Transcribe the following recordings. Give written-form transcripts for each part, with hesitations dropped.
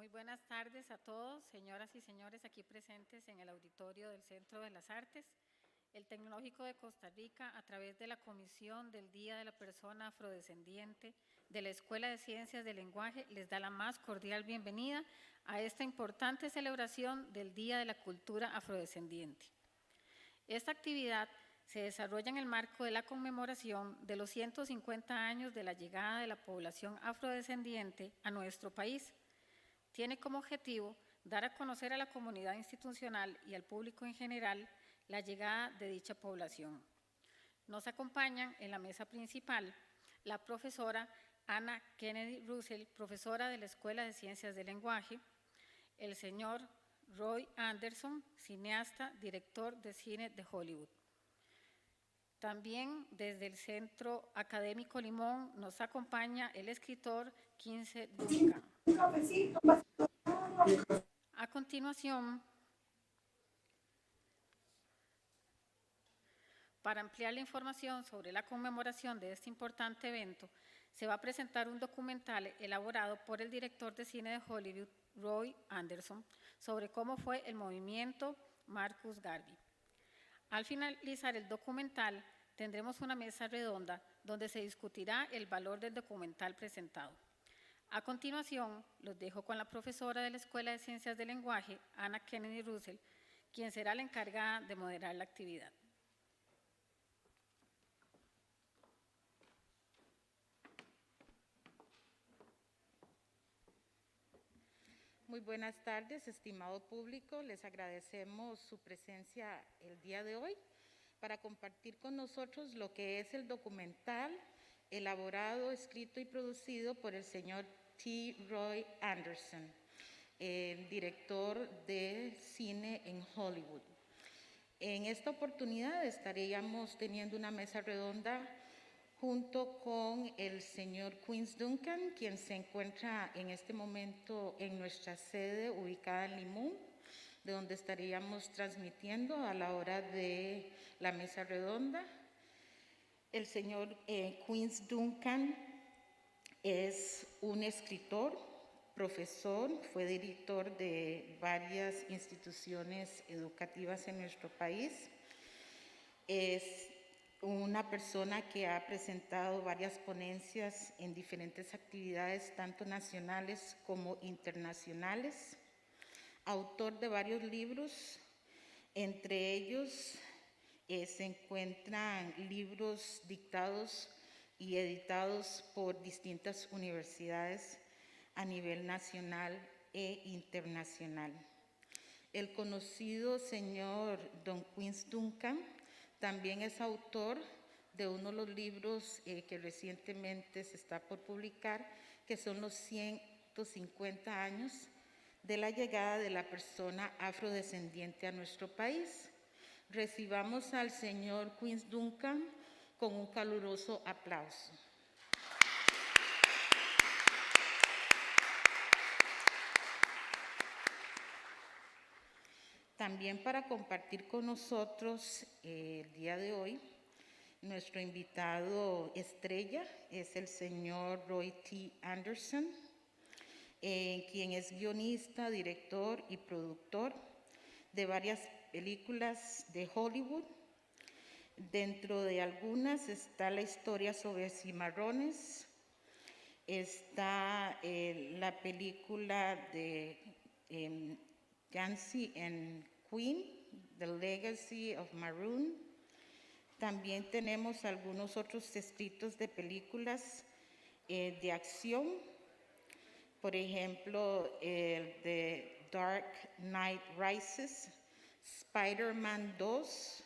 Muy buenas tardes a todos, señoras y señores aquí presentes en el auditorio del Centro de las Artes. El Tecnológico de Costa Rica, a través de la Comisión del Día de la Persona Afrodescendiente de la Escuela de Ciencias del Lenguaje, les da la más cordial bienvenida a esta importante celebración del Día de la Cultura Afrodescendiente. Esta actividad se desarrolla en el marco de la conmemoración de los 150 años de la llegada de la población afrodescendiente a nuestro país. Tiene como objetivo dar a conocer a la comunidad institucional y al público en general la llegada de dicha población. Nos acompañan en la mesa principal la profesora Anna Kennedy Russell, profesora de la Escuela de Ciencias del Lenguaje, el señor Roy Anderson, cineasta, director de cine de Hollywood. También desde el Centro Académico Limón nos acompaña el escritor Quince Duncan. A continuación, para ampliar la información sobre la conmemoración de este importante evento, se va a presentar un documental elaborado por el director de cine de Hollywood, Roy Anderson, sobre cómo fue el movimiento Marcus Garvey. Al finalizar el documental, tendremos una mesa redonda donde se discutirá el valor del documental presentado. A continuación, los dejo con la profesora de la Escuela de Ciencias del Lenguaje, Anna Kennedy Russell, quien será la encargada de moderar la actividad. Muy buenas tardes, estimado público. Les agradecemos su presencia el día de hoy para compartir con nosotros lo que es el documental elaborado, escrito y producido por el señor Roy Anderson, el director de cine en Hollywood. En esta oportunidad estaríamos teniendo una mesa redonda junto con el señor Quince Duncan, quien se encuentra en este momento en nuestra sede ubicada en Limón, de donde estaríamos transmitiendo a la hora de la mesa redonda. El señor Quince Duncan es un escritor, profesor, fue director de varias instituciones educativas en nuestro país. Es una persona que ha presentado varias ponencias en diferentes actividades, tanto nacionales como internacionales. Autor de varios libros, entre ellos se encuentran libros dictados y editados por distintas universidades a nivel nacional e internacional. El conocido señor Don Quince Duncan también es autor de uno de los libros que recientemente se está por publicar, que son los 150 años de la llegada de la persona afrodescendiente a nuestro país. Recibamos al señor Quince Duncan con un caluroso aplauso. También para compartir con nosotros el día de hoy, nuestro invitado estrella es el señor Roy T.Anderson, quien es guionista, director y productor de varias películas de Hollywood. Dentro de algunas está la historia sobre cimarrones, está la película de Yancy and Queen, The Legacy of Maroon. También tenemos algunos otros escritos de películas de acción, por ejemplo, el de Dark Knight Rises, Spider-Man 2,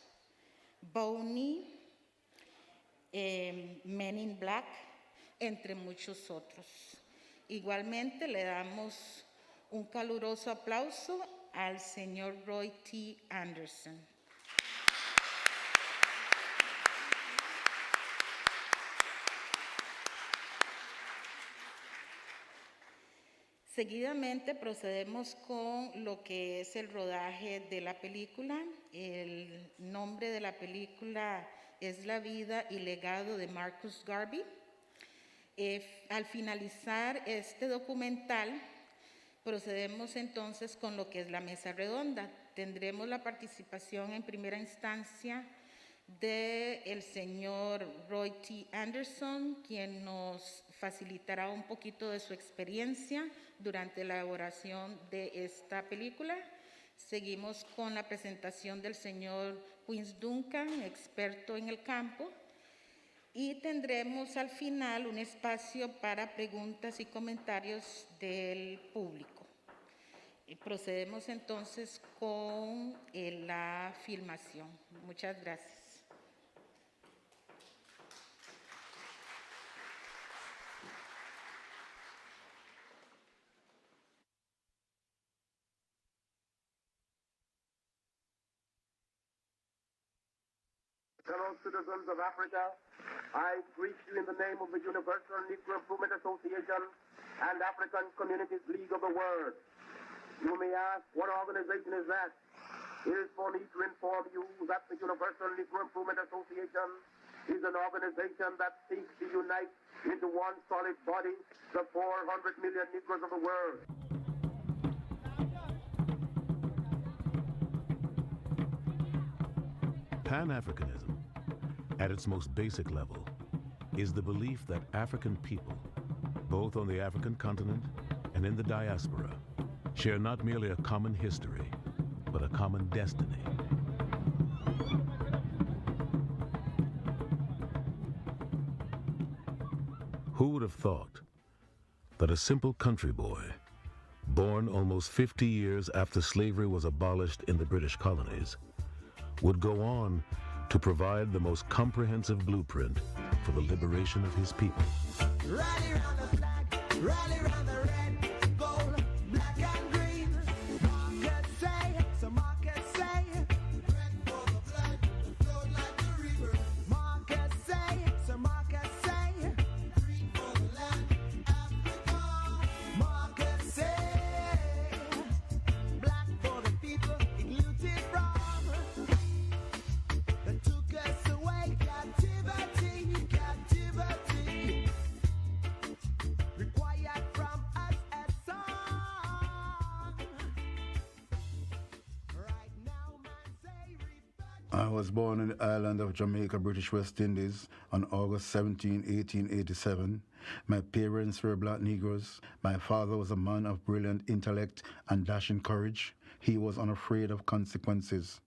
Bonnie, Men in Black, entre muchos otros. Igualmente le damos un caluroso aplauso al señor Roy T. Anderson. Seguidamente procedemos con lo que es el rodaje de la película. El nombre de la película es La vida y legado de Marcus Garvey. Al finalizar este documental, Procedemos entonces con lo que es la mesa redonda. Tendremos la participación en primera instancia del señor Roy T.Anderson, quien nos facilitará un poquito de su experiencia durante la elaboración de esta película. Seguimos con la presentación del señor Quince Duncan, experto en el campo. Y tendremos al final un espacio para preguntas y comentarios del público. Procedemos entonces con la filmación. Muchas gracias. Fellow citizens of Africa, I greet you in the name of the Universal Negro Improvement Association and African Communities League of the World. You may ask, what organization is that? It is for me to inform you that the Universal Negro Improvement Association is an organization that seeks to unite into one solid body the 400 million Negroes of the world. Pan-Africanism, at its most basic level, is the belief that African people, both on the African continent and in the diaspora, share not merely a common history, but a common destiny. Who would have thought that a simple country boy, born almost 50 years after slavery was abolished in the British colonies, would go on to provide the most comprehensive blueprint for the liberation of his people. Rally round the flag, rally round the red, gold, black and green. Markets say, so markets say, red for the flag, flowed like the river. Markets say, so markets say, green for the land, Africa. Markets say, black for the people, included from. That took us away, captivity, captivity, required from us a song. Right now, man say, I was born in the island of Jamaica, British West Indies, on August 17, 1887. My parents were black Negroes. My father was a man of brilliant intellect and dashing courage. He was unafraid of consequences.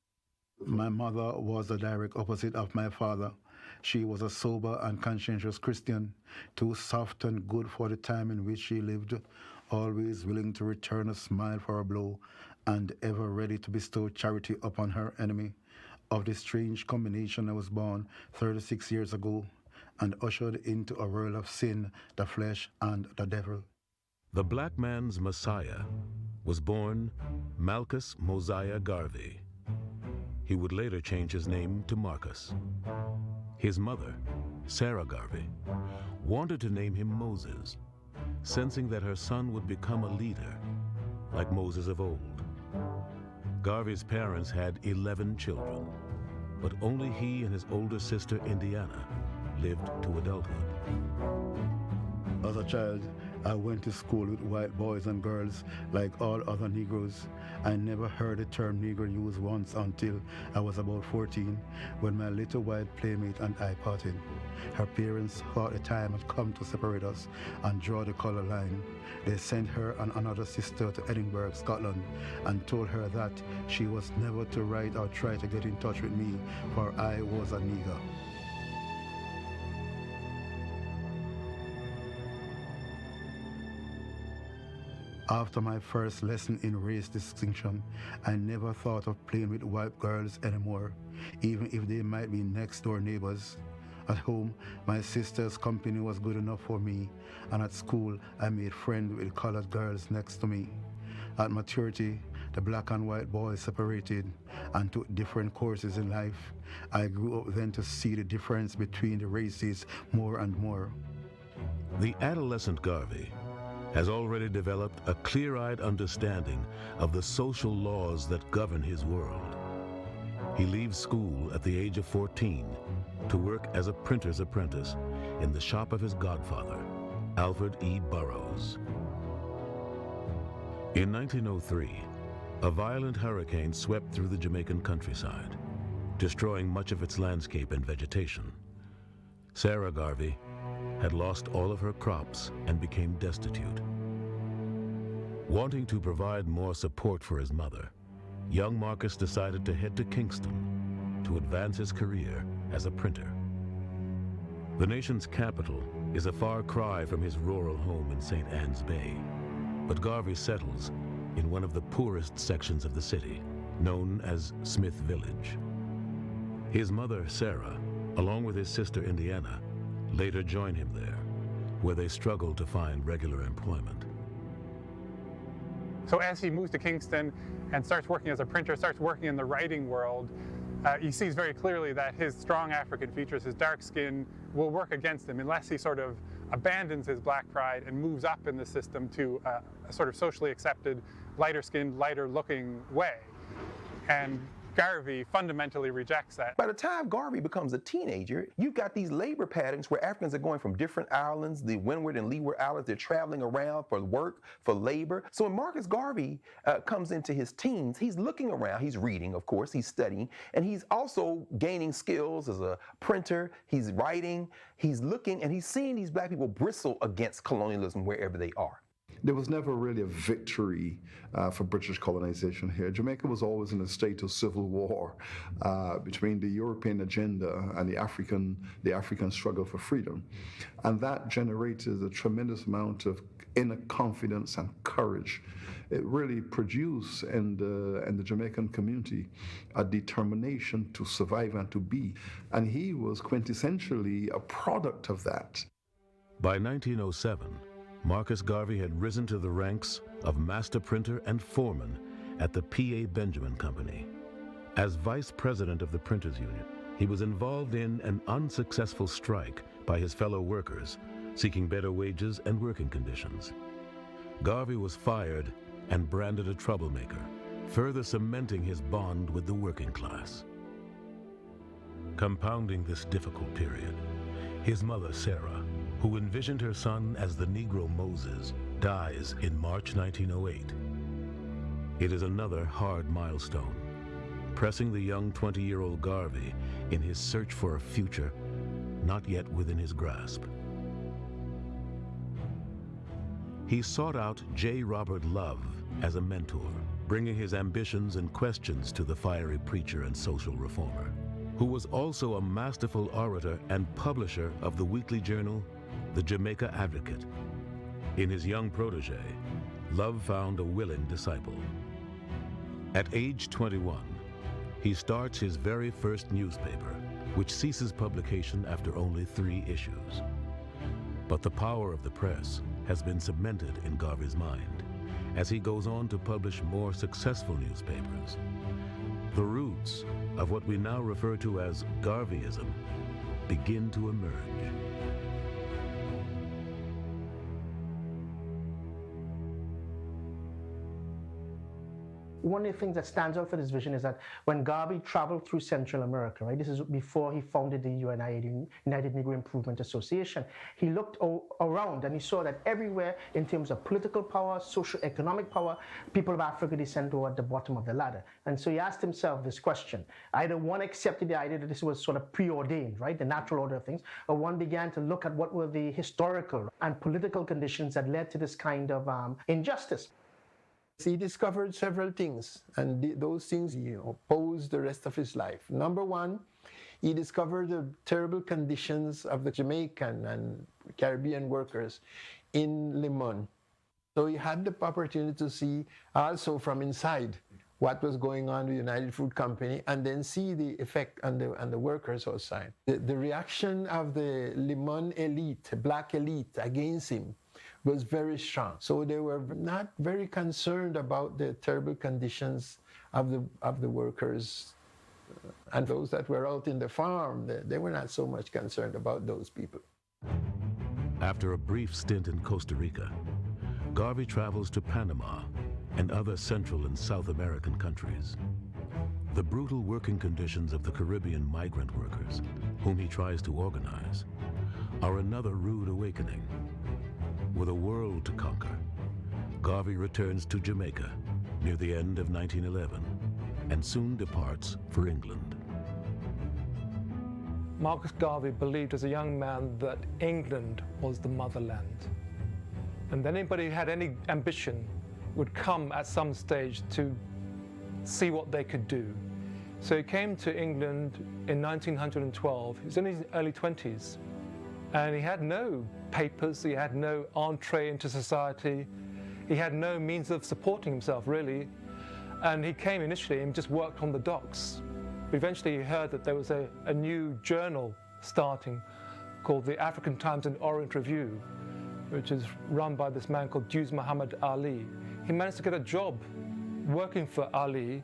My mother was the direct opposite of my father. She was a sober and conscientious Christian, too soft and good for the time in which she lived, always willing to return a smile for a blow, and ever ready to bestow charity upon her enemy. Of this strange combination I was born 36 years ago, and ushered into a world of sin, the flesh, and the devil. The black man's Messiah was born Malchus Mosiah Garvey. He would later change his name to Marcus. His mother, Sarah Garvey, wanted to name him Moses, sensing that her son would become a leader, like Moses of old. Garvey's parents had 11 children, but only he and his older sister, Indiana, lived to adulthood. As a child, I went to school with white boys and girls like all other Negroes. I never heard the term Negro used once until I was about 14, when my little white playmate and I parted. Her parents thought the time had come to separate us and draw the color line. They sent her and another sister to Edinburgh, Scotland, and told her that she was never to write or try to get in touch with me, for I was a nigger. After my first lesson in race distinction, I never thought of playing with white girls anymore, even if they might be next-door neighbors. At home, my sister's company was good enough for me, and at school, I made friends with colored girls next to me. At maturity, the black and white boys separated and took different courses in life. I grew up then to see the difference between the races more and more. The adolescent Garvey has already developed a clear-eyed understanding of the social laws that govern his world. He leaves school at the age of 14 to work as a printer's apprentice in the shop of his godfather, Alfred E. Burroughs. In 1903, a violent hurricane swept through the Jamaican countryside, destroying much of its landscape and vegetation. Sarah Garvey had lost all of her crops and became destitute. Wanting to provide more support for his mother, young Marcus decided to head to Kingston to advance his career as a printer. The nation's capital is a far cry from his rural home in St. Anne's Bay, but Garvey settles in one of the poorest sections of the city, known as Smith Village. His mother, Sarah, along with his sister, Indiana, later join him there, where they struggle to find regular employment. So as he moves to Kingston and starts working as a printer, starts working in the writing world, he sees very clearly that his strong African features, his dark skin, will work against him unless he sort of abandons his black pride and moves up in the system to a sort of socially accepted, lighter-skinned, lighter-looking way. And Garvey fundamentally rejects that. By the time Garvey becomes a teenager, you've got these labor patterns where Africans are going from different islands, the Windward and Leeward Islands, they're traveling around for work, for labor. So when Marcus Garvey comes into his teens, he's looking around, he's reading, of course, he's studying, and he's also gaining skills as a printer, he's writing, he's looking, and he's seeing these black people bristle against colonialism wherever they are. There was never really a victory for British colonization here. Jamaica was always in a state of civil war between the European agenda and the African struggle for freedom. And that generated a tremendous amount of inner confidence and courage. It really produced in the Jamaican community a determination to survive and to be. And he was quintessentially a product of that. By 1907, Marcus Garvey had risen to the ranks of master printer and foreman at the P.A. Benjamin Company. As vice president of the Printers Union, he was involved in an unsuccessful strike by his fellow workers, seeking better wages and working conditions. Garvey was fired and branded a troublemaker, further cementing his bond with the working class. Compounding this difficult period, his mother, Sarah, who envisioned her son as the Negro Moses, dies in March 1908. It is another hard milestone, pressing the young 20-year-old Garvey in his search for a future not yet within his grasp. He sought out J. Robert Love as a mentor, bringing his ambitions and questions to the fiery preacher and social reformer, who was also a masterful orator and publisher of the weekly journal The Jamaica Advocate. In his young protege, Love found a willing disciple. At age 21, he starts his very first newspaper, which ceases publication after only 3 issues. But the power of the press has been cemented in Garvey's mind as he goes on to publish more successful newspapers. The roots of what we now refer to as Garveyism begin to emerge. One of the things that stands out for this vision is that when Garvey traveled through Central America, right, this is before he founded the UNIA, United Negro Improvement Association, he looked around and he saw that everywhere in terms of political power, socio-economic power, people of African descent were at the bottom of the ladder. And so he asked himself this question. Either one accepted the idea that this was sort of preordained, right, the natural order of things, or one began to look at what were the historical and political conditions that led to this kind of injustice. He discovered several things, and those things he opposed the rest of his life. Number one, he discovered the terrible conditions of the Jamaican and Caribbean workers in Limon. So he had the opportunity to see also from inside what was going on with the United Fruit Company, and then see the effect on the workers outside. The reaction of the Limon elite, black elite, against him was very strong. So they were not very concerned about the terrible conditions of the workers. And those that were out in the farm, they were not so much concerned about those people. After a brief stint in Costa Rica, Garvey travels to Panama and other Central and South American countries. The brutal working conditions of the Caribbean migrant workers, whom he tries to organize, are another rude awakening. With a world to conquer, Garvey returns to Jamaica near the end of 1911 and soon departs for England. Marcus Garvey believed as a young man that England was the motherland. And anybody who had any ambition would come at some stage to see what they could do. So he came to England in 1912. He was in his early 20s. And he had no papers, he had no entree into society, he had no means of supporting himself, really. And he came initially and just worked on the docks. But eventually he heard that there was a new journal starting called the African Times and Orient Review, which is run by this man called Dewes Muhammad Ali. He managed to get a job working for Ali,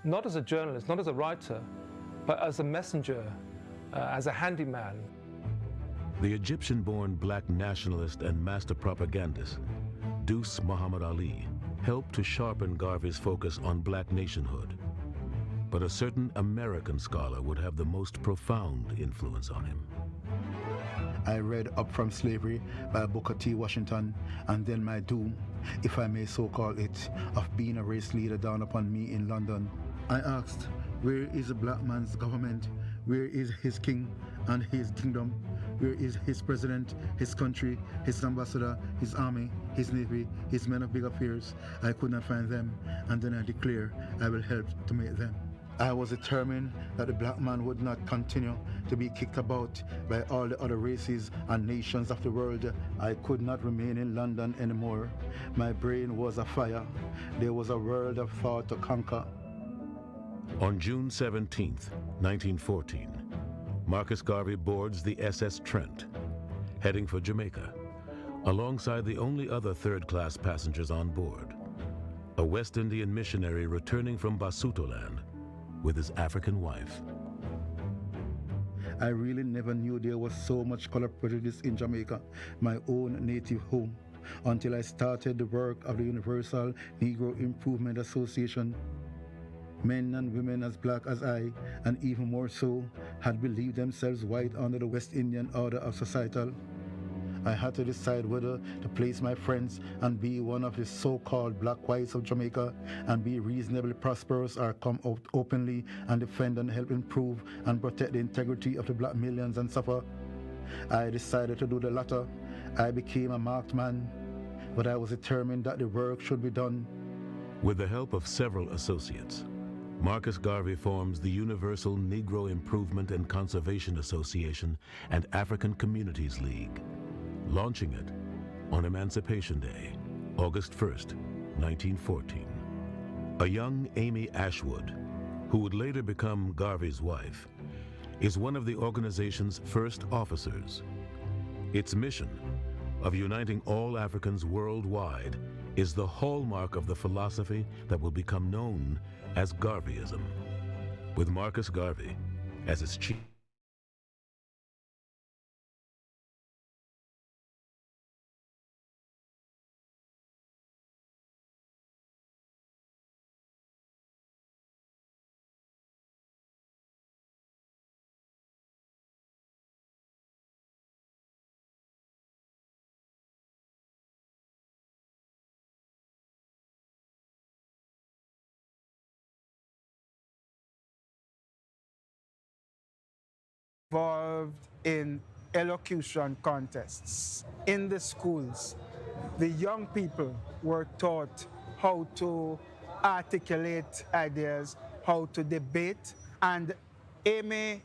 not as a journalist, not as a writer, but as a messenger, as a handyman. The Egyptian-born black nationalist and master propagandist, Dewes Muhammad Ali, helped to sharpen Garvey's focus on black nationhood. But a certain American scholar would have the most profound influence on him. I read Up From Slavery by Booker T. Washington, and then my doom, if I may so call it, of being a race leader dawned upon me in London. I asked, where is a black man's government? Where is his king and his kingdom? Where is his president, his country, his ambassador, his army, his navy, his men of big affairs? I could not find them, and then I declare I will help to make them. I was determined that the black man would not continue to be kicked about by all the other races and nations of the world. I could not remain in London anymore. My brain was afire. There was a world of thought to conquer. On June 17th, 1914, Marcus Garvey boards the SS Trent, heading for Jamaica, alongside the only other third-class passengers on board, a West Indian missionary returning from Basutoland with his African wife. I really never knew there was so much color prejudice in Jamaica, my own native home, until I started the work of the Universal Negro Improvement Association. Men and women as black as I, and even more so, had believed themselves white under the West Indian order of societal. I had to decide whether to place my friends and be one of the so-called black whites of Jamaica and be reasonably prosperous, or come out openly and defend and help improve and protect the integrity of the black millions and suffer. I decided to do the latter. I became a marked man, but I was determined that the work should be done. With the help of several associates, Marcus Garvey forms the Universal Negro Improvement and Conservation Association and African Communities League, launching it on Emancipation Day, August 1st, 1914. A young Amy Ashwood, who would later become Garvey's wife, is one of the organization's first officers. Its mission of uniting all Africans worldwide is the hallmark of the philosophy that will become known as Garveyism, with Marcus Garvey as its chief. Involved in elocution contests. In the schools, the young people were taught how to articulate ideas, how to debate, and Amy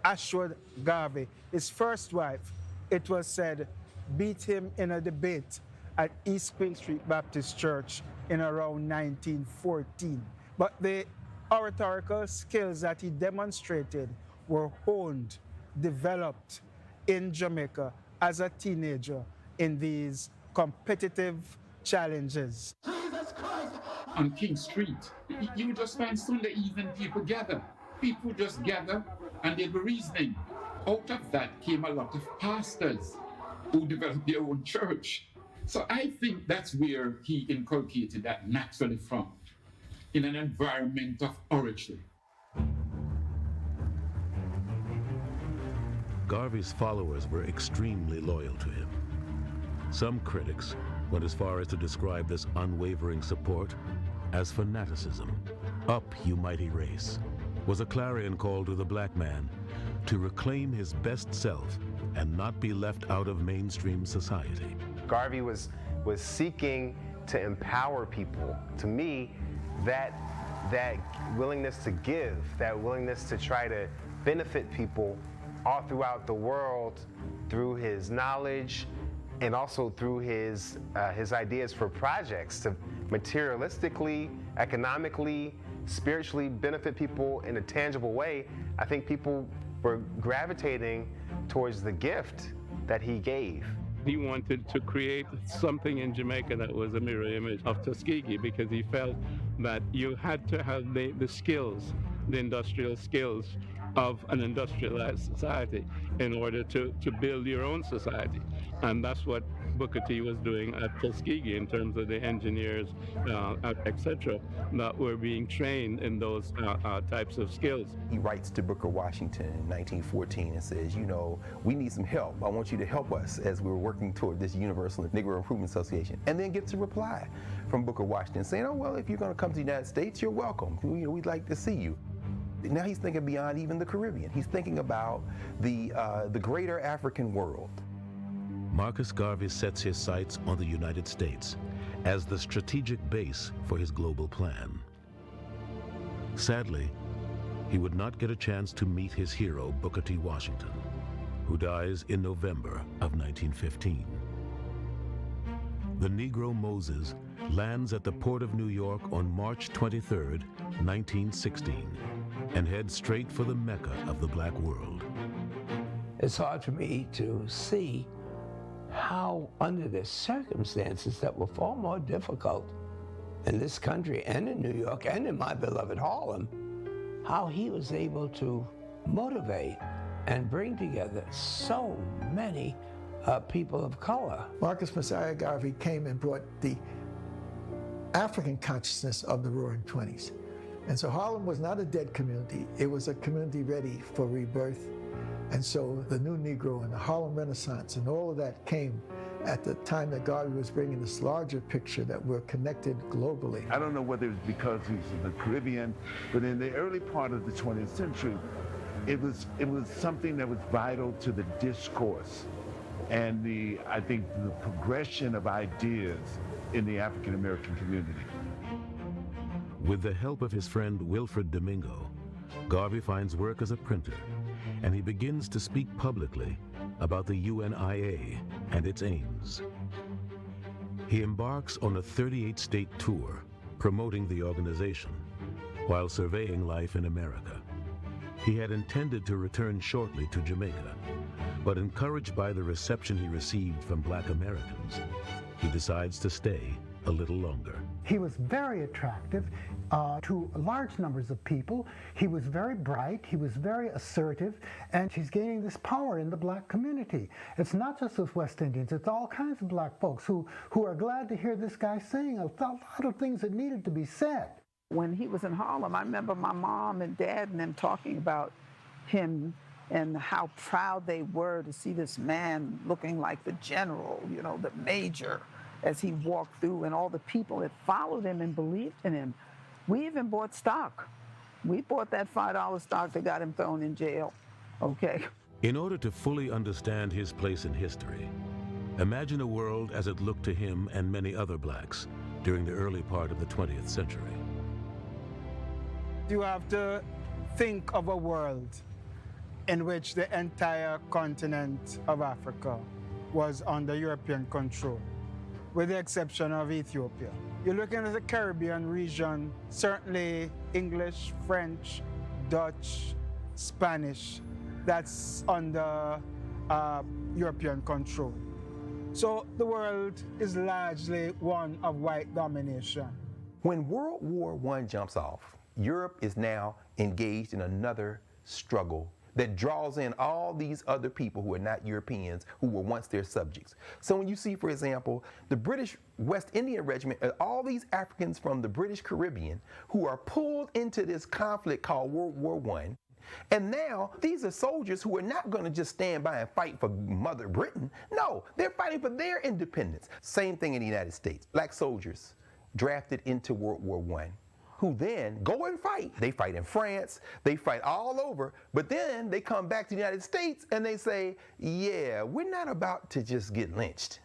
Ashwood Garvey, his first wife, it was said, beat him in a debate at East Queen Street Baptist Church in around 1914. But the oratorical skills that he demonstrated were honed, developed in Jamaica as a teenager in these competitive challenges. Jesus Christ! On King Street, you would just find Sunday evening people gather. People just gather and they'll be reasoning. Out of that came a lot of pastors who developed their own church. So I think that's where he inculcated that naturally from, in an environment of oratory. Garvey's followers were extremely loyal to him. Some critics went as far as to describe this unwavering support as fanaticism. Up, you mighty race, was a clarion call to the black man to reclaim his best self and not be left out of mainstream society. Garvey was seeking to empower people. To me, that willingness to give, that willingness to try to benefit people all throughout the world through his knowledge and also through his ideas for projects to materialistically, economically, spiritually benefit people in a tangible way. I think people were gravitating towards the gift that he gave. He wanted to create something in Jamaica that was a mirror image of Tuskegee because he felt that you had to have the skills, the industrial skills of an industrialized society in order to build your own society. And that's what Booker T was doing at Tuskegee in terms of the engineers, etc., that were being trained in those types of skills. He writes to Booker Washington in 1914 and says, you know, we need some help. I want you to help us as we're working toward this Universal Negro Improvement Association. And then gets a reply from Booker Washington saying, oh, well, if you're going to come to the United States, you're welcome. You know, we'd like to see you. Now he's thinking beyond even the Caribbean. He's thinking about the greater African world. Marcus Garvey sets his sights on the United States as the strategic base for his global plan. Sadly, he would not get a chance to meet his hero, Booker T. Washington, who dies in November of 1915. The Negro Moses lands at the port of New York on March 23, 1916, and heads straight for the Mecca of the black world. It's hard for me to see how, under the circumstances that were far more difficult in this country and in New York and in my beloved Harlem, how he was able to motivate and bring together so many people of color. Marcus Messiah Garvey came and brought the African consciousness of the Roaring Twenties. And so Harlem was not a dead community. It was a community ready for rebirth. And so the New Negro and the Harlem Renaissance and all of that came at the time that Garvey was bringing this larger picture that we're connected globally. I don't know whether it was because he was in the Caribbean, but in the early part of the 20th century, it was something that was vital to the discourse and I think the progression of ideas in the African American community. With the help of his friend Wilfred Domingo, Garvey finds work as a printer, and he begins to speak publicly about the UNIA and its aims. He embarks on a 38-state tour promoting the organization while surveying life in America. He had intended to return shortly to Jamaica, but encouraged by the reception he received from black Americans, he decides to stay a little longer. He was very attractive to large numbers of people. He was very bright, he was very assertive, and he's gaining this power in the black community. It's not just with West Indians, it's all kinds of black folks who are glad to hear this guy saying a lot of things that needed to be said. When he was in Harlem, I remember my mom and dad and them talking about him and how proud they were to see this man looking like the general, you know, the major, as he walked through, and all the people that followed him and believed in him. We even bought stock. We bought that $5 stock that got him thrown in jail, okay? In order to fully understand his place in history, imagine a world as it looked to him and many other blacks during the early part of the 20th century. You have to think of a world in which the entire continent of Africa was under European control, with the exception of Ethiopia. You're looking at the Caribbean region, certainly English, French, Dutch, Spanish, that's under European control. So the world is largely one of white domination. When World War I jumps off, Europe is now engaged in another struggle that draws in all these other people who are not Europeans, who were once their subjects. So when you see, for example, the British West Indian Regiment, all these Africans from the British Caribbean who are pulled into this conflict called World War I, And now these are soldiers who are not going to just stand by and fight for Mother Britain. No, they're fighting for their independence. Same thing in the United States. Black soldiers drafted into World War I, who then go and fight. They fight in France, they fight all over, but then they come back to the United States and they say, yeah, we're not about to just get lynched.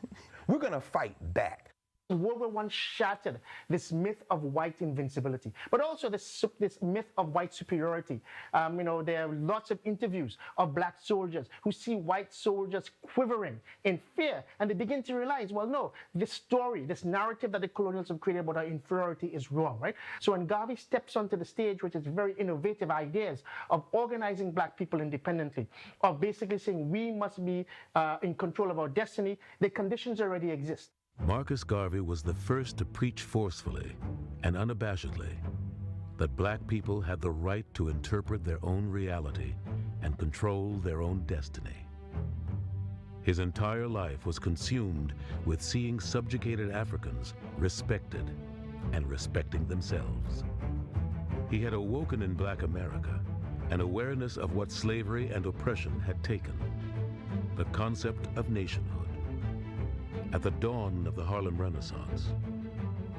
We're gonna fight back. World War I shattered this myth of white invincibility, but also this myth of white superiority. There are lots of interviews of black soldiers who see white soldiers quivering in fear, and they begin to realize, well, no, this story, this narrative that the colonials have created about our inferiority is wrong, right? So when Garvey steps onto the stage with his very innovative ideas of organizing black people independently, of basically saying we must be in control of our destiny, the conditions already exist. Marcus Garvey was the first to preach forcefully and unabashedly that black people had the right to interpret their own reality and control their own destiny. His entire life was consumed with seeing subjugated Africans respected and respecting themselves. He had awoken in Black America an awareness of what slavery and oppression had taken, the concept of nationhood. At the dawn of the Harlem Renaissance,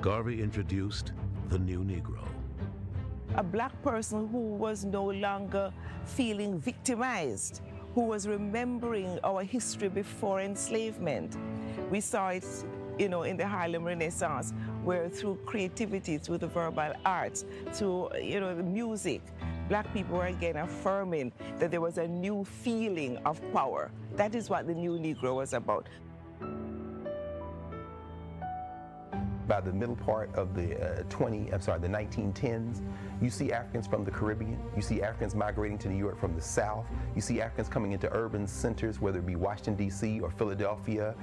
Garvey introduced the new Negro. A black person who was no longer feeling victimized, who was remembering our history before enslavement. We saw it, in the Harlem Renaissance, where through creativity, through the verbal arts, through, the music, black people were again affirming that there was a new feeling of power. That is what the new Negro was about. By the middle part of the 1910s, you see Africans from the Caribbean, you see Africans migrating to New York from the South, you see Africans coming into urban centers, whether it be Washington, D.C. or Philadelphia,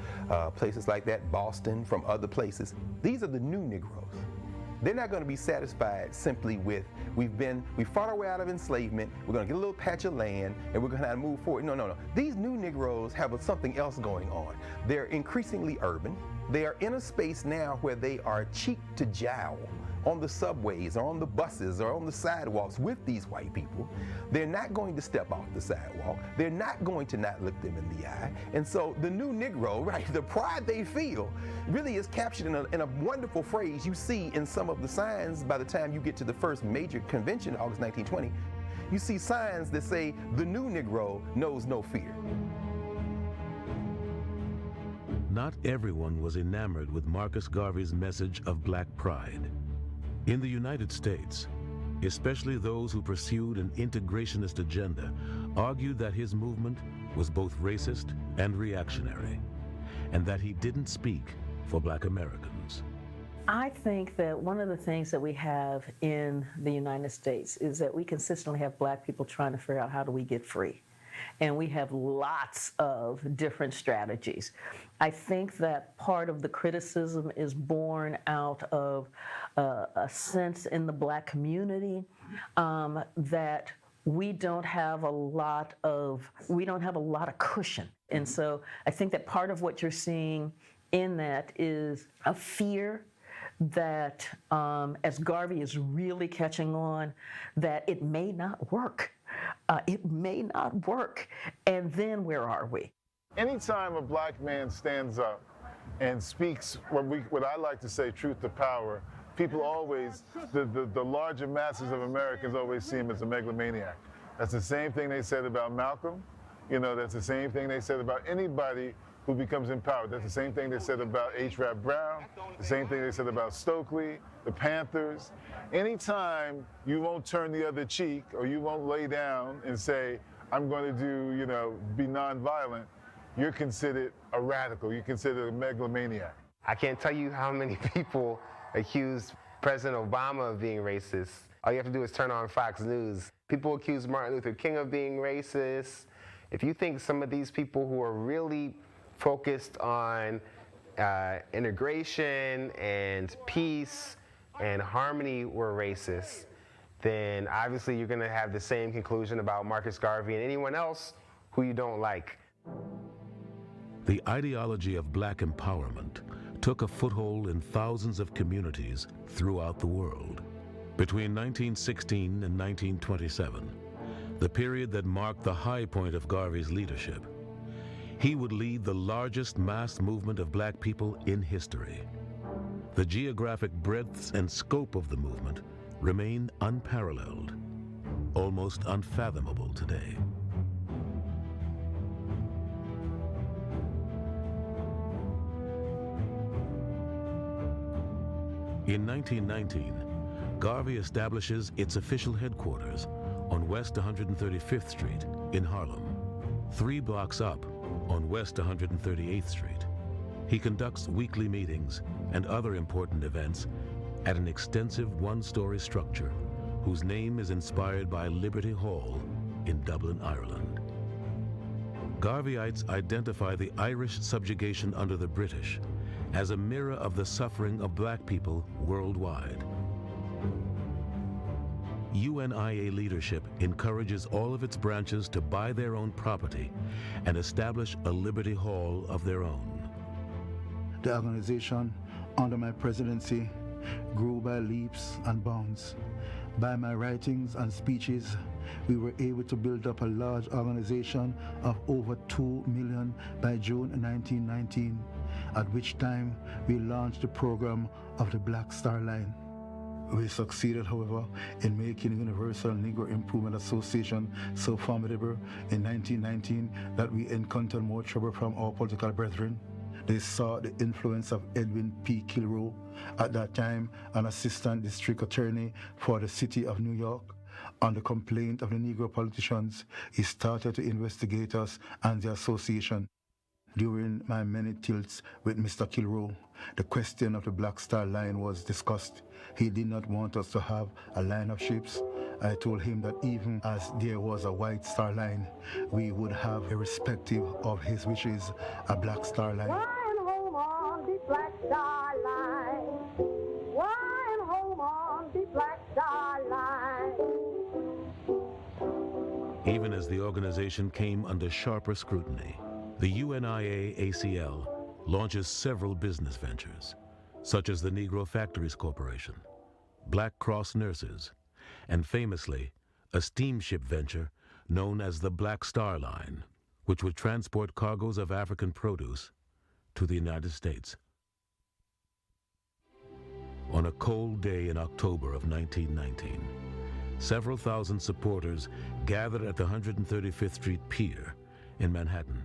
places like that, Boston, from other places. These are the new Negroes. They're not going to be satisfied simply with, we fought our way out of enslavement, we're going to get a little patch of land, and we're going to move forward. No. These new Negroes have something else going on. They're increasingly urban. They are in a space now where they are cheek to jowl on the subways or on the buses or on the sidewalks with these white people. They're not going to step off the sidewalk. They're not going to not look them in the eye. And so the new Negro, right, the pride they feel really is captured in a wonderful phrase you see in some of the signs by the time you get to the first major convention, August 1920. You see signs that say, the new Negro knows no fear. Not everyone was enamored with Marcus Garvey's message of black pride. In the United States, especially those who pursued an integrationist agenda, argued that his movement was both racist and reactionary, and that he didn't speak for black Americans. I think that one of the things that we have in the United States is that we consistently have black people trying to figure out how do we get free. And we have lots of different strategies. I think that part of the criticism is born out of a sense in the black community that we don't have a lot of cushion. And so I think that part of what you're seeing in that is a fear that as Garvey is really catching on, that it may not work. It may not work. And then where are we? Anytime a black man stands up and speaks what I like to say, truth to power, people always, the larger masses of Americans always see him as a megalomaniac. That's the same thing they said about Malcolm. That's the same thing they said about anybody who becomes empowered. That's the same thing they said about H. Rap Brown, the same thing they said about Stokely, the Panthers. Anytime you won't turn the other cheek or you won't lay down and say, I'm going to be nonviolent, you're considered a radical, you're considered a megalomaniac. I can't tell you how many people accuse President Obama of being racist. All you have to do is turn on Fox News. People accuse Martin Luther King of being racist. If you think some of these people who are really focused on integration and peace and harmony were racist, then obviously you're going to have the same conclusion about Marcus Garvey and anyone else who you don't like. The ideology of black empowerment took a foothold in thousands of communities throughout the world. Between 1916 and 1927, the period that marked the high point of Garvey's leadership. He would lead the largest mass movement of black people in history. The geographic breadth and scope of the movement remain unparalleled, almost unfathomable today. In 1919, Garvey establishes its official headquarters on West 135th Street in Harlem, 3 blocks up on West 138th Street. He conducts weekly meetings and other important events at an extensive one-story structure whose name is inspired by Liberty Hall in Dublin, Ireland. Garveyites identify the Irish subjugation under the British as a mirror of the suffering of black people worldwide. UNIA leadership encourages all of its branches to buy their own property and establish a Liberty Hall of their own. The organization, under my presidency, grew by leaps and bounds. By my writings and speeches, we were able to build up a large organization of over 2 million by June 1919, at which time we launched the program of the Black Star Line. We succeeded, however, in making the Universal Negro Improvement Association so formidable in 1919 that we encountered more trouble from our political brethren. They saw the influence of Edwin P. Kilroy, at that time an assistant district attorney for the city of New York. On the complaint of the Negro politicians, he started to investigate us and the association. During my many tilts with Mr. Kilroy, the question of the Black Star Line was discussed. He did not want us to have a line of ships. I told him that even as there was a White Star Line, we would have, irrespective of his wishes, a Black Star Line. Flying home on the Black Star Line. Flying home on the Black Star Line. Even as the organization came under sharper scrutiny, the UNIA-ACL launches several business ventures, such as the Negro Factories Corporation, Black Cross Nurses, and famously, a steamship venture known as the Black Star Line, which would transport cargoes of African produce to the United States. On a cold day in October of 1919, several thousand supporters gathered at the 135th Street Pier in Manhattan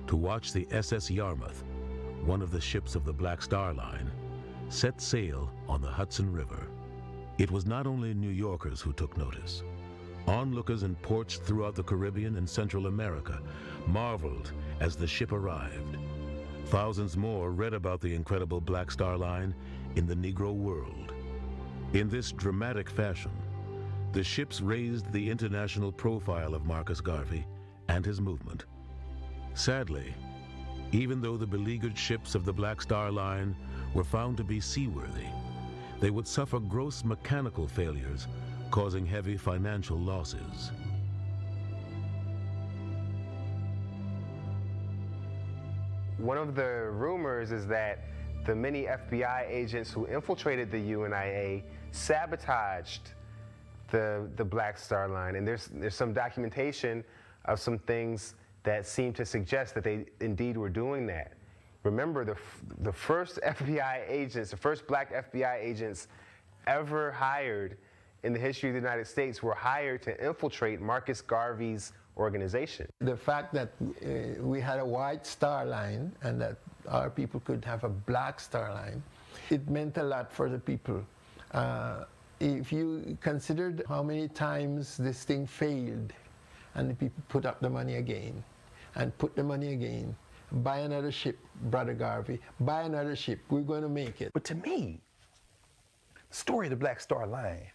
to watch the SS Yarmouth, one of the ships of the Black Star Line, set sail on the Hudson River. It was not only New Yorkers who took notice. Onlookers in ports throughout the Caribbean and Central America marveled as the ship arrived. Thousands more read about the incredible Black Star Line in the Negro world. In this dramatic fashion, the ships raised the international profile of Marcus Garvey and his movement. Sadly, even though the beleaguered ships of the Black Star Line were found to be seaworthy, they would suffer gross mechanical failures, causing heavy financial losses. One of the rumors is that the many FBI agents who infiltrated the UNIA sabotaged the Black Star Line, and there's some documentation of some things that seem to suggest that they indeed were doing that. Remember, the first FBI agents, the first black FBI agents ever hired in the history of the United States were hired to infiltrate Marcus Garvey's organization. The fact that we had a White Star Line and that our people could have a Black Star Line, it meant a lot for the people. If you considered how many times this thing failed and the people put up the money again and put the money again, buy another ship, Brother Garvey, buy another ship, we're going to make it. But to me, the story of the Black Star Line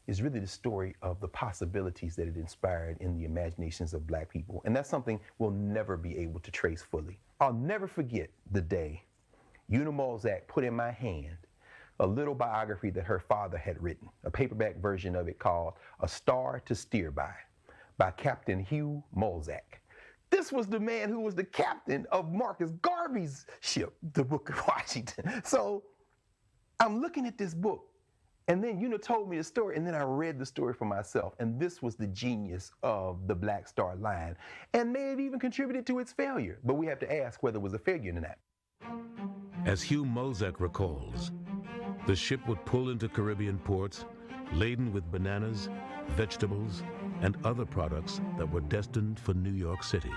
is really the story of the possibilities that it inspired in the imaginations of black people. And that's something we'll never be able to trace fully. I'll never forget the day Una Malzahn put in my hand a little biography that her father had written, a paperback version of it called A Star to Steer by Captain Hugh Malzahn. This was the man who was the captain of Marcus Garvey's ship, the Booker Washington. So I'm looking at this book And then Una told me the story, and then I read the story for myself. And this was the genius of the Black Star Line, and may have even contributed to its failure. But we have to ask whether it was a failure or not. As Hugh Mulzac recalls, the ship would pull into Caribbean ports laden with bananas, vegetables, and other products that were destined for New York City.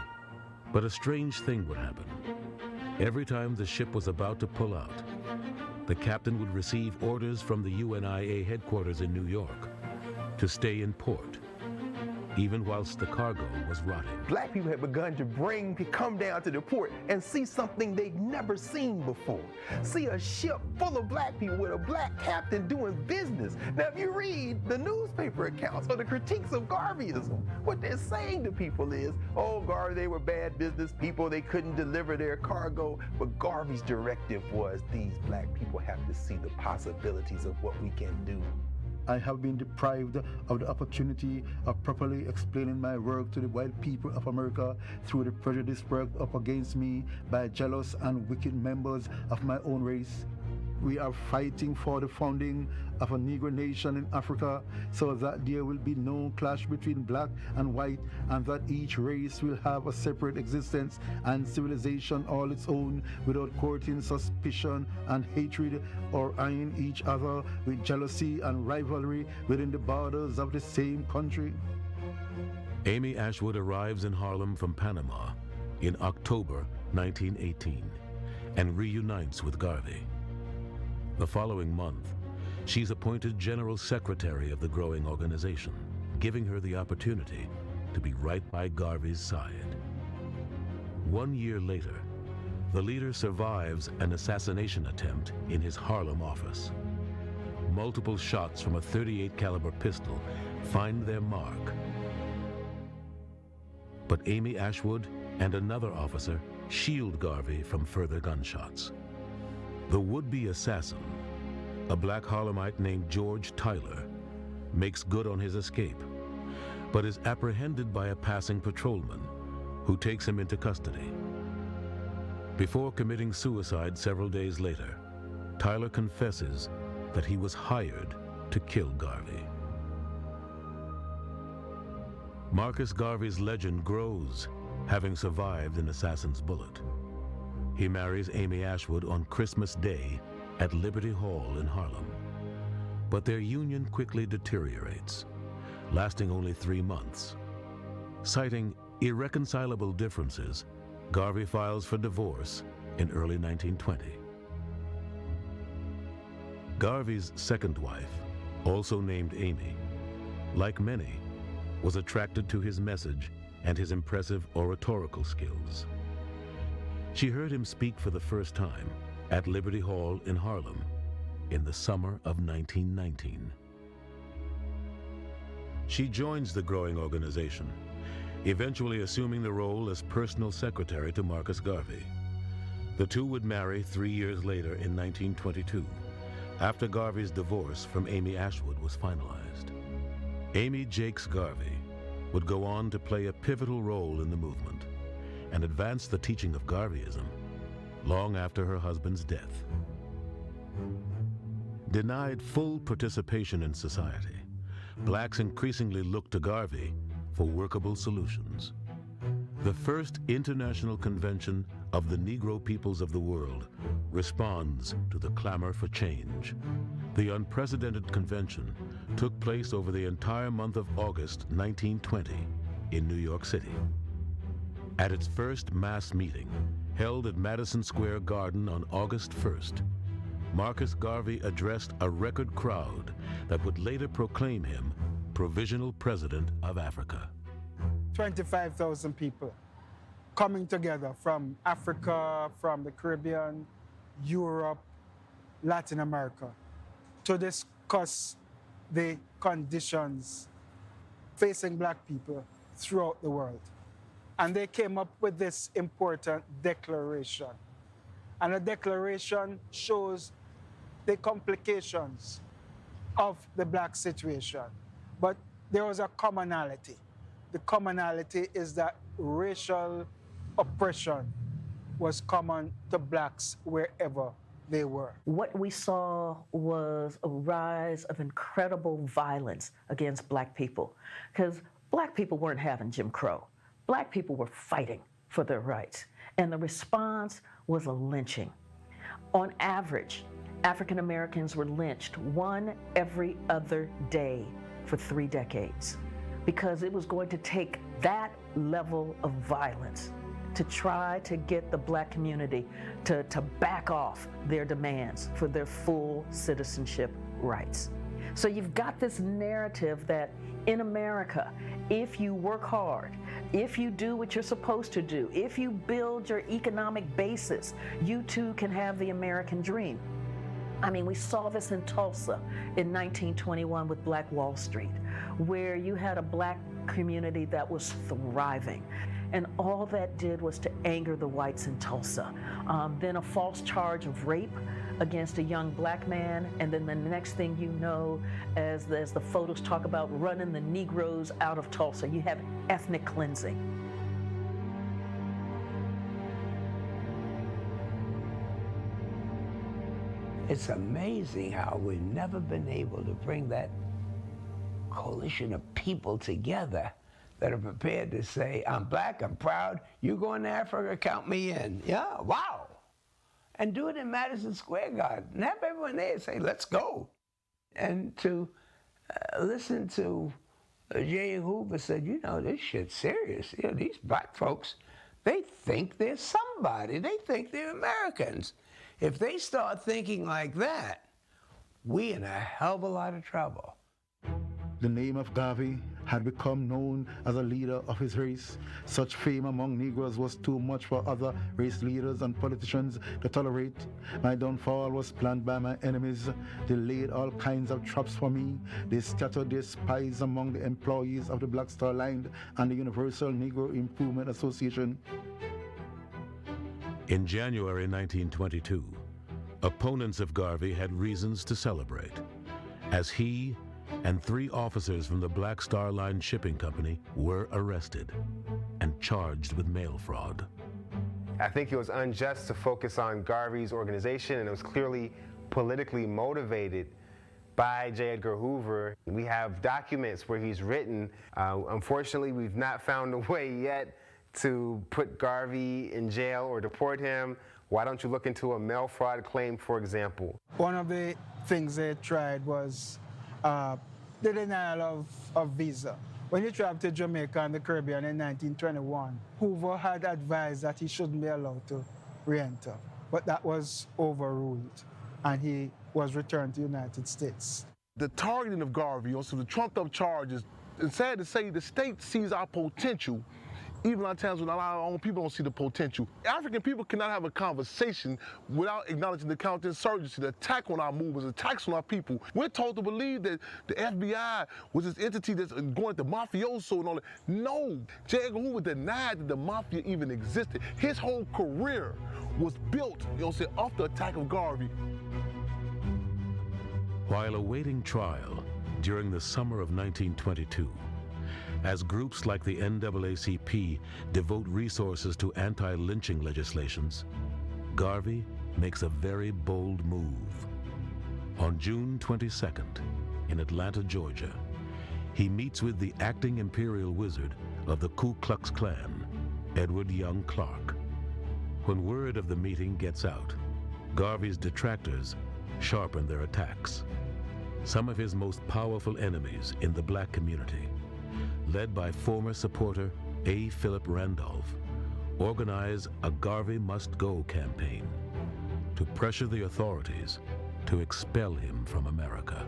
But a strange thing would happen. Every time the ship was about to pull out, the captain would receive orders from the UNIA headquarters in New York to stay in port, even whilst the cargo was rotting. Black people had begun to come down to the port and see something they'd never seen before. See a ship full of black people with a black captain doing business. Now, if you read the newspaper accounts or the critiques of Garveyism, what they're saying to people is, oh, Garvey, they were bad business people, they couldn't deliver their cargo. But Garvey's directive was, these black people have to see the possibilities of what we can do. I have been deprived of the opportunity of properly explaining my work to the white people of America through the prejudice worked up against me by jealous and wicked members of my own race. We are fighting for the founding of a Negro nation in Africa so that there will be no clash between black and white, and that each race will have a separate existence and civilization all its own without courting suspicion and hatred or eyeing each other with jealousy and rivalry within the borders of the same country. Amy Ashwood arrives in Harlem from Panama in October 1918 and reunites with Garvey. The following month, she's appointed General Secretary of the growing organization, giving her the opportunity to be right by Garvey's side. 1 year later, the leader survives an assassination attempt in his Harlem office. Multiple shots from a .38 caliber pistol find their mark. But Amy Ashwood and another officer shield Garvey from further gunshots. The would-be assassin, a black Harlemite named George Tyler, makes good on his escape, but is apprehended by a passing patrolman who takes him into custody. Before committing suicide several days later, Tyler confesses that he was hired to kill Garvey. Marcus Garvey's legend grows, having survived an assassin's bullet. He marries Amy Ashwood on Christmas Day at Liberty Hall in Harlem. But their union quickly deteriorates, lasting only 3 months. Citing irreconcilable differences, Garvey files for divorce in early 1920. Garvey's second wife, also named Amy, like many, was attracted to his message and his impressive oratorical skills. She heard him speak for the first time at Liberty Hall in Harlem in the summer of 1919. She joins the growing organization, eventually assuming the role as personal secretary to Marcus Garvey. The two would marry 3 years later in 1922, after Garvey's divorce from Amy Ashwood was finalized. Amy Jakes Garvey would go on to play a pivotal role in the movement and advance the teaching of Garveyism long after her husband's death. Denied full participation in society, blacks increasingly looked to Garvey for workable solutions. The first International Convention of the Negro Peoples of the World responds to the clamor for change. The unprecedented convention took place over the entire month of August 1920 in New York City. At its first mass meeting, held at Madison Square Garden on August 1st, Marcus Garvey addressed a record crowd that would later proclaim him Provisional President of Africa. 25,000 people coming together from Africa, from the Caribbean, Europe, Latin America, to discuss the conditions facing black people throughout the world. And they came up with this important declaration. And the declaration shows the complications of the black situation. But there was a commonality. The commonality is that racial oppression was common to blacks wherever they were. What we saw was a rise of incredible violence against black people, because black people weren't having Jim Crow. Black people were fighting for their rights, and the response was a lynching. On average, African Americans were lynched one every other day for 3 decades, because it was going to take that level of violence to try to get the black community to back off their demands for their full citizenship rights. So you've got this narrative that in America, if you work hard, if you do what you're supposed to do, if you build your economic basis, you too can have the American dream. I mean, we saw this in Tulsa in 1921 with Black Wall Street, where you had a black community that was thriving. And all that did was to anger the whites in Tulsa. Then a false charge of rape against a young black man, and then the next thing you know, as the photos talk about running the Negroes out of Tulsa, you have ethnic cleansing. It's amazing how we've never been able to bring that coalition of people together that are prepared to say, I'm black, I'm proud, you going to Africa, count me in. Yeah, wow. And do it in Madison Square Garden. And have everyone there say, let's go. And to listen to J. Hoover said, you know, this shit's serious. You know, these black folks, they think they're somebody. They think they're Americans. If they start thinking like that, we in a hell of a lot of trouble. The name of Garvey had become known as a leader of his race. Such fame among Negroes was too much for other race leaders and politicians to tolerate. My downfall was planned by my enemies. They laid all kinds of traps for me. They scattered their spies among the employees of the Black Star Line and the Universal Negro Improvement Association. In January 1922, opponents of Garvey had reasons to celebrate, as he and 3 officers from the Black Star Line Shipping Company were arrested and charged with mail fraud. I think it was unjust to focus on Garvey's organization, and it was clearly politically motivated by J. Edgar Hoover. We have documents where he's written. Unfortunately, we've not found a way yet to put Garvey in jail or deport him. Why don't you look into a mail fraud claim, for example? One of the things they tried was the denial of visa. When he traveled to Jamaica and the Caribbean in 1921, Hoover had advised that he shouldn't be allowed to re-enter, but that was overruled, and he was returned to the United States. The targeting of Garvey, also the trumped-up charges, it's sad to say the state sees our potential, even on times when a lot of our own people don't see the potential. African people cannot have a conversation without acknowledging the counterinsurgency, the attack on our movements, attacks on our people. We're told to believe that the FBI was this entity that's going to mafioso and all that. No, J. Edgar Hoover denied that the mafia even existed. His whole career was built, off the attack of Garvey. While awaiting trial during the summer of 1922, as groups like the NAACP devote resources to anti-lynching legislations, Garvey makes a very bold move. On June 22nd, in Atlanta, Georgia, he meets with the acting imperial wizard of the Ku Klux Klan, Edward Young Clark. When word of the meeting gets out, Garvey's detractors sharpen their attacks. Some of his most powerful enemies in the black community, led by former supporter A. Philip Randolph, organize a Garvey Must Go campaign to pressure the authorities to expel him from America.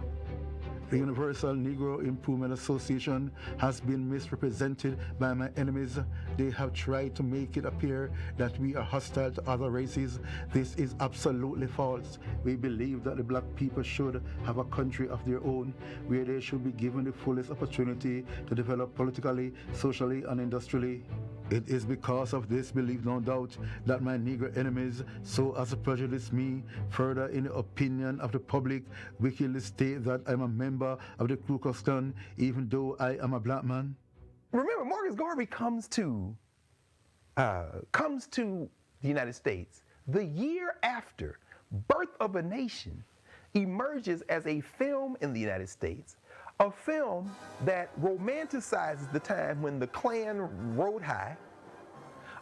The Universal Negro Improvement Association has been misrepresented by my enemies. They have tried to make it appear that we are hostile to other races. This is absolutely false. We believe that the black people should have a country of their own, where they should be given the fullest opportunity to develop politically, socially, and industrially. It is because of this belief, no doubt, that my Negro enemies so as to prejudice me further in the opinion of the public, wickedly state that I'm a member of the Ku Klux Klan, even though I am a black man. Remember, Marcus Garvey comes to the United States the year after Birth of a Nation emerges as a film in the United States, a film that romanticizes the time when the Klan rode high,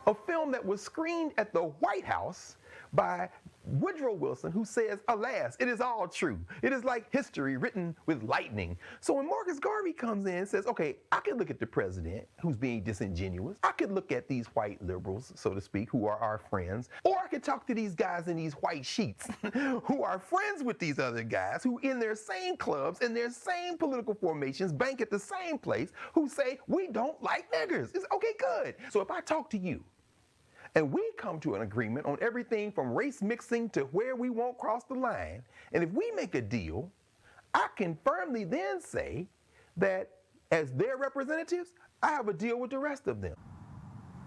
a film that was screened at the White House by Woodrow Wilson, who says, alas, it is all true. It is like history written with lightning. So when Marcus Garvey comes in and says, okay, I could look at the president who's being disingenuous. I could look at these white liberals, so to speak, who are our friends. Or I could talk to these guys in these white sheets who are friends with these other guys who in their same clubs, in their same political formations, bank at the same place, who say, we don't like niggers. It's okay, good. So if I talk to you, and we come to an agreement on everything from race mixing to where we won't cross the line, and if we make a deal, I can firmly then say that as their representatives, I have a deal with the rest of them.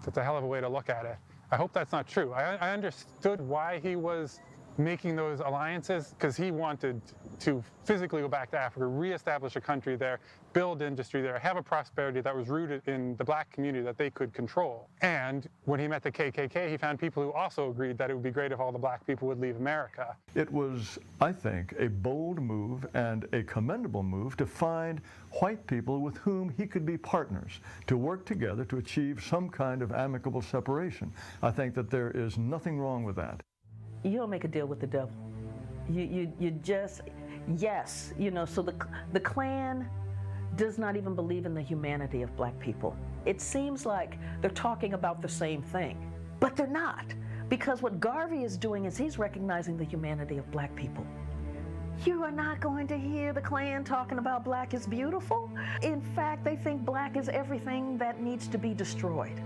That's a hell of a way to look at it. I hope that's not true. I understood why he was making those alliances, because he wanted to physically go back to Africa, reestablish a country there, build industry there, have a prosperity that was rooted in the black community that they could control. And when he met the KKK, he found people who also agreed that it would be great if all the black people would leave America. It was, I think, a bold move and a commendable move to find white people with whom he could be partners, to work together to achieve some kind of amicable separation. I think that there is nothing wrong with that. You don't make a deal with the devil. You just, yes, you know, so the Klan does not even believe in the humanity of black people. It seems like they're talking about the same thing, but they're not. Because what Garvey is doing is he's recognizing the humanity of black people. You are not going to hear the Klan talking about black is beautiful. In fact, they think black is everything that needs to be destroyed.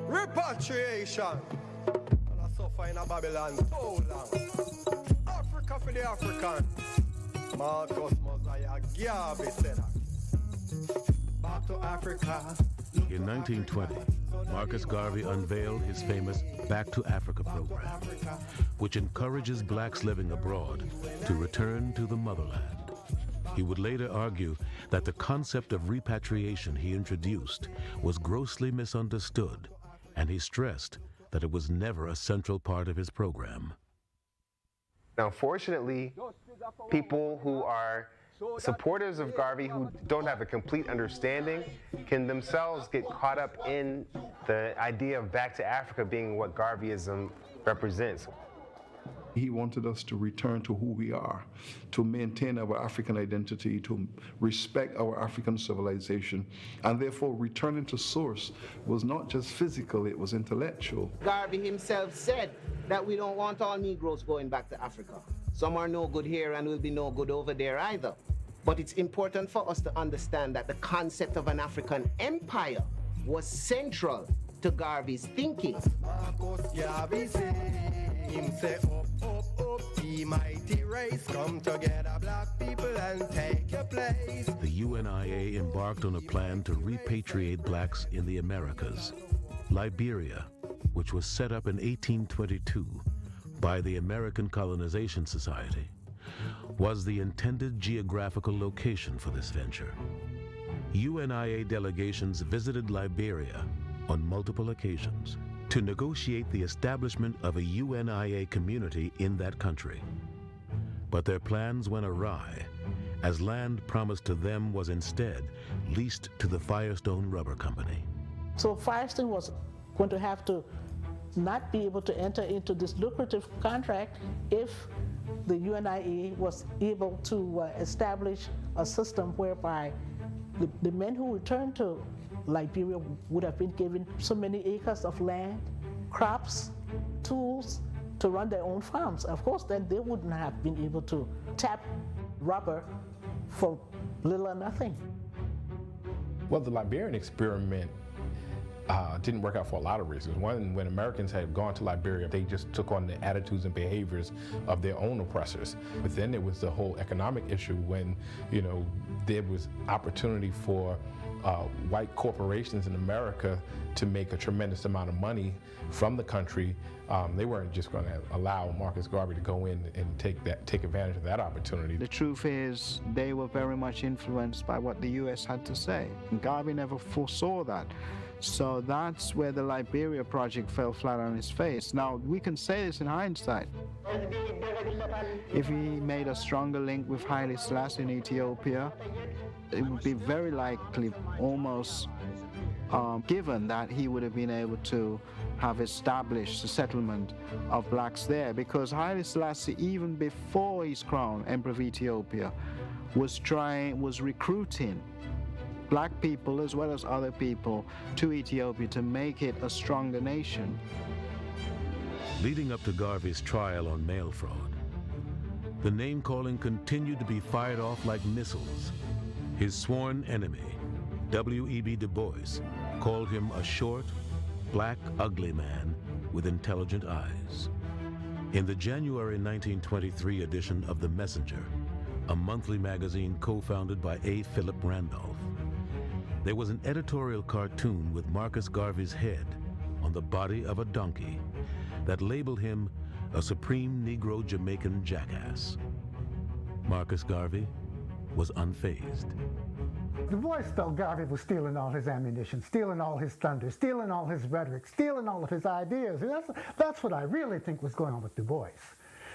Repatriation. And I suffer in a Babylon so long. Africa for the African. Marcus Mosiah Garvey said that. Back to Africa. In 1920, Marcus Garvey unveiled his famous Back to Africa program, which encourages blacks living abroad to return to the motherland. He would later argue that the concept of repatriation he introduced was grossly misunderstood, and he stressed that it was never a central part of his program. Now, fortunately, people who are supporters of Garvey who don't have a complete understanding can themselves get caught up in the idea of back to Africa being what Garveyism represents. He wanted us to return to who we are, to maintain our African identity, to respect our African civilization, and therefore returning to source was not just physical, it was intellectual. Garvey himself said that we don't want all Negroes going back to Africa. Some are no good here and will be no good over there either. But it's important for us to understand that the concept of an African empire was central to Garvey's thinking. Marcus Garvey said, him say up, the mighty race, come together black people and take your place. The UNIA embarked on a plan to repatriate blacks in the Americas. Liberia, which was set up in 1822 by the American Colonization Society, was the intended geographical location for this venture. UNIA delegations visited Liberia on multiple occasions to negotiate the establishment of a UNIA community in that country. But their plans went awry, as land promised to them was instead leased to the Firestone Rubber Company. So Firestone was going to have to not be able to enter into this lucrative contract if the UNIA was able to establish a system whereby the men who returned to Liberia would have been given so many acres of land, crops, tools to run their own farms. Of course, then they wouldn't have been able to tap rubber for little or nothing. Well, the Liberian experiment didn't work out for a lot of reasons. One, when Americans had gone to Liberia, they just took on the attitudes and behaviors of their own oppressors. But then there was the whole economic issue when, there was opportunity for white corporations in America to make a tremendous amount of money from the country. They weren't just going to allow Marcus Garvey to go in and take advantage of that opportunity. The truth is, they were very much influenced by what the U.S. had to say. And Garvey never foresaw that. So that's where the Liberia project fell flat on its face. Now, we can say this in hindsight. If he made a stronger link with Haile Selassie in Ethiopia, it would be very likely, almost given, that he would have been able to have established a settlement of blacks there, because Haile Selassie, even before his crown, Emperor of Ethiopia, was recruiting black people as well as other people to Ethiopia to make it a stronger nation. Leading up to Garvey's trial on mail fraud, the name-calling continued to be fired off like missiles. His sworn enemy, W.E.B. Du Bois, called him a short, black, ugly man with intelligent eyes. In the January 1923 edition of The Messenger, a monthly magazine co-founded by A. Philip Randolph, there was an editorial cartoon with Marcus Garvey's head on the body of a donkey that labeled him a supreme Negro Jamaican jackass. Marcus Garvey was unfazed. Du Bois felt Garvey was stealing all his ammunition, stealing all his thunder, stealing all his rhetoric, stealing all of his ideas. And that's what I really think was going on with Du Bois.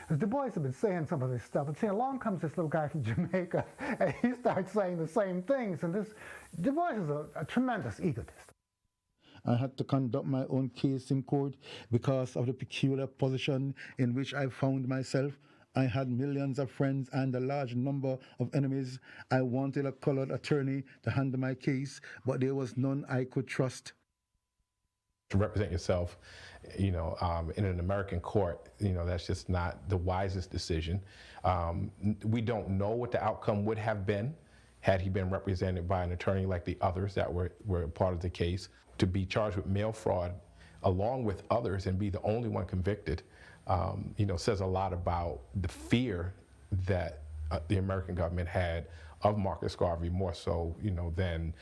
Because Du Bois had been saying some of this stuff, and saying, along comes this little guy from Jamaica, and he starts saying the same things. And this Du Bois is a tremendous egotist. I had to conduct my own case in court because of the peculiar position in which I found myself. I had millions of friends and a large number of enemies. I wanted a colored attorney to handle my case, but there was none I could trust. To represent yourself, in an American court, that's just not the wisest decision. We don't know what the outcome would have been had he been represented by an attorney like the others that were part of the case. To be charged with mail fraud along with others and be the only one convicted, says a lot about the fear that the American government had of Marcus Garvey, more so, than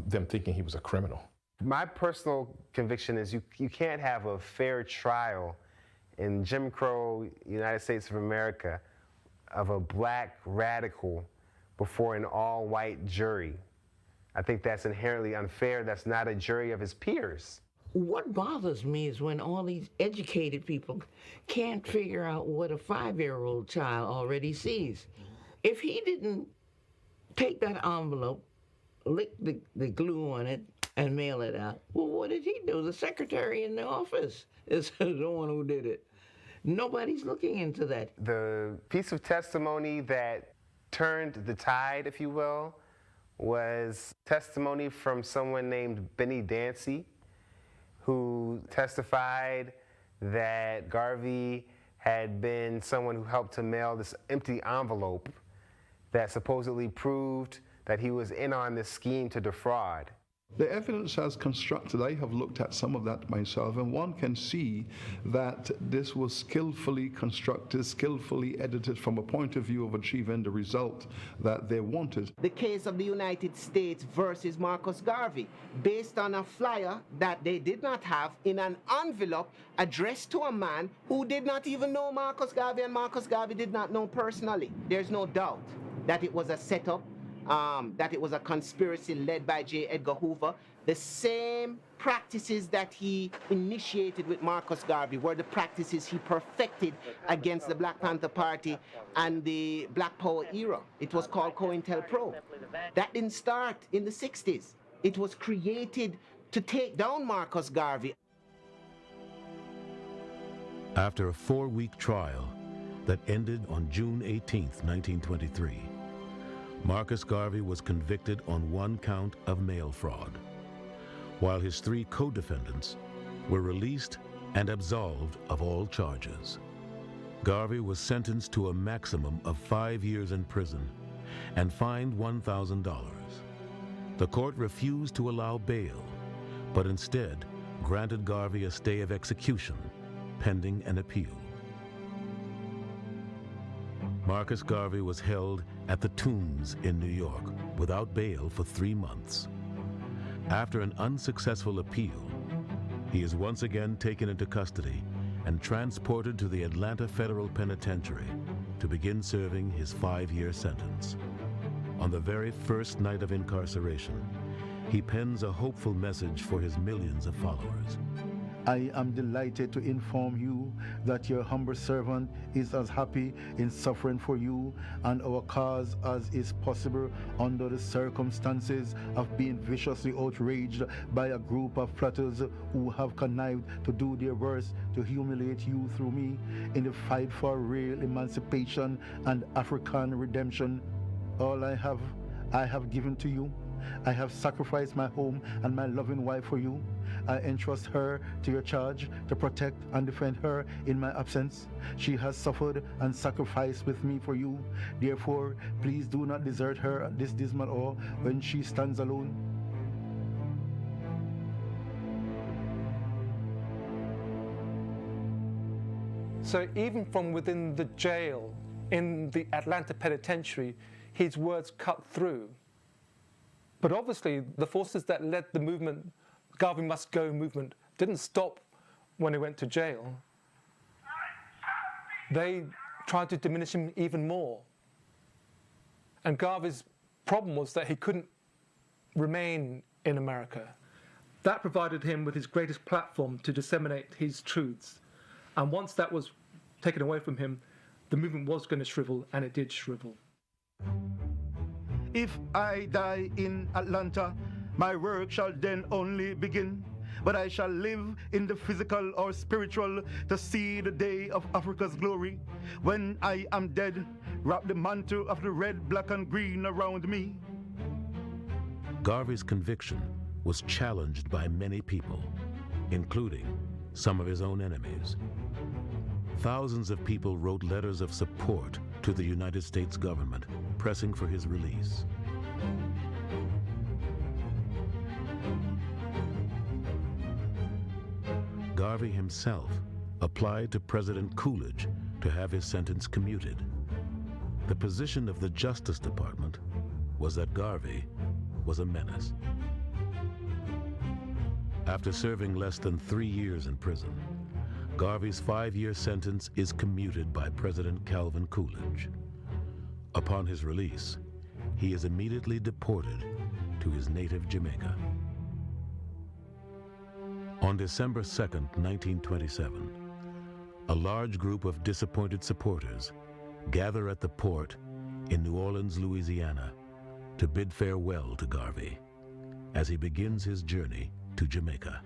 them thinking he was a criminal. My personal conviction is you can't have a fair trial in Jim Crow United States of America of a black radical before an all-white jury. I think that's inherently unfair. That's not a jury of his peers. What bothers me is when all these educated people can't figure out what a 5-year-old child already sees. If he didn't take that envelope, lick the glue on it, and mail it out, well, what did he do? The secretary in the office is the one who did it. Nobody's looking into that. The piece of testimony that turned the tide, if you will, was testimony from someone named Benny Dancy, who testified that Garvey had been someone who helped to mail this empty envelope that supposedly proved that he was in on this scheme to defraud. The evidence as constructed, I have looked at some of that myself, and one can see that this was skillfully constructed, skillfully edited from a point of view of achieving the result that they wanted. The case of the United States versus Marcus Garvey, based on a flyer that they did not have in an envelope addressed to a man who did not even know Marcus Garvey, and Marcus Garvey did not know personally. There's no doubt that it was a setup, that it was a conspiracy led by J. Edgar Hoover. The same practices that he initiated with Marcus Garvey were the practices he perfected against the Black Panther Party and the Black Power era. It was called COINTELPRO. That didn't start in the 60s. It was created to take down Marcus Garvey. After a 4-week trial that ended on June 18th, 1923, Marcus Garvey was convicted on 1 count of mail fraud, while his 3 co-defendants were released and absolved of all charges. Garvey was sentenced to a maximum of 5 years in prison and fined $1,000. The court refused to allow bail, but instead granted Garvey a stay of execution pending an appeal. Marcus Garvey was held at the Tombs in New York without bail for 3 months. After an unsuccessful appeal, he is once again taken into custody and transported to the Atlanta Federal Penitentiary to begin serving his 5-year sentence. On the very first night of incarceration, he pens a hopeful message for his millions of followers. I am delighted to inform you that your humble servant is as happy in suffering for you and our cause as is possible under the circumstances of being viciously outraged by a group of plotters who have connived to do their worst to humiliate you through me in the fight for real emancipation and African redemption. All I have given to you. I have sacrificed my home and my loving wife for you. I entrust her to your charge to protect and defend her in my absence. She has suffered and sacrificed with me for you. Therefore, please do not desert her at this dismal hour when she stands alone. So even from within the jail in the Atlanta penitentiary, his words cut through. But obviously, the forces that led the movement, Garvey Must Go movement, didn't stop when he went to jail. They tried to diminish him even more. And Garvey's problem was that he couldn't remain in America. That provided him with his greatest platform to disseminate his truths. And once that was taken away from him, the movement was going to shrivel, and it did shrivel. If I die in Atlanta, my work shall then only begin. But I shall live in the physical or spiritual to see the day of Africa's glory. When I am dead, wrap the mantle of the red, black, and green around me. Garvey's conviction was challenged by many people, including some of his own enemies. Thousands of people wrote letters of support to the United States government, pressing for his release. Garvey himself applied to President Coolidge to have his sentence commuted. The position of the Justice Department was that Garvey was a menace. After serving less than 3 years in prison, Garvey's 5-year sentence is commuted by President Calvin Coolidge. Upon his release, he is immediately deported to his native Jamaica. On December 2nd, 1927, a large group of disappointed supporters gather at the port in New Orleans, Louisiana, to bid farewell to Garvey as he begins his journey to Jamaica.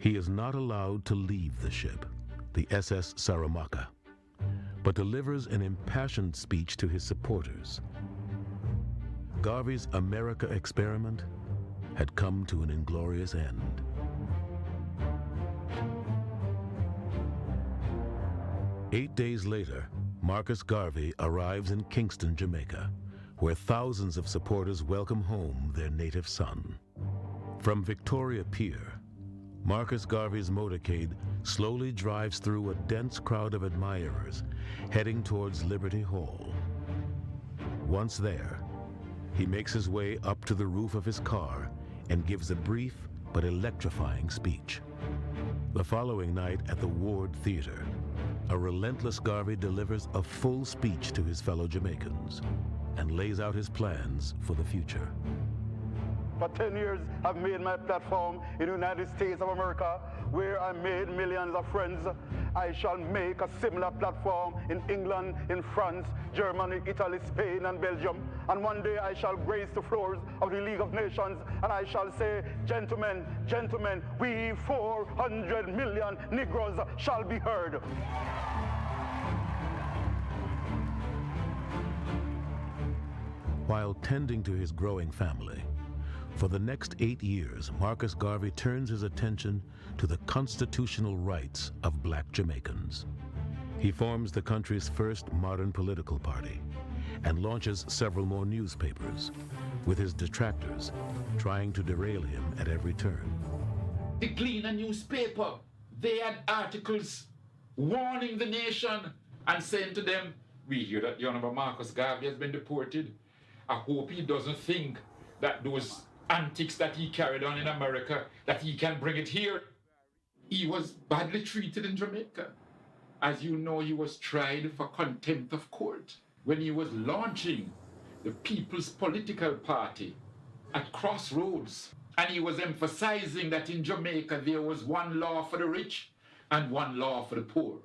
He is not allowed to leave the ship, the SS Saramacca, but delivers an impassioned speech to his supporters. Garvey's America experiment had come to an inglorious end. Eight days later, Marcus Garvey arrives in Kingston, Jamaica, where thousands of supporters welcome home their native son. From Victoria Pier, Marcus Garvey's motorcade slowly drives through a dense crowd of admirers heading towards Liberty Hall. Once there, he makes his way up to the roof of his car and gives a brief but electrifying speech. The following night at the Ward Theater, a relentless Garvey delivers a full speech to his fellow Jamaicans and lays out his plans for the future. For 10 years, I've made my platform in the United States of America, where I made millions of friends. I shall make a similar platform in England, in France, Germany, Italy, Spain, and Belgium. And one day I shall grace the floors of the League of Nations, and I shall say, gentlemen, gentlemen, we 400 million Negroes shall be heard. While tending to his growing family, for the next 8 years, Marcus Garvey turns his attention to the constitutional rights of black Jamaicans. He forms the country's first modern political party and launches several more newspapers, with his detractors trying to derail him at every turn. The Gleaner newspaper, they had articles warning the nation and saying to them, we hear that the Honorable Marcus Garvey has been deported. I hope he doesn't think that those antics that he carried on in America, that he can bring it here. He was badly treated in Jamaica. As you know, he was tried for contempt of court when he was launching the People's Political Party at crossroads. And he was emphasizing that in Jamaica there was one law for the rich and one law for the poor.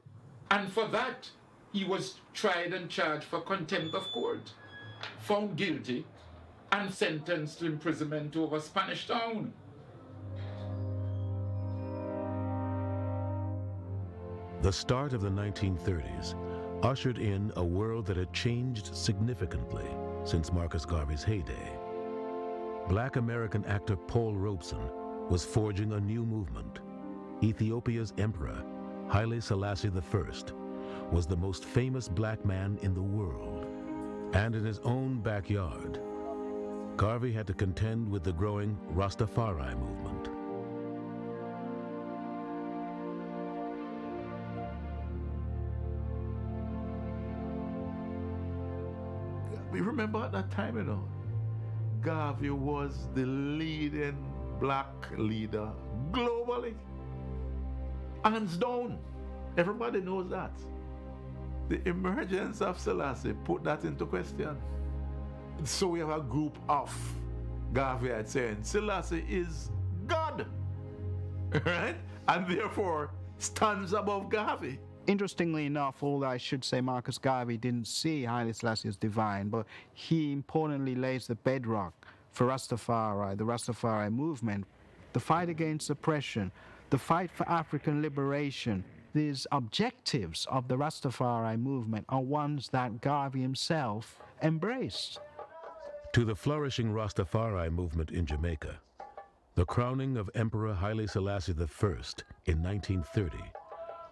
And for that, he was tried and charged for contempt of court, found guilty, and sentenced to imprisonment over Spanish Town. The start of the 1930s ushered in a world that had changed significantly since Marcus Garvey's heyday. Black American actor Paul Robeson was forging a new movement. Ethiopia's emperor, Haile Selassie I, was the most famous black man in the world. And in his own backyard, Garvey had to contend with the growing Rastafari movement. We remember at that time, you know, Garvey was the leading black leader globally. Hands down. Everybody knows that. The emergence of Selassie put that into question. So we have a group of Garveyites saying Selassie is God, right? And therefore stands above Garvey. Interestingly enough, although I should say Marcus Garvey didn't see Haile Selassie as divine, but he importantly lays the bedrock for Rastafari, the Rastafari movement, the fight against oppression, the fight for African liberation. These objectives of the Rastafari movement are ones that Garvey himself embraced. To the flourishing Rastafari movement in Jamaica, the crowning of Emperor Haile Selassie I in 1930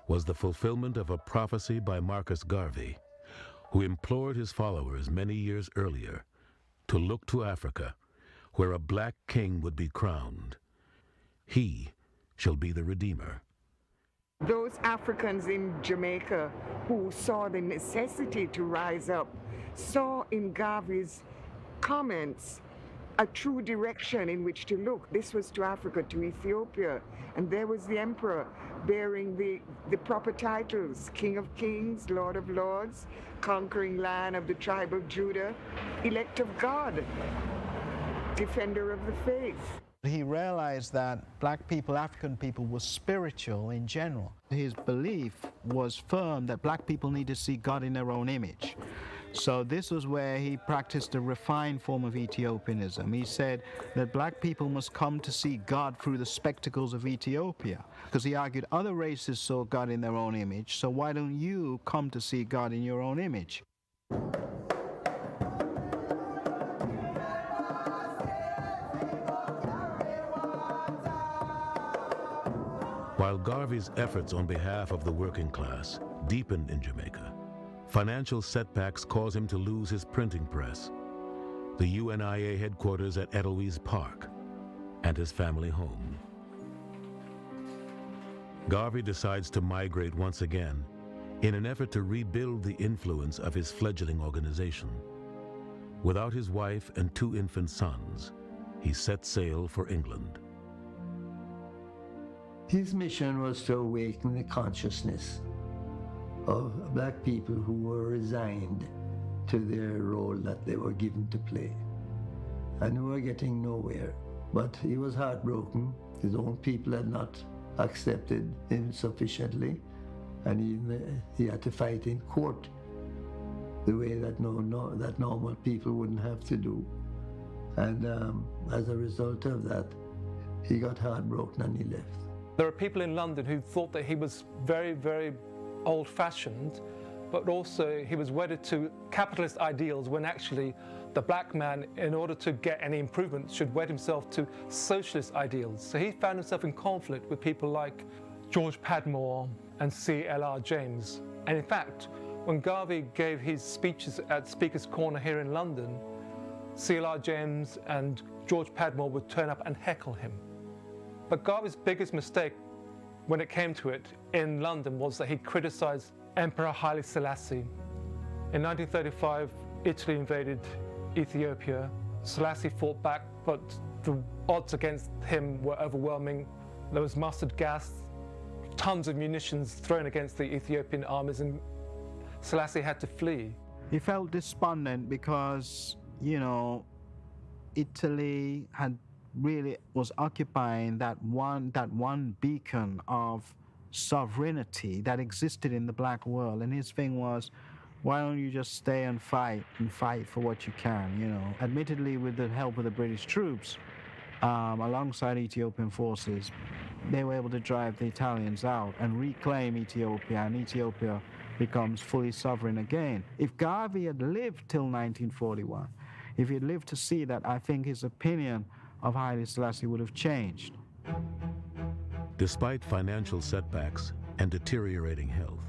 was the fulfillment of a prophecy by Marcus Garvey, who implored his followers many years earlier to look to Africa, where a black king would be crowned. He shall be the Redeemer. Those Africans in Jamaica who saw the necessity to rise up saw in Garvey's comments a true direction in which to look. This was to Africa, to Ethiopia, and there was the emperor bearing the proper titles: King of Kings, Lord of Lords, conquering land of the tribe of Judah, elect of God, defender of the faith. He realized that black people, African people, were spiritual in general. His belief was firm that black people need to see God in their own image. So this was where he practiced a refined form of Ethiopianism. He said that black people must come to see God through the spectacles of Ethiopia, because he argued other races saw God in their own image, so why don't you come to see God in your own image? While Garvey's efforts on behalf of the working class deepened in Jamaica, financial setbacks caused him to lose his printing press, the UNIA headquarters at Edelweiss Park, and his family home. Garvey decides to migrate once again in an effort to rebuild the influence of his fledgling organization. Without his wife and 2 infant sons, he set sail for England. His mission was to awaken the consciousness of black people who were resigned to their role that they were given to play and who were getting nowhere. But he was heartbroken. His own people had not accepted him sufficiently, and he had to fight in court the way that that normal people wouldn't have to do. And as a result of that, he got heartbroken and he left. There are people in London who thought that he was very, very old-fashioned, but also he was wedded to capitalist ideals, when actually the black man, in order to get any improvement, should wed himself to socialist ideals. So he found himself in conflict with people like George Padmore and C.L.R. James. And in fact, when Garvey gave his speeches at Speaker's Corner here in London, C.L.R. James and George Padmore would turn up and heckle him. But Garvey's biggest mistake when it came to it in London was that he criticized Emperor Haile Selassie. In 1935, Italy invaded Ethiopia. Selassie fought back, but the odds against him were overwhelming. There was mustard gas, tons of munitions thrown against the Ethiopian armies, and Selassie had to flee. He felt despondent because, you know, Italy was occupying that one beacon of sovereignty that existed in the black world, and his thing was, why don't you just stay and fight for what you can, you know? Admittedly, with the help of the British troops, alongside Ethiopian forces, they were able to drive the Italians out and reclaim Ethiopia, and Ethiopia becomes fully sovereign again. If Garvey had lived till 1941, if he had lived to see that, I think his opinion of Haile Selassie would have changed. Despite financial setbacks and deteriorating health,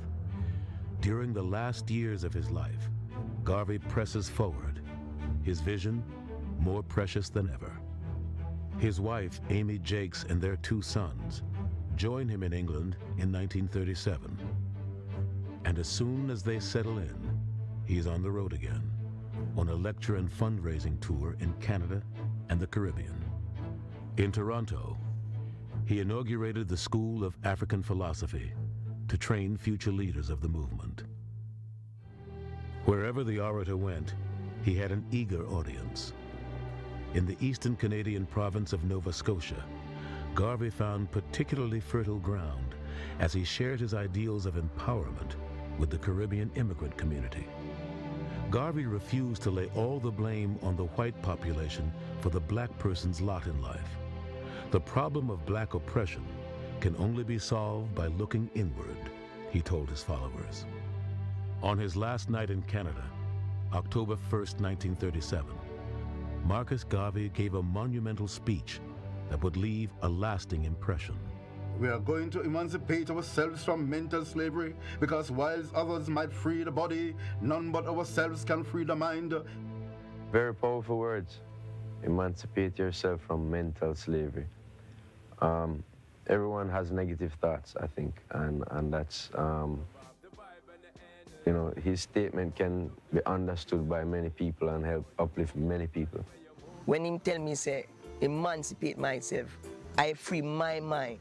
during the last years of his life, Garvey presses forward, his vision more precious than ever. His wife, Amy Jakes, and their 2 sons join him in England in 1937. And as soon as they settle in, he's on the road again, on a lecture and fundraising tour in Canada and the Caribbean. In Toronto, he inaugurated the School of African Philosophy to train future leaders of the movement. Wherever the orator went, he had an eager audience. In the eastern Canadian province of Nova Scotia, Garvey found particularly fertile ground as he shared his ideals of empowerment with the Caribbean immigrant community. Garvey refused to lay all the blame on the white population for the black person's lot in life. The problem of black oppression can only be solved by looking inward, he told his followers. On his last night in Canada, October 1st, 1937, Marcus Garvey gave a monumental speech that would leave a lasting impression. We are going to emancipate ourselves from mental slavery, because whilst others might free the body, none but ourselves can free the mind. Very powerful words. Emancipate yourself from mental slavery. Everyone has negative thoughts, I think, and that's, you know, his statement can be understood by many people and help uplift many people. When him tell me, say, emancipate myself, I free my mind,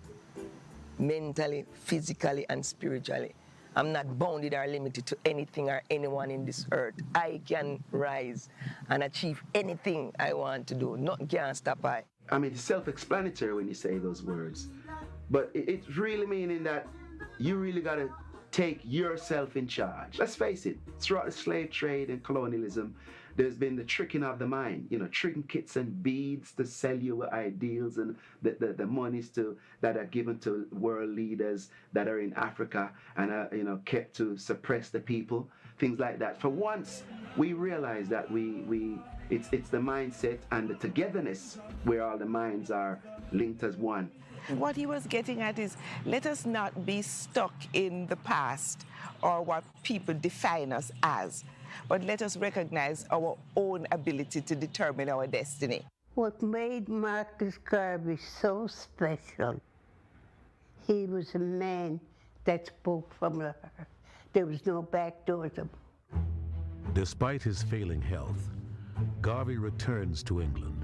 mentally, physically, and spiritually. I'm not bounded or limited to anything or anyone in this earth. I can rise and achieve anything I want to do. Nothing can stop I. I mean, it's self-explanatory when you say those words, but it's really meaning that you really got to take yourself in charge. Let's face it, throughout the slave trade and colonialism, there's been the tricking of the mind, you know, trinkets and beads to sell you ideals, and the monies that are given to world leaders that are in Africa and are, you know, kept to suppress the people, things like that. For once, we realize that it's the mindset and the togetherness where all the minds are linked as one. What he was getting at is, let us not be stuck in the past or what people define us as, but let us recognize our own ability to determine our destiny. What made Marcus Garvey so special, he was a man that spoke from the heart. There was no back doors. Despite his failing health, Garvey returns to England,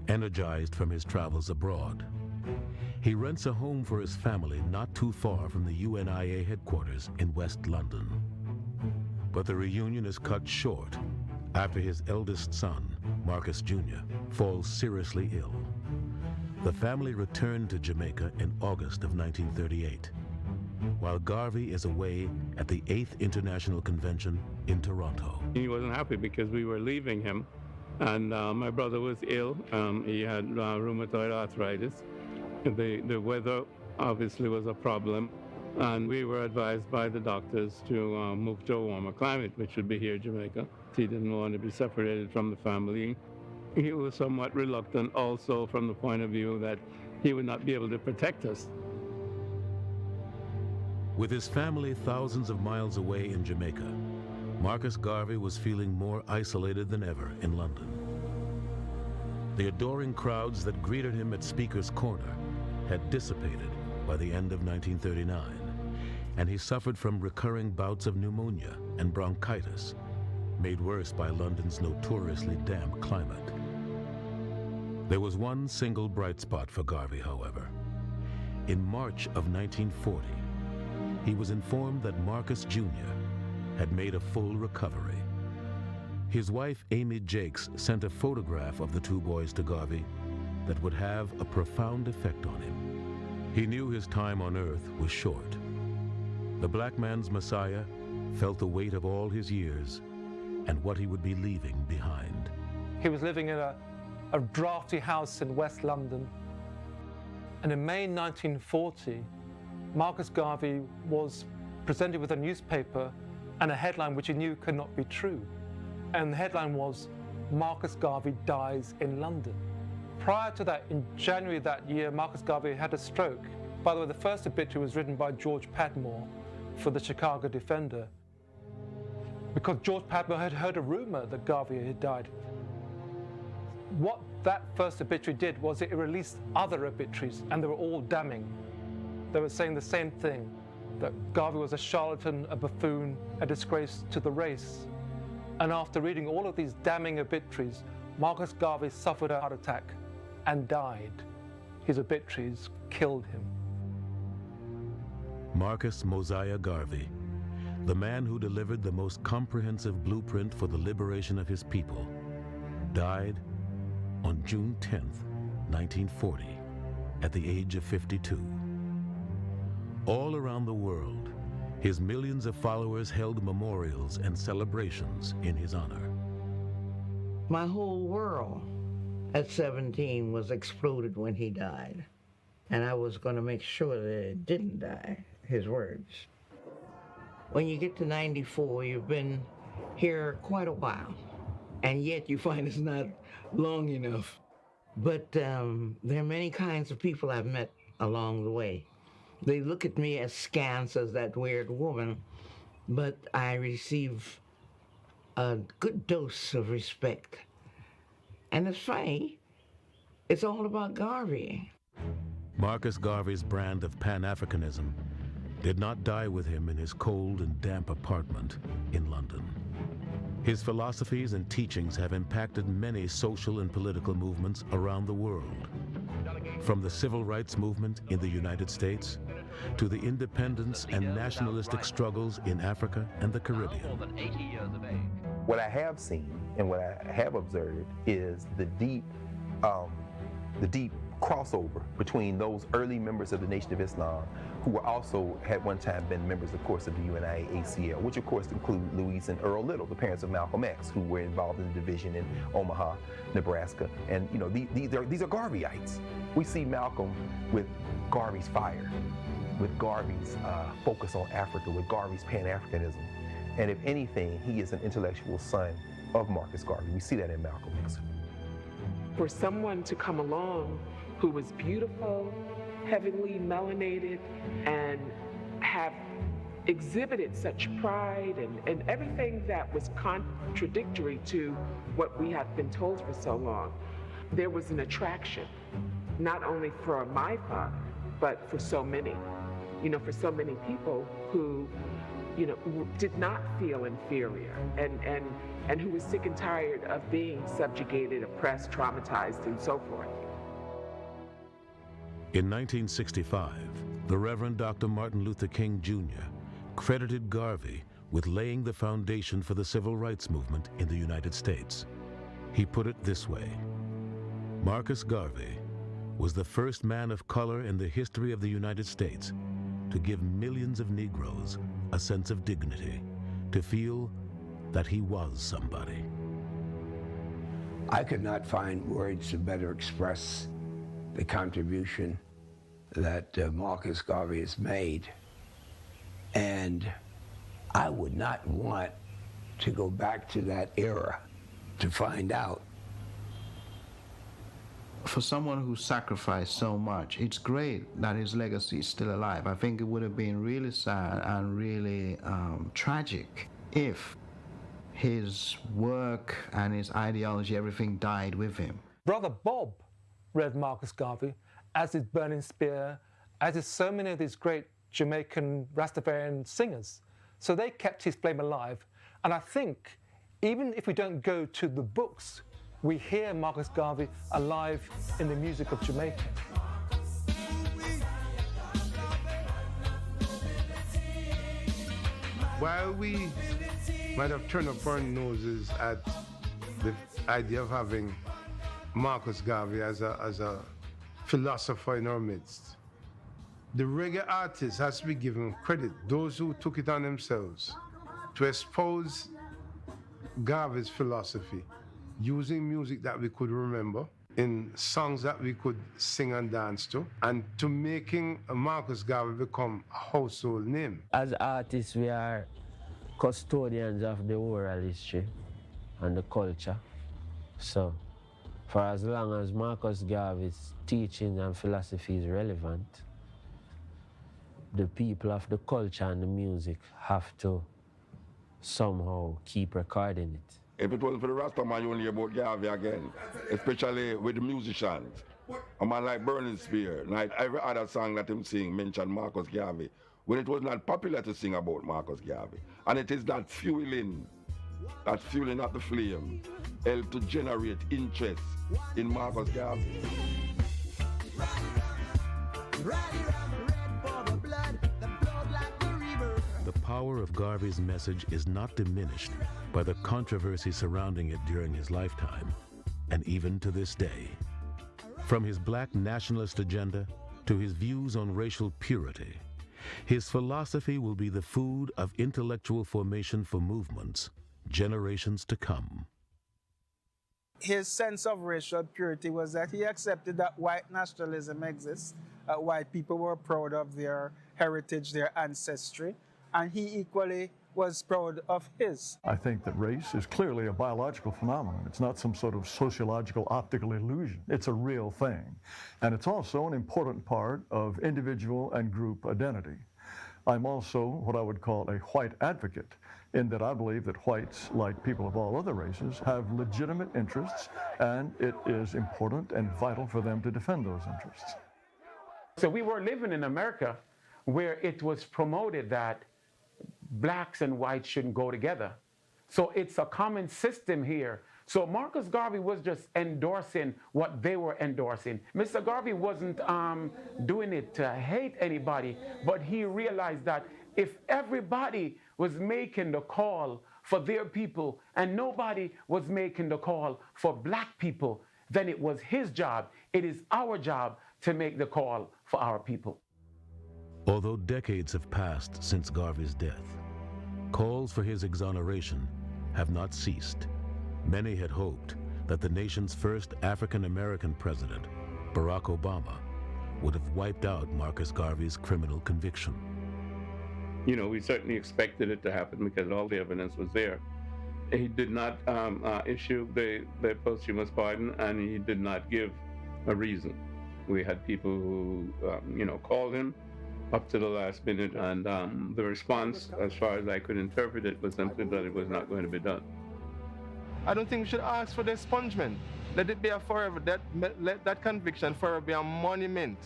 energized from his travels abroad. He rents a home for his family not too far from the UNIA headquarters in West London. But the reunion is cut short after his eldest son, Marcus Jr., falls seriously ill. The family returned to Jamaica in August of 1938, while Garvey is away at the 8th International Convention in Toronto. He wasn't happy because we were leaving him, and my brother was ill. He had rheumatoid arthritis. The weather obviously was a problem, and we were advised by the doctors to move to a warmer climate, which would be here in Jamaica. He didn't want to be separated from the family. He was somewhat reluctant also from the point of view that he would not be able to protect us. With his family thousands of miles away in Jamaica, Marcus Garvey was feeling more isolated than ever in London. The adoring crowds that greeted him at Speaker's Corner had dissipated by the end of 1939, and he suffered from recurring bouts of pneumonia and bronchitis, made worse by London's notoriously damp climate. There was one single bright spot for Garvey, however. In March of 1940, he was informed that Marcus Jr. had made a full recovery. his wife Amy Jakes sent a photograph of the two boys to Garvey that would have a profound effect on him. He knew his time on earth was short. The black man's Messiah felt the weight of all his years and what he would be leaving behind. He was living in a drafty house in West London. And in May 1940, Marcus Garvey was presented with a newspaper and a headline which he knew could not be true. And the headline was, Marcus Garvey dies in London. Prior to that, in January that year, Marcus Garvey had a stroke. By the way, the first obituary was written by George Padmore for the Chicago Defender, because George Padmore had heard a rumor that Garvey had died. What that first obituary did was it released other obituaries, and they were all damning. They were saying the same thing, that Garvey was a charlatan, a buffoon, a disgrace to the race. And after reading all of these damning obituaries, Marcus Garvey suffered a heart attack and died. His obituaries killed him. Marcus Mosiah Garvey, the man who delivered the most comprehensive blueprint for the liberation of his people, died on June 10th, 1940, at the age of 52. All around the world, his millions of followers held memorials and celebrations in his honor. My whole world at 17 was exploded when he died. And I was going to make sure that it didn't die, his words. When you get to 94, you've been here quite a while, and yet you find it's not long enough. But there are many kinds of people I've met along the way. They look at me askance as that weird woman, but I receive a good dose of respect. And it's funny, it's all about Garvey. Marcus Garvey's brand of Pan-Africanism did not die with him in his cold and damp apartment in London. His philosophies and teachings have impacted many social and political movements around the world, from the civil rights movement in the United States to the independence and nationalistic struggles in Africa and the Caribbean. What I have seen and what I have observed is the deep crossover between those early members of the Nation of Islam who were also had one time been members, of course, of the UNIACL, which of course include Louise and Earl Little, the parents of Malcolm X, who were involved in the division in Omaha, Nebraska. And you know, these are Garveyites. We see Malcolm with Garvey's fire, with Garvey's focus on Africa, with Garvey's Pan-Africanism. And if anything, he is an intellectual son of Marcus Garvey. We see that in Malcolm X. For someone to come along who was beautiful, heavily melanated, and have exhibited such pride and everything that was contradictory to what we had been told for so long, there was an attraction, not only for my father, but for so many, for so many people who, did not feel inferior and who was sick and tired of being subjugated, oppressed, traumatized, and so forth. In 1965, the Reverend Dr. Martin Luther King Jr. credited Garvey with laying the foundation for the civil rights movement in the United States. He put it this way: Marcus Garvey was the first man of color in the history of the United States to give millions of Negroes a sense of dignity, to feel that he was somebody. I could not find words to better express the contribution that Marcus Garvey has made. And I would not want to go back to that era to find out. For someone who sacrificed so much, it's great that his legacy is still alive. I think it would have been really sad and really tragic if his work and his ideology, everything died with him. Brother Bob read Marcus Garvey, as did Burning Spear, as did so many of these great Jamaican Rastafarian singers. So they kept his flame alive. And I think, even if we don't go to the books, we hear Marcus Garvey alive in the music of Jamaica. While we might have turned up our noses at the idea of having Marcus Garvey as a philosopher in our midst. The reggae artist has to be given credit, those who took it on themselves to espouse Garvey's philosophy, using music that we could remember, in songs that we could sing and dance to, and to making Marcus Garvey become a household name. As artists, we are custodians of the oral history and the culture. So, for as long as Marcus Garvey's teaching and philosophy is relevant, the people of the culture and the music have to somehow keep recording it. If it wasn't for the Rastaman, you won't hear about Garvey again, especially with the musicians. A man like Burning Spear, like every other song that him sing mentioned Marcus Garvey, when it was not popular to sing about Marcus Garvey. And it is that fueling up the flame, help to generate interest in Marcus Garvey. The power of Garvey's message is not diminished by the controversy surrounding it during his lifetime, and even to this day. From his black nationalist agenda to his views on racial purity, his philosophy will be the food of intellectual formation for movements, generations to come. His sense of racial purity was that he accepted that white nationalism exists, white people were proud of their heritage, their ancestry, and he equally was proud of his. I think that race is clearly a biological phenomenon. It's not some sort of sociological optical illusion. It's a real thing. And it's also an important part of individual and group identity. I'm also what I would call a white advocate, in that I believe that whites, like people of all other races, have legitimate interests, and it is important and vital for them to defend those interests. So we were living in America where it was promoted that blacks and whites shouldn't go together. So it's a common system here. So Marcus Garvey was just endorsing what they were endorsing. Mr. Garvey wasn't doing it to hate anybody, but he realized that if everybody was making the call for their people and nobody was making the call for black people, then it was his job. It is our job to make the call for our people. Although decades have passed since Garvey's death, calls for his exoneration have not ceased. Many had hoped that the nation's first African-American president, Barack Obama, would have wiped out Marcus Garvey's criminal conviction. You know, we certainly expected it to happen because all the evidence was there. He did not issue the posthumous pardon, and he did not give a reason. We had people who, called him up to the last minute, and the response, as far as I could interpret it, was simply that it was not going to be done. I don't think we should ask for the expungement. Let it be a forever, let that conviction forever be a monument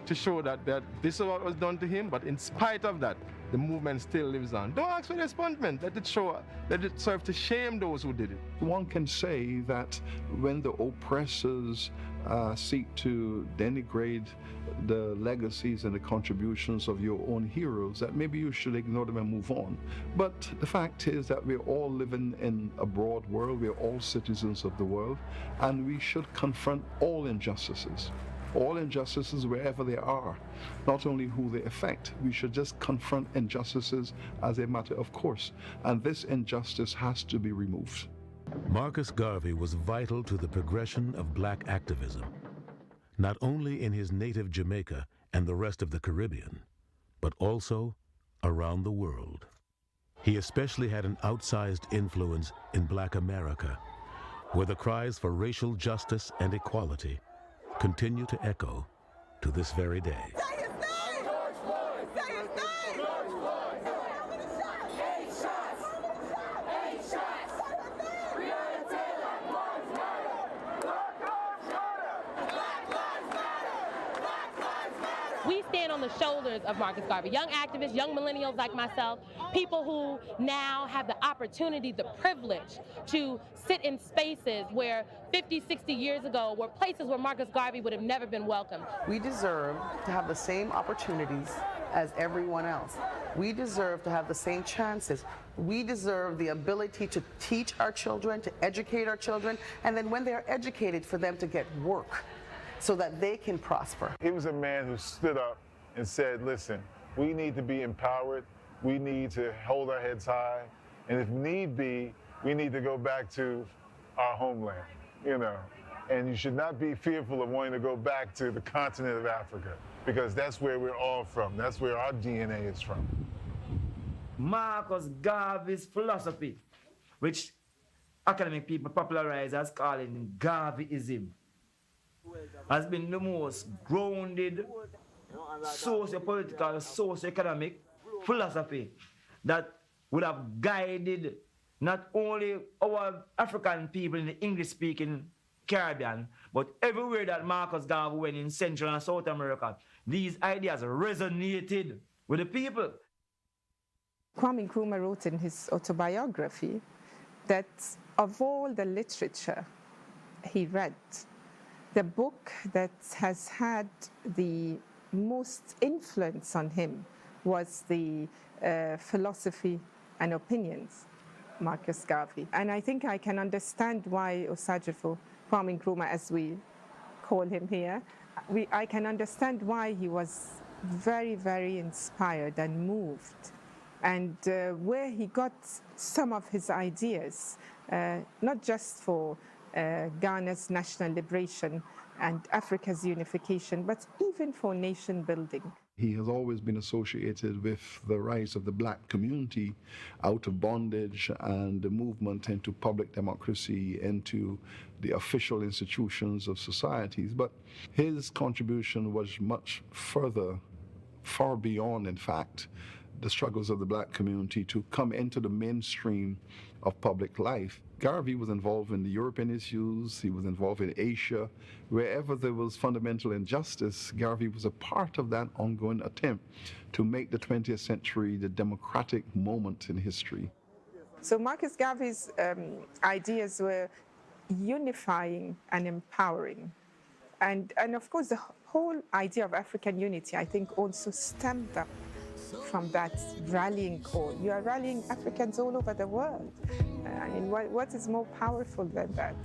to show that this is what was done to him, but in spite of that, the movement still lives on. Don't ask for the expungement. Let it serve to shame those who did it. One can say that when the oppressors seek to denigrate the legacies and the contributions of your own heroes, that maybe you should ignore them and move on. But the fact is that we're all living in a broad world, we're all citizens of the world, and we should confront all injustices wherever they are, not only who they affect. We should just confront injustices as a matter of course, and this injustice has to be removed. Marcus Garvey was vital to the progression of black activism, not only in his native Jamaica and the rest of the Caribbean, but also around the world. He especially had an outsized influence in Black America, where the cries for racial justice and equality continue to echo to this very day. We stand on the shoulders of Marcus Garvey, young activists, young millennials like myself, people who now have the opportunity, the privilege to sit in spaces where 50, 60 years ago were places where Marcus Garvey would have never been welcome. We deserve to have the same opportunities as everyone else. We deserve to have the same chances. We deserve the ability to teach our children, to educate our children, and then when they're educated, for them to get work so that they can prosper. He was a man who stood up and said, listen, we need to be empowered. We need to hold our heads high. And if need be, we need to go back to our homeland, you know. And you should not be fearful of wanting to go back to the continent of Africa, because that's where we're all from. That's where our DNA is from. Marcus Garvey's philosophy, which academic people popularize as calling Garveyism, has been the most grounded socio-political, socio-economic philosophy that would have guided not only our African people in the English-speaking Caribbean, but everywhere that Marcus Garvey went in Central and South America, these ideas resonated with the people. Kwame Nkrumah wrote in his autobiography that of all the literature he read, the book that has had the most influence on him was the Philosophy and Opinions, Marcus Garvey. And I think I can understand why Osagyefo Kwame Nkrumah, as we call him here, I can understand why he was very, very inspired and moved. And where he got some of his ideas, not just for Ghana's national liberation and Africa's unification, but even for nation building. He has always been associated with the rise of the black community out of bondage and the movement into public democracy, into the official institutions of societies. But his contribution was much further, far beyond, in fact, the struggles of the black community to come into the mainstream of public life. Garvey was involved in the European issues, he was involved in Asia. Wherever there was fundamental injustice, Garvey was a part of that ongoing attempt to make the 20th century the democratic moment in history. So Marcus Garvey's ideas were unifying and empowering. And of course, the whole idea of African unity, I think, also stemmed up from that rallying call. You are rallying Africans all over the world. I mean, what is more powerful than that?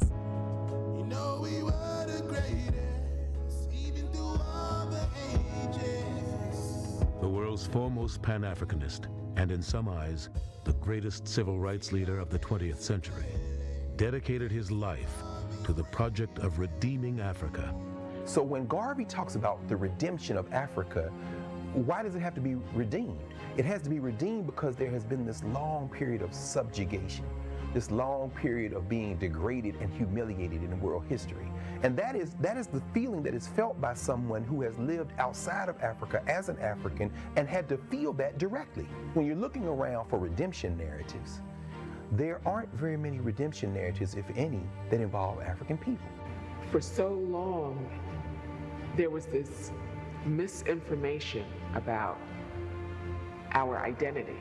You know we were the greatest, even through all the ages. The world's foremost Pan-Africanist, and in some eyes, the greatest civil rights leader of the 20th century, dedicated his life to the project of redeeming Africa. So when Garvey talks about the redemption of Africa, why does it have to be redeemed? It has to be redeemed because there has been this long period of subjugation, this long period of being degraded and humiliated in world history. And that is the feeling that is felt by someone who has lived outside of Africa as an African and had to feel that directly. When you're looking around for redemption narratives, there aren't very many redemption narratives, if any, that involve African people. For so long, there was this misinformation about our identity.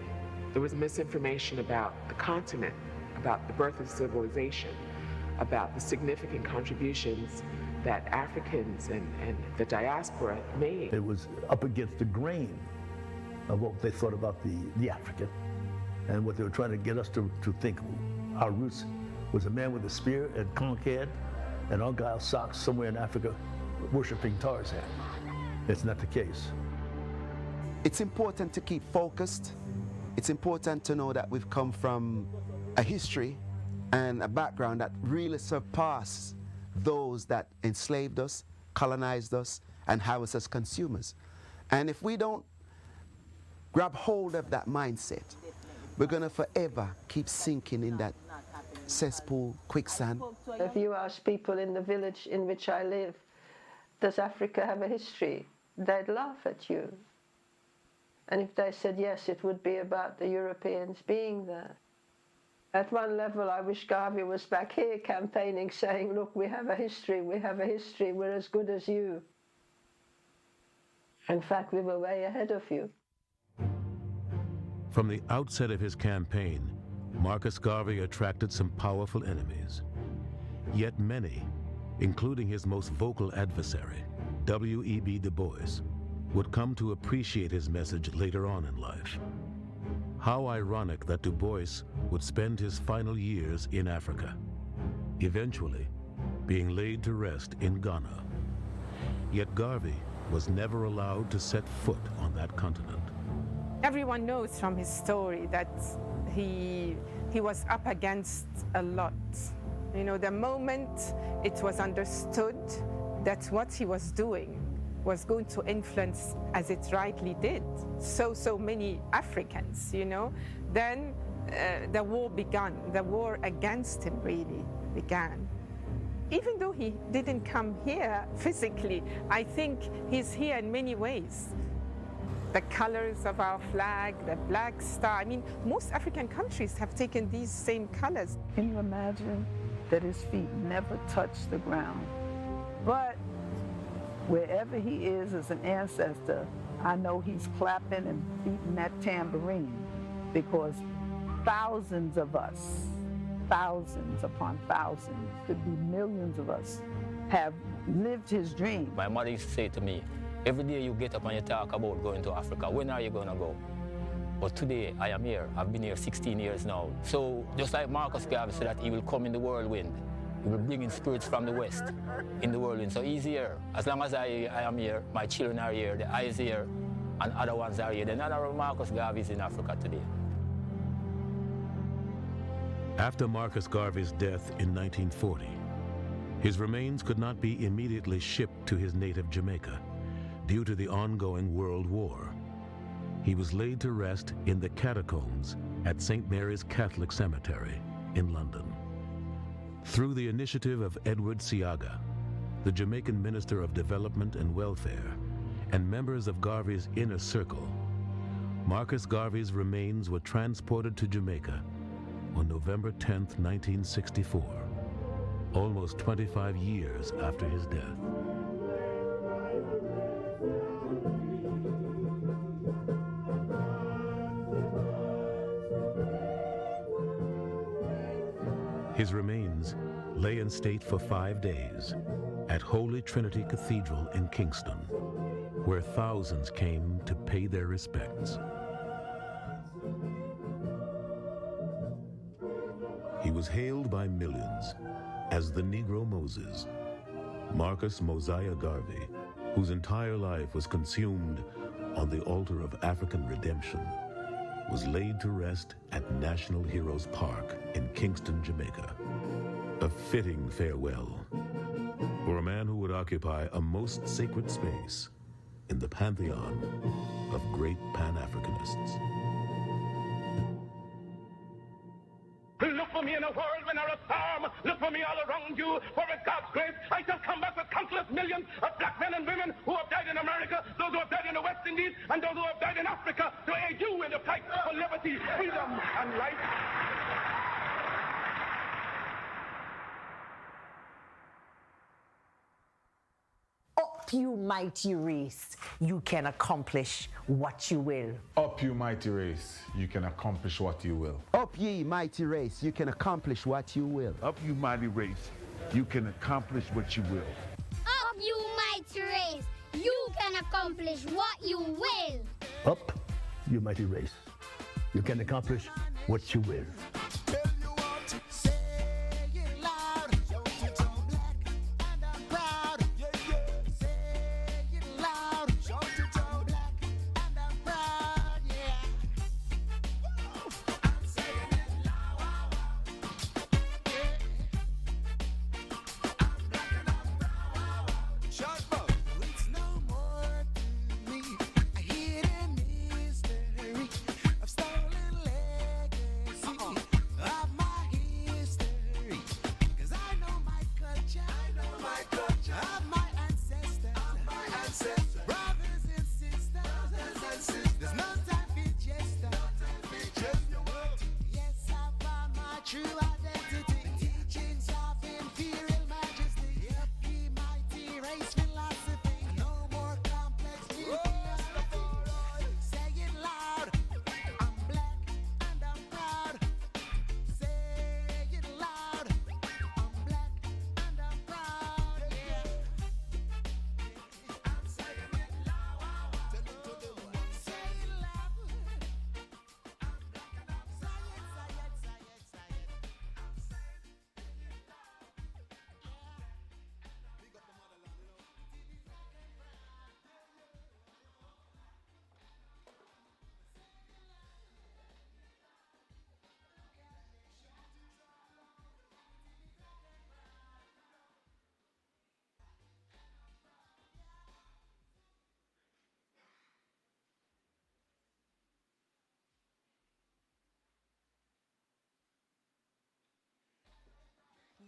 There was misinformation about the continent, about the birth of civilization, about the significant contributions that Africans and the diaspora made. It was up against the grain of what they thought about the African and what they were trying to get us to think. Our roots was a man with a spear and conch head and argyle socks somewhere in Africa worshiping Tarzan. It's not the case. It's important to keep focused. It's important to know that we've come from a history and a background that really surpassed those that enslaved us, colonized us, and have us as consumers. And if we don't grab hold of that mindset, we're going to forever keep sinking in that cesspool, quicksand. If you ask people in the village in which I live, does Africa have a history? They'd laugh at you. And if they said yes, it would be about the Europeans being there. At one level, I wish Garvey was back here campaigning, saying, look, we have a history, we're as good as you. In fact, we were way ahead of you. From the outset of his campaign, Marcus Garvey attracted some powerful enemies. Yet many, including his most vocal adversary, W.E.B. Du Bois, would come to appreciate his message later on in life. How ironic that Du Bois would spend his final years in Africa, eventually being laid to rest in Ghana. Yet Garvey was never allowed to set foot on that continent. Everyone knows from his story that he was up against a lot. You know, the moment it was understood that what he was doing was going to influence, as it rightly did, so many Africans, you know, then the war began. The war against him really began. Even though he didn't come here physically, I think he's here in many ways. The colors of our flag, the black star. I mean, most African countries have taken these same colors. Can you imagine that his feet never touched the ground? But wherever he is as an ancestor, I know he's clapping and beating that tambourine, because thousands of us, thousands upon thousands, could be millions of us, have lived his dream. My mother used to say to me, every day you get up and you talk about going to Africa, when are you going to go? But today I am here. I've been here 16 years now. So just like Marcus Garvey said that he will come in the whirlwind, he will bring in spirits from the west in the whirlwind. So he's here. As long as I am here, my children are here, the eyes here, and other ones are here. Then another Marcus Garvey is in Africa today. After Marcus Garvey's death in 1940, his remains could not be immediately shipped to his native Jamaica due to the ongoing World War. He was laid to rest in the catacombs at St. Mary's Catholic Cemetery in London. Through the initiative of Edward Siaga, the Jamaican Minister of Development and Welfare, and members of Garvey's inner circle, Marcus Garvey's remains were transported to Jamaica on November 10, 1964, almost 25 years after his death. His remains lay in state for 5 days at Holy Trinity Cathedral in Kingston, where thousands came to pay their respects. He was hailed by millions as the Negro Moses. Marcus Mosiah Garvey, whose entire life was consumed on the altar of African redemption, was laid to rest at National Heroes Park in Kingston, Jamaica. A fitting farewell for a man who would occupy a most sacred space in the pantheon of great Pan-Africanists. Look for me in a whirlwind or a storm. Look for me all around you. For with God's grace, I shall come back with countless millions of black men and women who have died in America, those who have died in the West Indies, and those who have died in Africa, to aid you in the fight for liberty, freedom, and life. Up, you mighty race, you can accomplish what you will. Up, you mighty race, you can accomplish what you will. Up, ye mighty race, you can accomplish what you will. Up, you mighty race, you can accomplish what you will. Up, you mighty race, you can accomplish what you will. Up, you mighty race, you can accomplish what you will.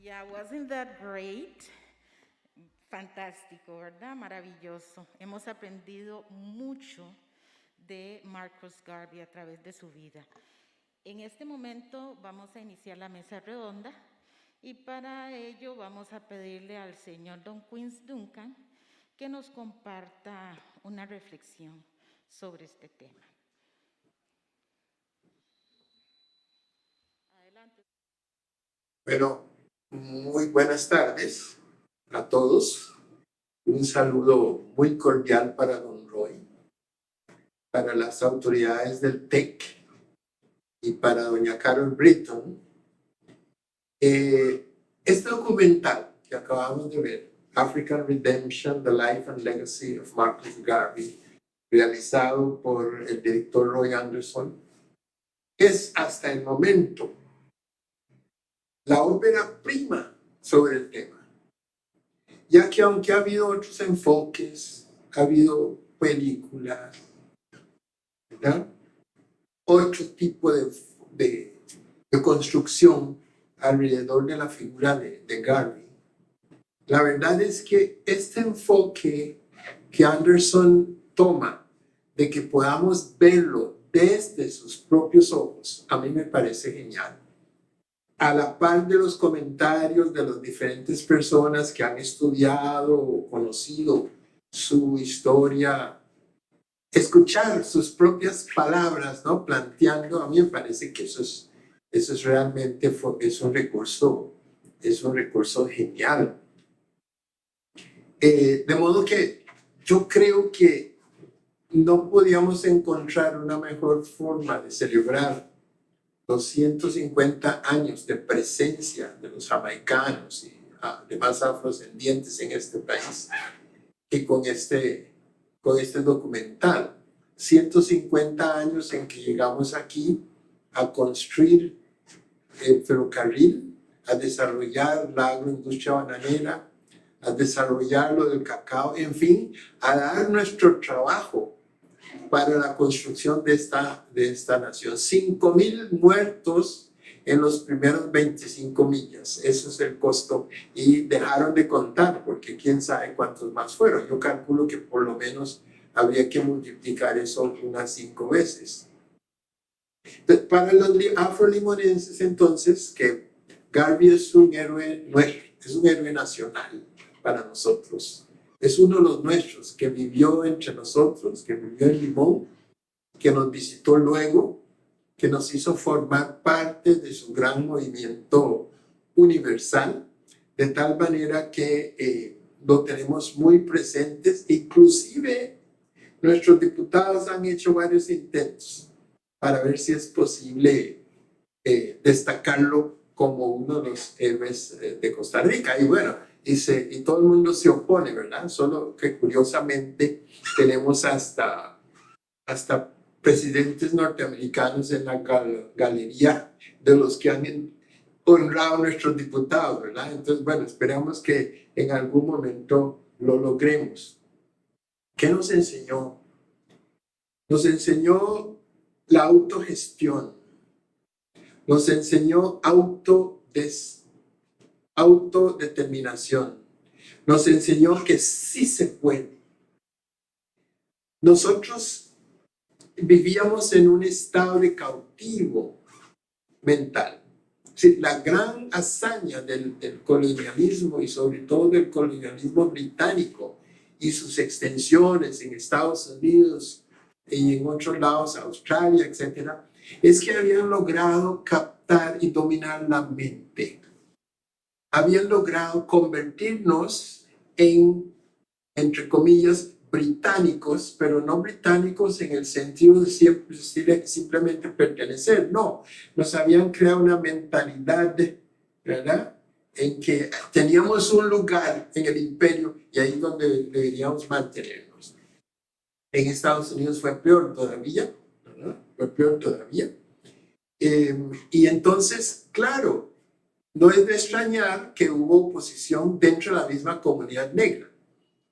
Yeah, wasn't that great? Fantástico, ¿verdad? Maravilloso. Hemos aprendido mucho de Marcus Garvey a través de su vida. En este momento vamos a iniciar la mesa redonda y para ello vamos a pedirle al señor don Quince Duncan que nos comparta una reflexión sobre este tema. Adelante. Bueno, muy buenas tardes a todos. Un saludo muy cordial para don Roy, para las autoridades del TEC y para doña Carol Britton. Este documental que acabamos de ver, African Redemption, The Life and Legacy of Marcus Garvey, realizado por el director Roy Anderson, es hasta el momento la ópera prima sobre el tema, ya que aunque ha habido otros enfoques, ha habido películas, ¿verdad? Otro tipo de construcción alrededor de la figura de Garvey. La verdad es que este enfoque que Anderson toma de que podamos verlo desde sus propios ojos, a mí me parece genial. A la par de los comentarios de las diferentes personas que han estudiado o conocido su historia, escuchar sus propias palabras, ¿no? Planteando, a mí me parece que eso es realmente es un recurso genial. De modo que yo creo que no podíamos encontrar una mejor forma de celebrar los 150 años de presencia de los jamaicanos y demás afrodescendientes en este país que con este documental. 150 años en que llegamos aquí a construir el ferrocarril, a desarrollar la agroindustria bananera, a desarrollar lo del cacao, en fin, a dar nuestro trabajo para la construcción de esta nación. 5,000 muertos en los primeros 25 millas. Eso es el costo. Y dejaron de contar, porque quién sabe cuántos más fueron. Yo calculo que por lo menos habría que multiplicar eso unas 5 veces. Para los afrolimonenses, entonces, que Garvey es un héroe nuestro, es un héroe nacional para nosotros. Es uno de los nuestros que vivió entre nosotros, que vivió en Limón, que nos visitó luego, que nos hizo formar parte de su gran movimiento universal, de tal manera que lo tenemos muy presentes. Inclusive nuestros diputados han hecho varios intentos para ver si es posible destacarlo como uno de los héroes de Costa Rica. Y bueno, y todo el mundo se opone, ¿verdad? Solo que curiosamente tenemos hasta presidentes norteamericanos en la galería de los que han honrado a nuestros diputados, ¿verdad? Entonces, bueno, esperamos que en algún momento lo logremos. ¿Qué nos enseñó? Nos enseñó la autogestión, nos enseñó autodeterminación, nos enseñó que sí se puede. Nosotros vivíamos en un estado de cautivo mental. Sí, la gran hazaña del colonialismo y sobre todo del colonialismo británico y sus extensiones en Estados Unidos y en otros lados, Australia, etcétera, es que habían logrado captar y dominar la mente. Habían logrado convertirnos en, entre comillas, británicos, pero no británicos en el sentido de simplemente pertenecer, no. Nos habían creado una mentalidad, ¿verdad?, en que teníamos un lugar en el imperio y ahí es donde deberíamos mantenernos. En Estados Unidos fue peor todavía, ¿verdad? Fue peor todavía. Y entonces, claro, no es de extrañar que hubo oposición dentro de la misma comunidad negra.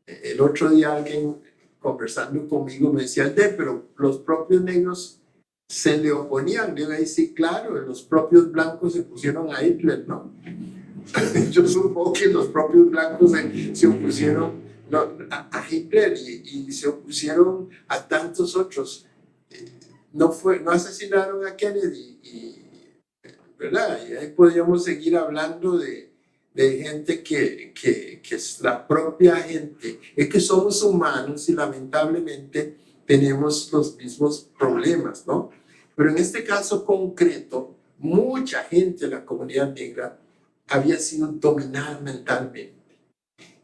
El otro día alguien conversando conmigo me decía, pero los propios negros se le oponían. Yo ahí sí, claro, los propios blancos se pusieron a Hitler, ¿no? yo supongo que los propios blancos se opusieron a Hitler y se opusieron a tantos otros. No asesinaron a Kennedy, ¿verdad? Y ahí podríamos seguir hablando de gente que es la propia gente. Es que somos humanos y lamentablemente tenemos los mismos problemas, ¿no? Pero en este caso concreto, mucha gente de la comunidad negra había sido dominada mentalmente.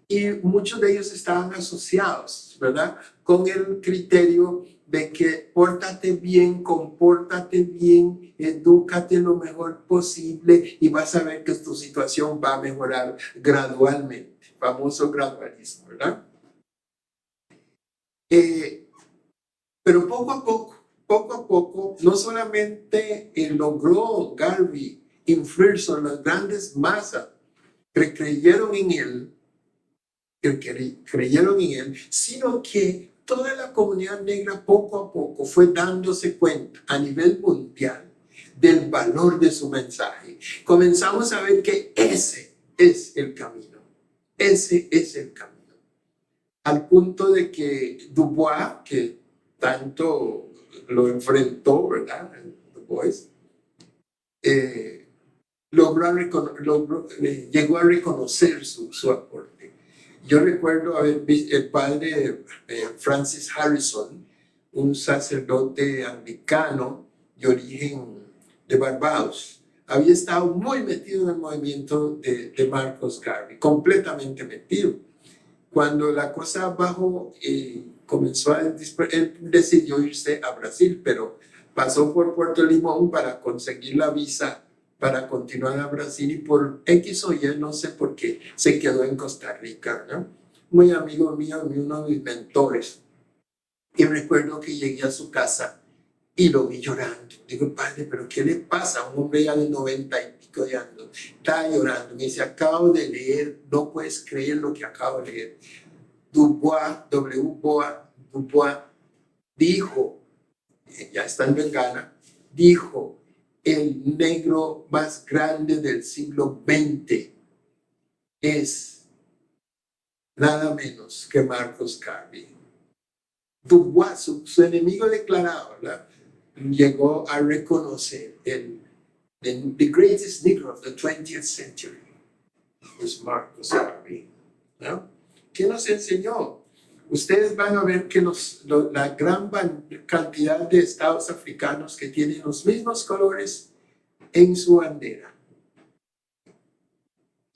Y muchos de ellos estaban asociados, ¿verdad?, con el criterio de que pórtate bien, compórtate bien, edúcate lo mejor posible y vas a ver que tu situación va a mejorar gradualmente. Famoso gradualismo, ¿verdad? Pero poco a poco, no solamente logró Garvey influir sobre las grandes masas que creyeron en él, sino que toda la comunidad negra poco a poco fue dándose cuenta a nivel mundial del valor de su mensaje. Comenzamos a ver que ese es el camino. Ese es el camino. Al punto de que Du Bois, que tanto lo enfrentó, ¿verdad? Du Bois, llegó a reconocer su aporte. Yo recuerdo haber visto el padre Francis Harrison, un sacerdote anglicano de origen de Barbados. Había estado muy metido en el movimiento de Marcus Garvey, completamente metido. Cuando la cosa bajó, comenzó él decidió irse a Brasil, pero pasó por Puerto Limón para conseguir la visa para continuar a Brasil y por X o Y, no sé por qué, se quedó en Costa Rica, ¿no? Muy amigo mío, uno de mis mentores. Y recuerdo que llegué a su casa y lo vi llorando. Digo, padre, ¿pero qué le pasa? Un hombre ya de 90 y pico de años. Estaba llorando. Me dice, acabo de leer, no puedes creer lo que acabo de leer. Du Bois dijo, ya estando en Ghana, dijo, el negro más grande del siglo XX es nada menos que Marcus Garvey. Du Bois, su enemigo declarado, ¿verdad?, llegó a reconocer the greatest negro of the 20th century was Marcus Garvey, ¿no? ¿Qué nos enseñó? Ustedes van a ver que la gran cantidad de estados africanos que tienen los mismos colores en su bandera.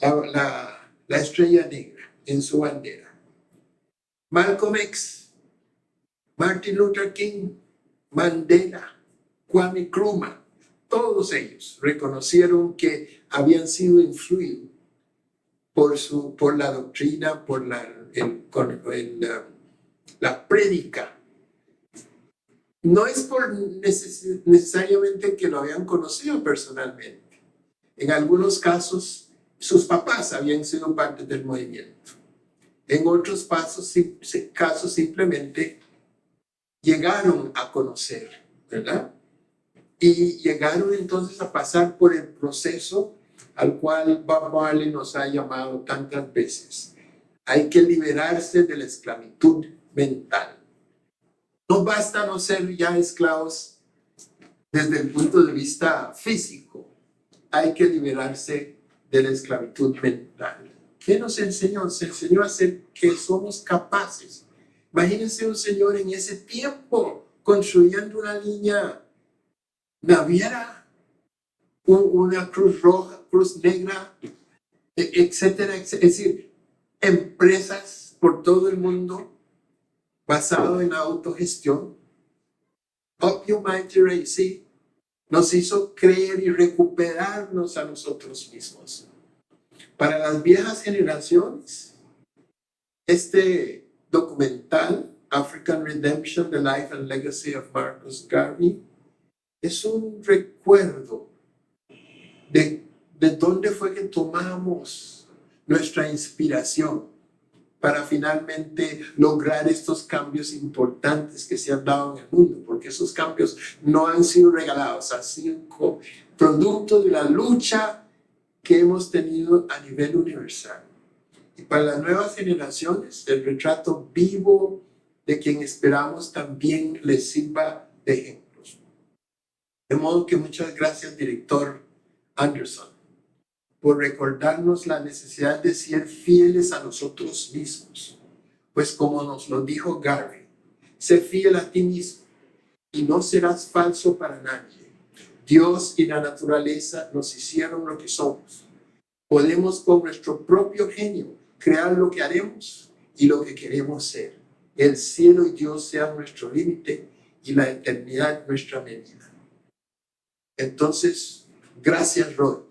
La estrella negra en su bandera. Malcolm X, Martin Luther King, Mandela, Kwame Nkrumah, todos ellos reconocieron que habían sido influidos por la doctrina, por la prédica. No es por necesariamente que lo habían conocido personalmente. En algunos casos, sus papás habían sido parte del movimiento. En otros casos simplemente llegaron a conocer, ¿verdad? Y llegaron entonces a pasar por el proceso al cual Bob Marley nos ha llamado tantas veces. Hay que liberarse de la esclavitud mental. No basta no ser ya esclavos desde el punto de vista físico. Hay que liberarse de la esclavitud mental. ¿Qué nos enseñó? Se enseñó a ser que somos capaces. Imagínense un señor en ese tiempo construyendo una línea naviera, una cruz roja, cruz negra, etcétera, etcétera. Es decir, empresas por todo el mundo basado en la autogestión. Up Your Mighty Race, ¿sí? Nos hizo creer y recuperarnos a nosotros mismos. Para las viejas generaciones, este documental, African Redemption, The Life and Legacy of Marcus Garvey, es un recuerdo de dónde fue que tomamos nuestra inspiración para finalmente lograr estos cambios importantes que se han dado en el mundo, porque esos cambios no han sido regalados, han sido producto de la lucha que hemos tenido a nivel universal. Y para las nuevas generaciones, el retrato vivo de quien esperamos también les sirva de ejemplos. De modo que muchas gracias, director Anderson, por recordarnos la necesidad de ser fieles a nosotros mismos. Pues como nos lo dijo Garvey, sé fiel a ti mismo y no serás falso para nadie. Dios y la naturaleza nos hicieron lo que somos. Podemos con nuestro propio genio crear lo que haremos y lo que queremos ser. El cielo y Dios sean nuestro límite y la eternidad nuestra medida. Entonces, gracias Roy.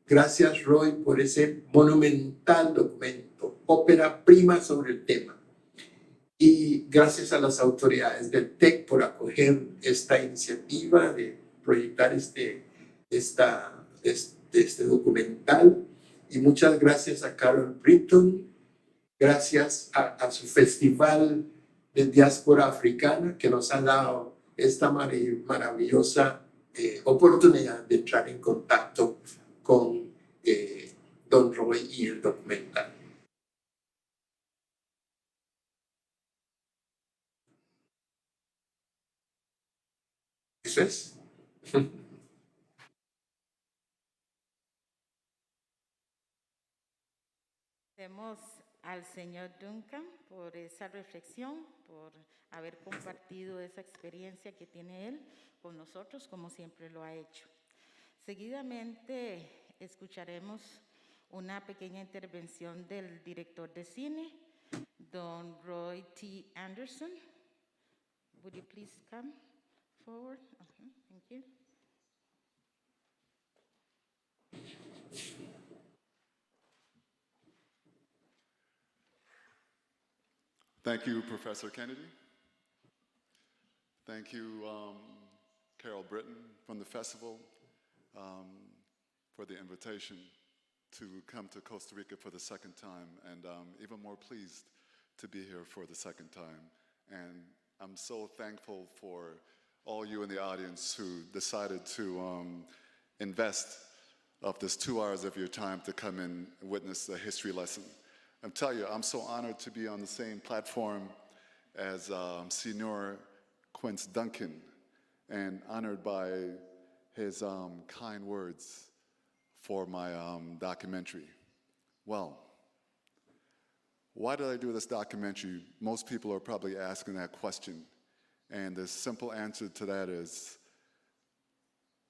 Gracias Roy por ese monumental documento, ópera prima sobre el tema. Y gracias a las autoridades del TEC por acoger esta iniciativa de proyectar este documental. Y muchas gracias a Carol Britton, gracias a su festival de diáspora africana que nos ha dado esta maravillosa oportunidad de entrar en contacto con Don Roy y el documental. Eso es. Agradecemos al señor Duncan por esa reflexión, por haber compartido esa experiencia que tiene él con nosotros, como siempre lo ha hecho. Seguidamente escucharemos una pequeña intervención del director de cine, Don Roy T.Anderson. Would you please come forward? Thank you. Thank you, Professor Kennedy. Thank you, Carol Britton from the festival, for the invitation to come to Costa Rica for the second time, and even more pleased to be here for the second time. And I'm so thankful for all you in the audience who decided to invest of this 2 hours of your time to come and witness a history lesson. I'm telling you, I'm so honored to be on the same platform as Senior Quince Duncan, and honored by his kind words for my documentary. Well, why did I do this documentary? Most people are probably asking that question, and the simple answer to that is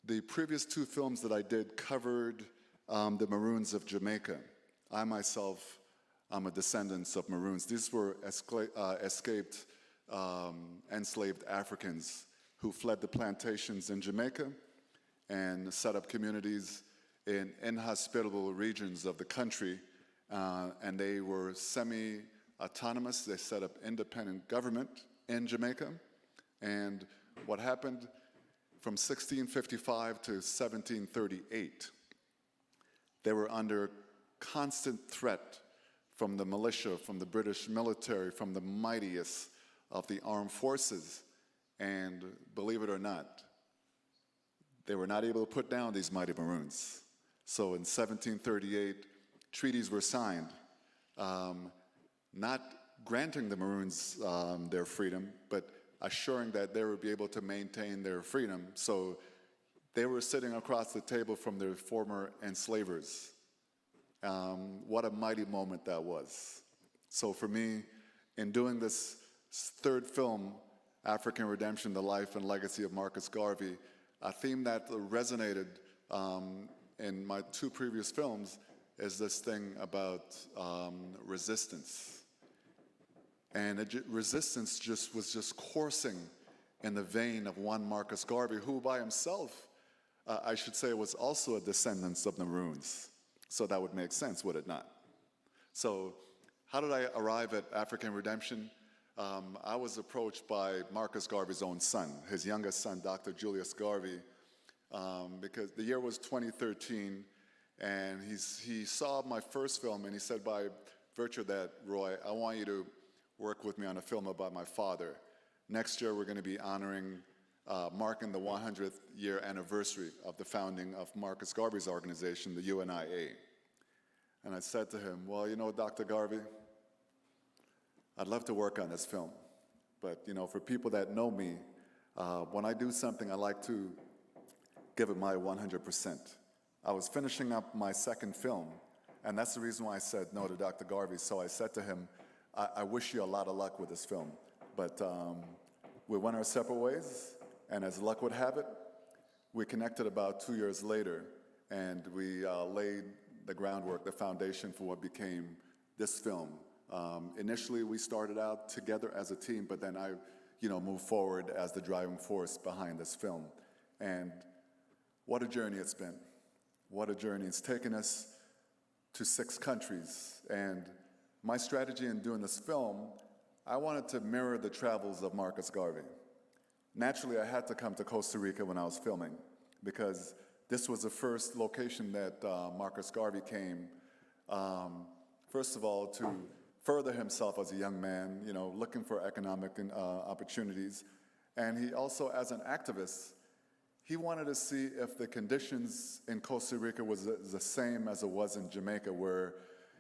the previous 2 films that I did covered the Maroons of Jamaica. I myself, I'm a descendant of Maroons. These were escaped enslaved Africans who fled the plantations in Jamaica and set up communities in inhospitable regions of the country, and they were semi-autonomous. They set up independent government in Jamaica, and what happened from 1655 to 1738, they were under constant threat from the militia, from the British military, from the mightiest of the armed forces. And believe it or not, they were not able to put down these mighty Maroons. So in 1738, treaties were signed, not granting the Maroons their freedom, but assuring that they would be able to maintain their freedom. So they were sitting across the table from their former enslavers. What a mighty moment that was. So for me, in doing this third film, African Redemption, The Life and Legacy of Marcus Garvey, a theme that resonated in my 2 previous films is this thing about resistance. And resistance was just coursing in the vein of one Marcus Garvey, who by himself, I should say, was also a descendant of the Maroons. So that would make sense, would it not? So how did I arrive at African Redemption? I was approached by Marcus Garvey's own son, his youngest son, Dr. Julius Garvey, because the year was 2013, and he saw my first film, and he said, by virtue of that, Roy, I want you to work with me on a film about my father. Next year, we're going to be honoring marking the 100th year anniversary of the founding of Marcus Garvey's organization, the UNIA. And I said to him, well, you know, Dr. Garvey, I'd love to work on this film. But, you know, for people that know me, when I do something, I like to give it my 100%. I was finishing up my second film, and that's the reason why I said no to Dr. Garvey. So I said to him, I wish you a lot of luck with this film. But we went our separate ways, and as luck would have it, we connected about 2 years later, and we laid the groundwork, the foundation for what became this film. Initially, we started out together as a team, but then I, moved forward as the driving force behind this film. And what a journey it's been. What a journey. It's taken us to 6 countries. And my strategy in doing this film, I wanted to mirror the travels of Marcus Garvey. Naturally, I had to come to Costa Rica when I was filming, because this was the first location that Marcus Garvey came, first of all, to further himself as a young man, looking for economic opportunities. And he also, as an activist, he wanted to see if the conditions in Costa Rica was the same as it was in Jamaica, where,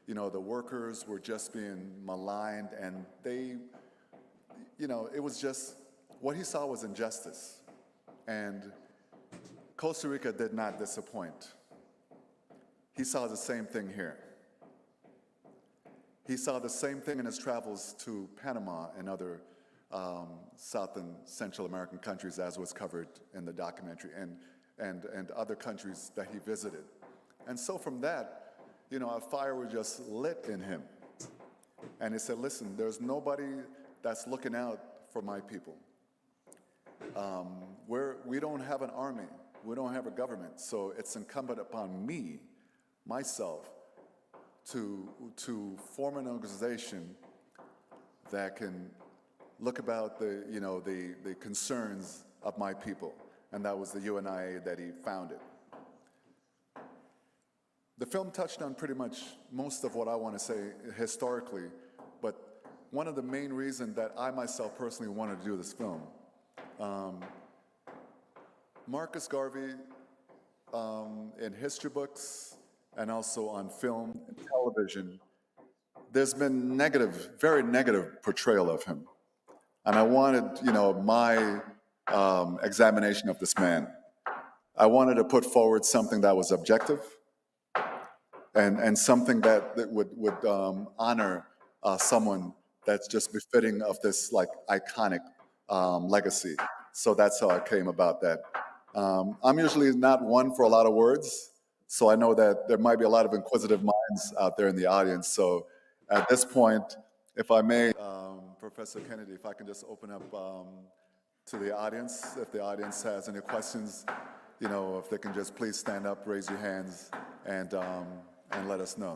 the workers were just being maligned, and they, it was just, what he saw was injustice. And Costa Rica did not disappoint. He saw the same thing here. He saw the same thing in his travels to Panama and other South and Central American countries, as was covered in the documentary, and other countries that he visited. And so from that, a fire was just lit in him. And he said, listen, there's nobody that's looking out for my people. We don't have an army. We don't have a government. So it's incumbent upon me, myself, to form an organization that can look about the concerns of my people. And that was the UNIA that he founded. The film touched on pretty much most of what I want to say historically, but one of the main reasons that I myself personally wanted to do this film, Marcus Garvey, in history books and also on film and television, there's been very negative portrayal of him. And I wanted, my examination of this man. I wanted to put forward something that was objective and something that would honor someone that's just befitting of this iconic legacy. So that's how I came about that. I'm usually not one for a lot of words, so I know that there might be a lot of inquisitive minds out there in the audience. So at this point, if I may, Professor Kennedy, if I can just open up to the audience, if the audience has any questions, if they can just please stand up, raise your hands, and let us know.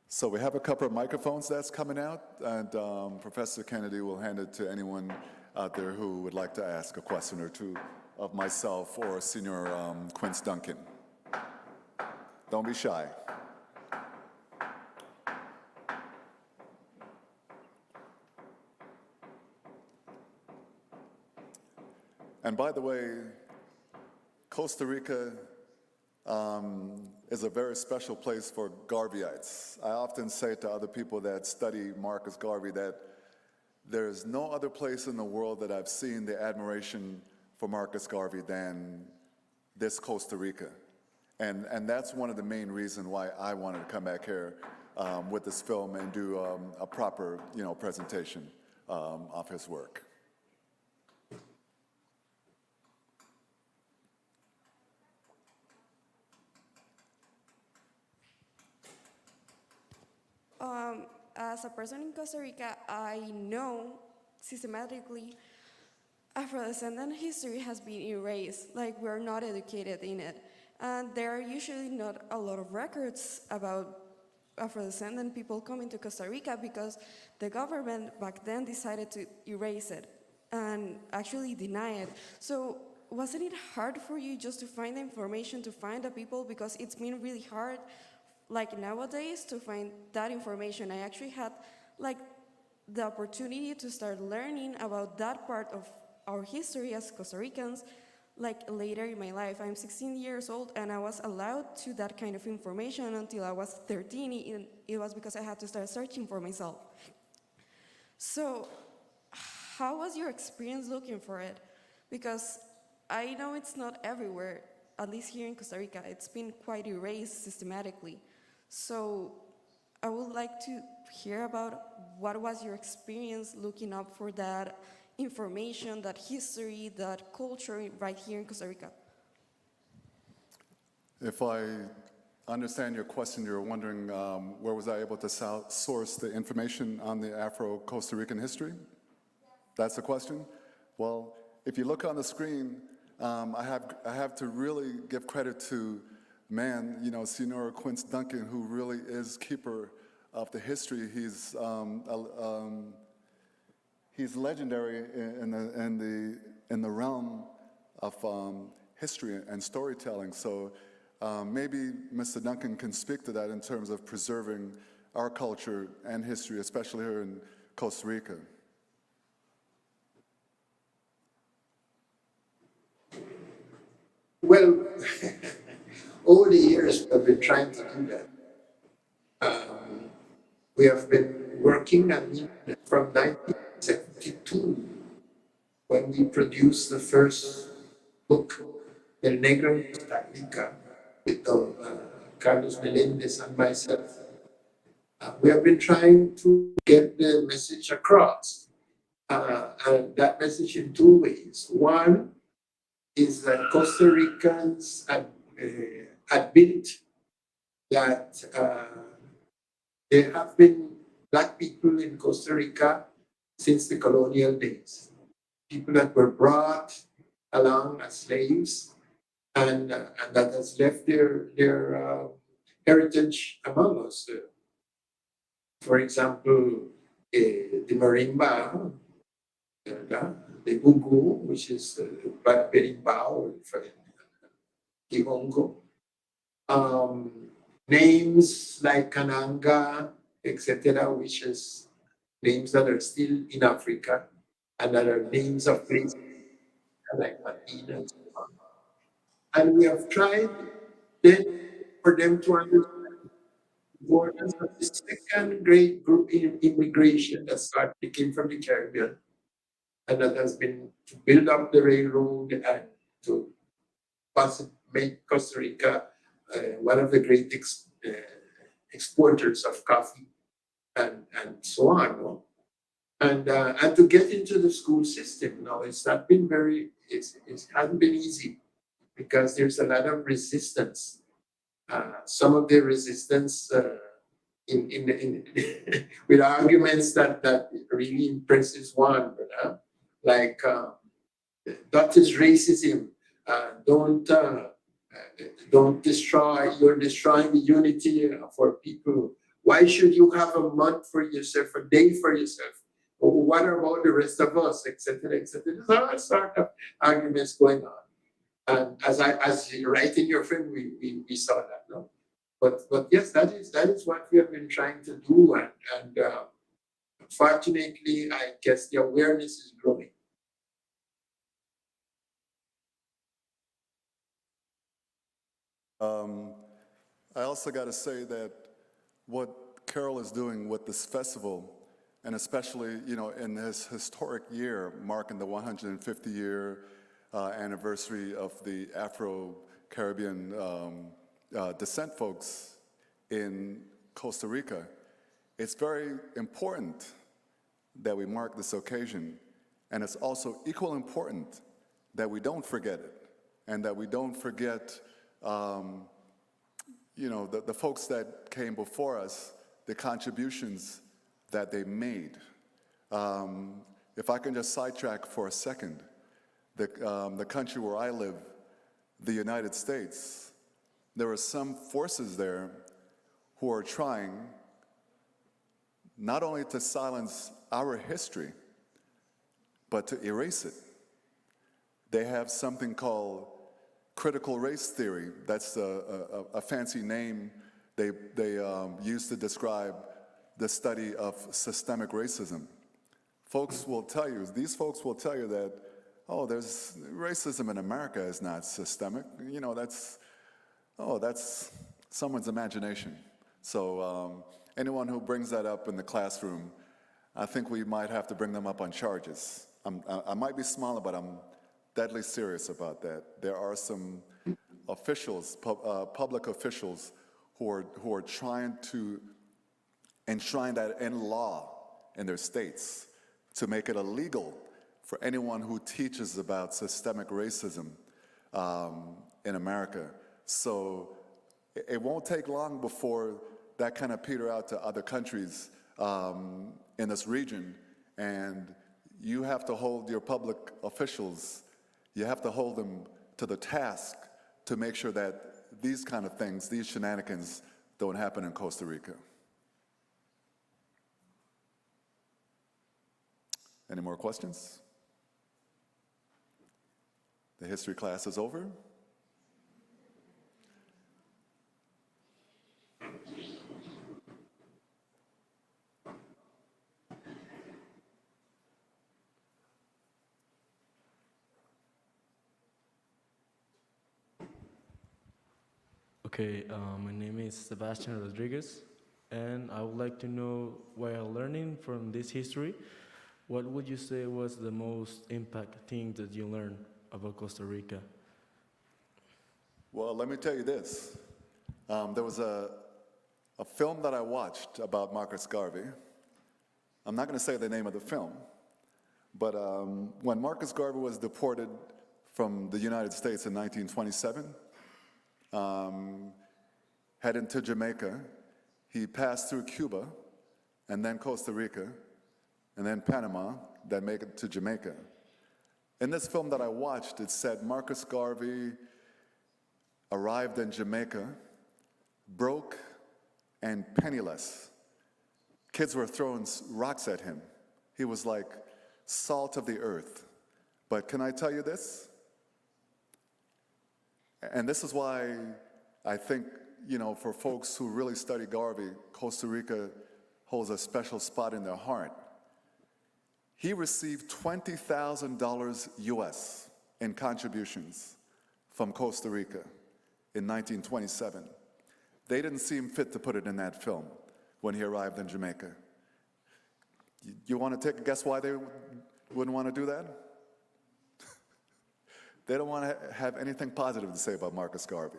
So we have a couple of microphones that's coming out, and Professor Kennedy will hand it to anyone out there who would like to ask a question or two of myself or Senior Quince Duncan. Don't be shy. And by the way, Costa Rica is a very special place for Garveyites. I often say to other people that study Marcus Garvey that there is no other place in the world that I've seen the admiration for Marcus Garvey than this Costa Rica. And that's one of the main reasons why I wanted to come back here with this film and do a proper, presentation of his work. As a person in Costa Rica, I know systematically Afrodescendant history has been erased, like we're not educated in it. And there are usually not a lot of records about Afrodescendant people coming to Costa Rica because the government back then decided to erase it and actually deny it. So wasn't it hard for you just to find the information, to find the people, because it's been really hard like nowadays to find that information. I actually had like the opportunity to start learning about that part of our history as Costa Ricans like later in my life. I'm 16 years old and I was allowed to that kind of information until I was 13, and it was because I had to start searching for myself. So how was your experience looking for it? Because I know it's not everywhere, at least here in Costa Rica. It's been quite erased systematically. So I would like to hear about what was your experience looking up for that information, that history, that culture right here in Costa Rica. If I understand your question, you're wondering where was I able to source the information on the Afro-Costa Rican history? That's the question? Well, if you look on the screen, I have to really give credit to man, Senor Quince Duncan, who really is keeper of the history. He's legendary in the realm of history and storytelling. So maybe Mr. Duncan can speak to that in terms of preserving our culture and history, especially here in Costa Rica. Well, over the years, I've been trying to do that. We have been working from 1972, when we produced the first book, El Negro en Costa Rica, with Carlos Melendez and myself. We have been trying to get the message across, and that message in two ways. One is that Costa Ricans admit that there have been Black people in Costa Rica since the colonial days. People that were brought along as slaves and that has left their heritage among us. For example, the marimba, the bugu, which is berimbau, Kihongo. Names like Kananga, etc., which is names that are still in Africa and that are names of places like Medina and so on. And we have tried then for them to understand the importance of the second great group in immigration that came from the Caribbean, and that has been to build up the railroad and to make Costa Rica one of the great exporters of coffee and so on. No? And to get into the school system, no, it's not been it hasn't been easy because there's a lot of resistance. Some of the resistance with arguments that really impresses one, like that is racism. Don't destroy. You're destroying the unity for people. Why should you have a month for yourself, a day for yourself? What about the rest of us, etc., etc.? There's all sort of arguments going on. And as you write in your film, we saw that, no? But yes, that is what we have been trying to do, and fortunately, I guess the awareness is growing. I also got to say that what Carol is doing with this festival, and especially in this historic year marking the 150-year anniversary of the Afro-Caribbean descent folks in Costa Rica, it's very important that we mark this occasion, and it's also equally important that we don't forget it, and that we don't forget the folks that came before us, the contributions that they made. If I can just sidetrack for a second, the country where I live, the United States, there are some forces there who are trying not only to silence our history, but to erase it. They have something called critical race theory. That's a fancy name they used to describe the study of systemic racism. These folks will tell you that, oh, there's racism in America is not systemic. You know, that's someone's imagination. So anyone who brings that up in the classroom, I think we might have to bring them up on charges. I might be smaller, but I'm deadly serious about that. There are some officials, public officials, who are trying to enshrine that in law in their states to make it illegal for anyone who teaches about systemic racism in America. So it won't take long before that kind of peter out to other countries in this region, and you have to hold your public officials, you have to hold them to the task to make sure that these kind of things, these shenanigans, don't happen in Costa Rica. Any more questions? The history class is over. Okay, my name is Sebastian Rodriguez, and I would like to know, while learning from this history, what would you say was the most impact thing that you learned about Costa Rica? Well, let me tell you this. There was a film that I watched about Marcus Garvey. I'm not going to say the name of the film, but when Marcus Garvey was deported from the United States in 1927, heading to Jamaica, he passed through Cuba and then Costa Rica and then Panama, then make it to Jamaica. In this film that I watched, it said Marcus Garvey arrived in Jamaica, broke and penniless. Kids were throwing rocks at him. He was like salt of the earth. But can I tell you this? And this is why I think, you know, for folks who really study Garvey, Costa Rica holds a special spot in their heart. He received $20,000 US in contributions from Costa Rica in 1927. They didn't seem fit to put it in that film when he arrived in Jamaica. You want to take a guess why they wouldn't want to do that? They don't want to have anything positive to say about Marcus Garvey.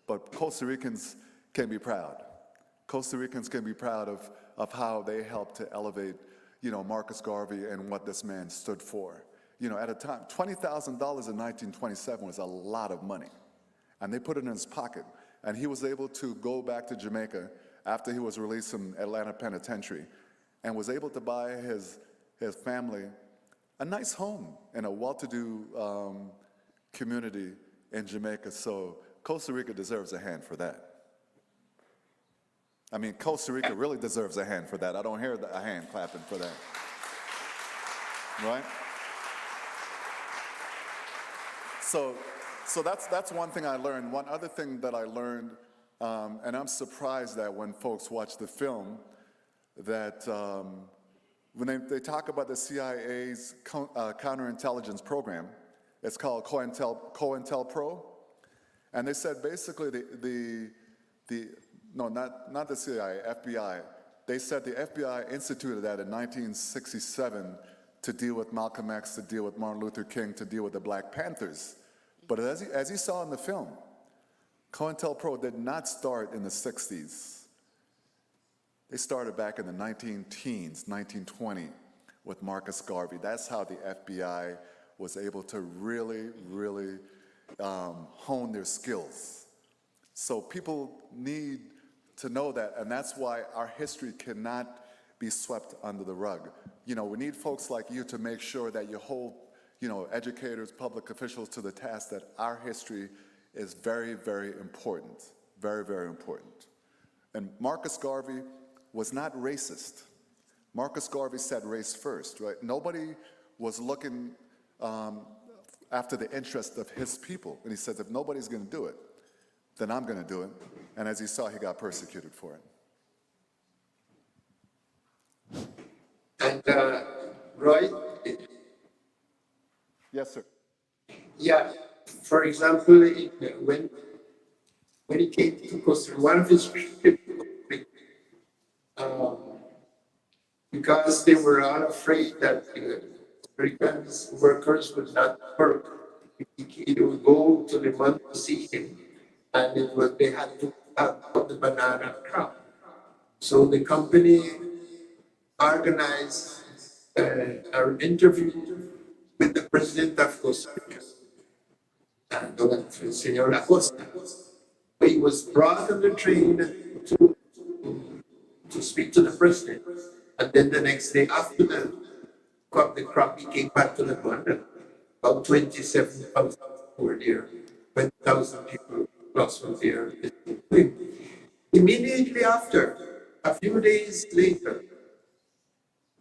But Costa Ricans can be proud. Costa Ricans can be proud of how they helped to elevate, you know, Marcus Garvey and what this man stood for. You know, at a time, $20,000 in 1927 was a lot of money. And they put it in his pocket. And he was able to go back to Jamaica after he was released from Atlanta Penitentiary and was able to buy his family a nice home in a well-to-do community in Jamaica. So Costa Rica deserves a hand for that. I mean, Costa Rica really deserves a hand for that. I don't hear a hand clapping for that. Right? So that's one thing I learned. One other thing that I learned, and I'm surprised that when folks watch the film, that when they talk about the CIA's counterintelligence program, it's called COINTELPRO, and they said basically not the CIA, FBI. They said the FBI instituted that in 1967 to deal with Malcolm X, to deal with Martin Luther King, to deal with the Black Panthers. But as you saw in the film, COINTELPRO did not start in the 60s. They started back in the 19-teens, 1920, with Marcus Garvey. That's how the FBI was able to really, really hone their skills. So people need to know that, and that's why our history cannot be swept under the rug. You know, we need folks like you to make sure that you hold, you know, educators, public officials to the task that our history is very, very important. Very, very important. And Marcus Garvey was not racist. Marcus Garvey said race first, right? Nobody was looking after the interest of his people. And he says, if nobody's going to do it, then I'm going to do it. And as you saw, he got persecuted for it. And Roy? Yes, sir. Yeah, for example, when he came to Costa Rica, one of his trips, because they were all afraid that American workers would not work. He would go to the month to see him, and they had to cut the banana crop. So the company organized an interview with the president of Costa Rica, el señor Acosta. He was brought on the train to speak to the president, and then the next day after the crop, he came back to London. About 27,000 were there. 20,000 people plus were there. Immediately after, a few days later,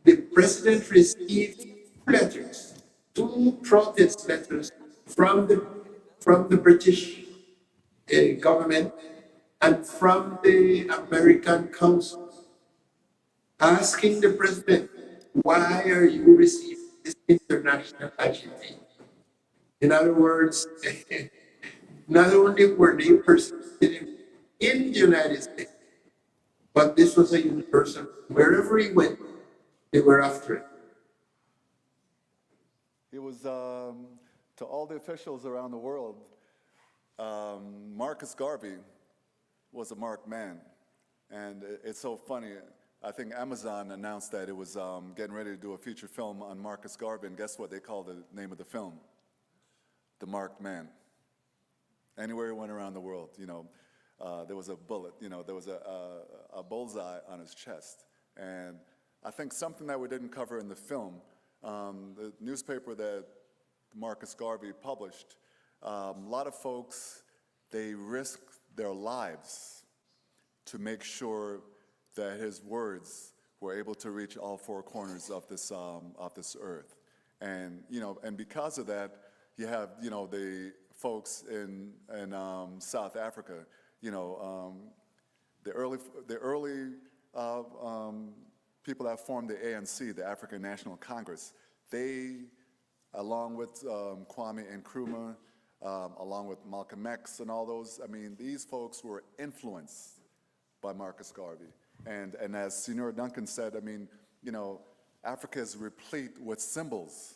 the president received two protest letters from the British government and from the American Council, asking the president, why are you receiving this international agitation? In other words, not only were they persecuted him in the United States, but this was a universal. Wherever he went, they were after him. He was, to all the officials around the world, Marcus Garvey was a marked man. And it's so funny. I think Amazon announced that it was getting ready to do a feature film on Marcus Garvey, and guess what they called the name of the film? The Marked Man. Anywhere he went around the world, there was a bullet, there was a bullseye on his chest. And I think something that we didn't cover in the film, the newspaper that Marcus Garvey published, a lot of folks, they risked their lives to make sure that his words were able to reach all four corners of this earth. And, and because of that, you have, the folks in South Africa, the early people that formed the ANC, the African National Congress, they, along with Kwame Nkrumah, along with Malcolm X and all those, these folks were influenced by Marcus Garvey. And as Senor Duncan said, Africa is replete with symbols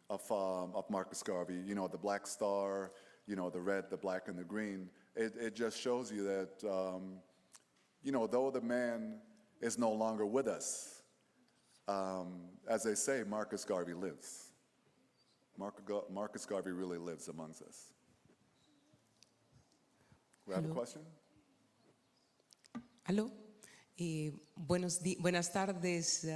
of Marcus Garvey, the black star, the red, the black, and the green. It just shows you that, though the man is no longer with us, as they say, Marcus Garvey lives. Marcus Garvey really lives amongst us. We have a question? ¿Aló? Buenas tardes,